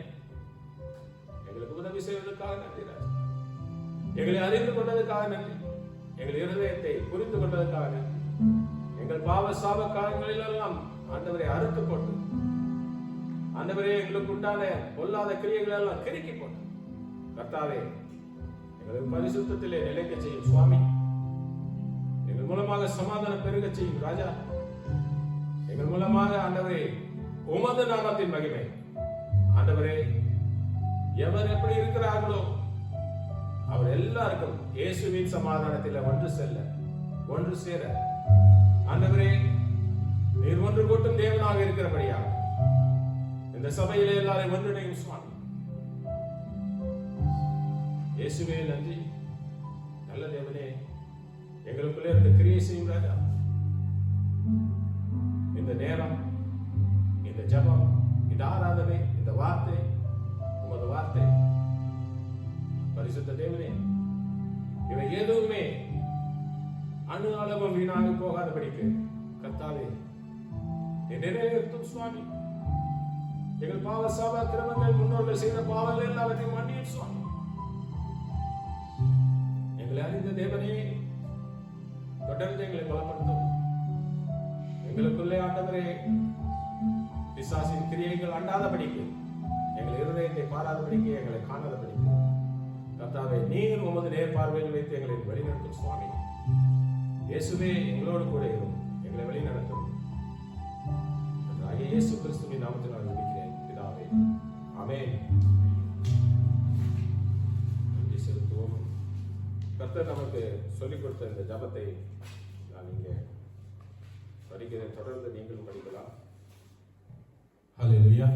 எங்களுக்கு உதவி செய்வதற்காக நன்றி ராஜா. எங்களை அறிந்து கொண்டதற்காக நன்றி. எங்கள் இருதயத்தை புரிந்து கொண்டதற்காக நன்றி. எங்கள் பாவ சாப காரியங்களிலெல்லாம் ஆண்டவரை அறுத்து போட்டு, ஆண்டவரே எங்களுக்கு உண்டான பொல்லாத கிரியைகள் எல்லாம் கிறுக்கி போட்டு கர்த்தாவே எங்களுக்கு பரிசுத்தத்திலே நிலைக்க செய்யும் சுவாமி. எங்கள் மூலமாக சமாதானம் பெருக செய்யும் ராஜா. எங்கள் மூலமாக ஆண்டவரே உமது நாமத்தின் மகிமை ஆண்டவரே எவர் எப்படி இருக்கிறார்களோ அவர் எல்லாருக்கும் இயேசுவின் சமாதானத்தில் ஒன்று செல்ல, ஒன்று சேர ஆண்டவரே நீர் ஒன்று கூட்டும் தேவனாக இருக்கிறபடியா இந்த சபையிலே எல்லாரையும் ஒன்றிணையும் சுவாமி. இயேசுவே நன்றி. நல்ல தேவனே, எங்களுக்குள்ளே இருந்த கிரியை செய்யும் ராஜா. இந்த நேரம், இந்த ஜபம், இந்த ஆராதனை, இந்த வார்த்தை, உமது வார்த்தை பரிசுத்த தேவனே, இவை எதுவுமே அணு அளவும் வீணாக போகாதபடிக்கு கர்த்தாவே நிறைவேற்றும் சுவாமி. எங்கள் பாவ சாப கிரமங்கள், முன்னோர்கள் செய்த பாவங்கள் எல்லாவற்றையும் மன்னியும் சுவாமி. எங்களை அறிந்த தேவனே, தொடர்ந்து எங்களை பலப்படுத்தும். எங்களுக்குள்ளே ஆண்டவரே பிசாசின் கிரியைகள் அண்டாதபடிக்கு, எங்கள் இருதயத்தை பாராதபடிக்கு, எங்களை காணாதபடிக்கு கர்த்தாவே நீர் உமது நேர்பார்வையில் வைத்து எங்களை வழிநடத்தும் சுவாமி. இயேசுவே எங்களோடு கூட இருக்கும், எங்களை வழிநடத்தும். இயேசு கிறிஸ்துவின் நாமத்தில் நான் ஜெபிக்கிறேன் பிதாவே, ஆமென். நன்றி செலுத்துவோம். கர்த்தர் நமக்கு சொல்லிக் கொடுத்த இந்த ஜபத்தை நான் இங்கே படிக்கிறேன். தொடர்ந்து நீங்களும் படிக்கலாம். ஹல்லேலூயா.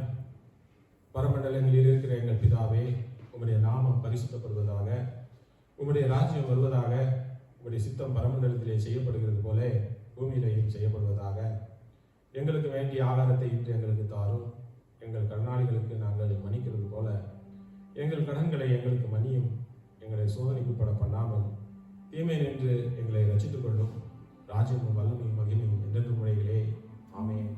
பரமண்டலங்களில் இருக்கிற எங்கள் பிதாவே, உம்முடைய நாமம் பரிசுத்தப்படுவதாக, உம்முடைய ராஜ்யம் வருவதாக, உம்முடைய சித்தம் பரமண்டலத்திலே செய்யப்படுகிறது போல பூமியிலேயும் செய்யப்படுவதாக. எங்களுக்கு வேண்டிய ஆகாரத்தை இன்று எங்களுக்கு தாரும். எங்கள் கடனாளிகளுக்கு நாங்கள் மன்னிக்கிறது போல எங்கள் கடன்களை எங்களுக்கு மன்னியும். எங்களை சோதனைக்குட்பட பண்ணாமல் தீமை நின்று எங்களை ரட்சித்துக் கொள்ளும். ராஜ்யமும் வல்லமையும் மகிமையும் என்றென்று முறைகளே. ஆமென்.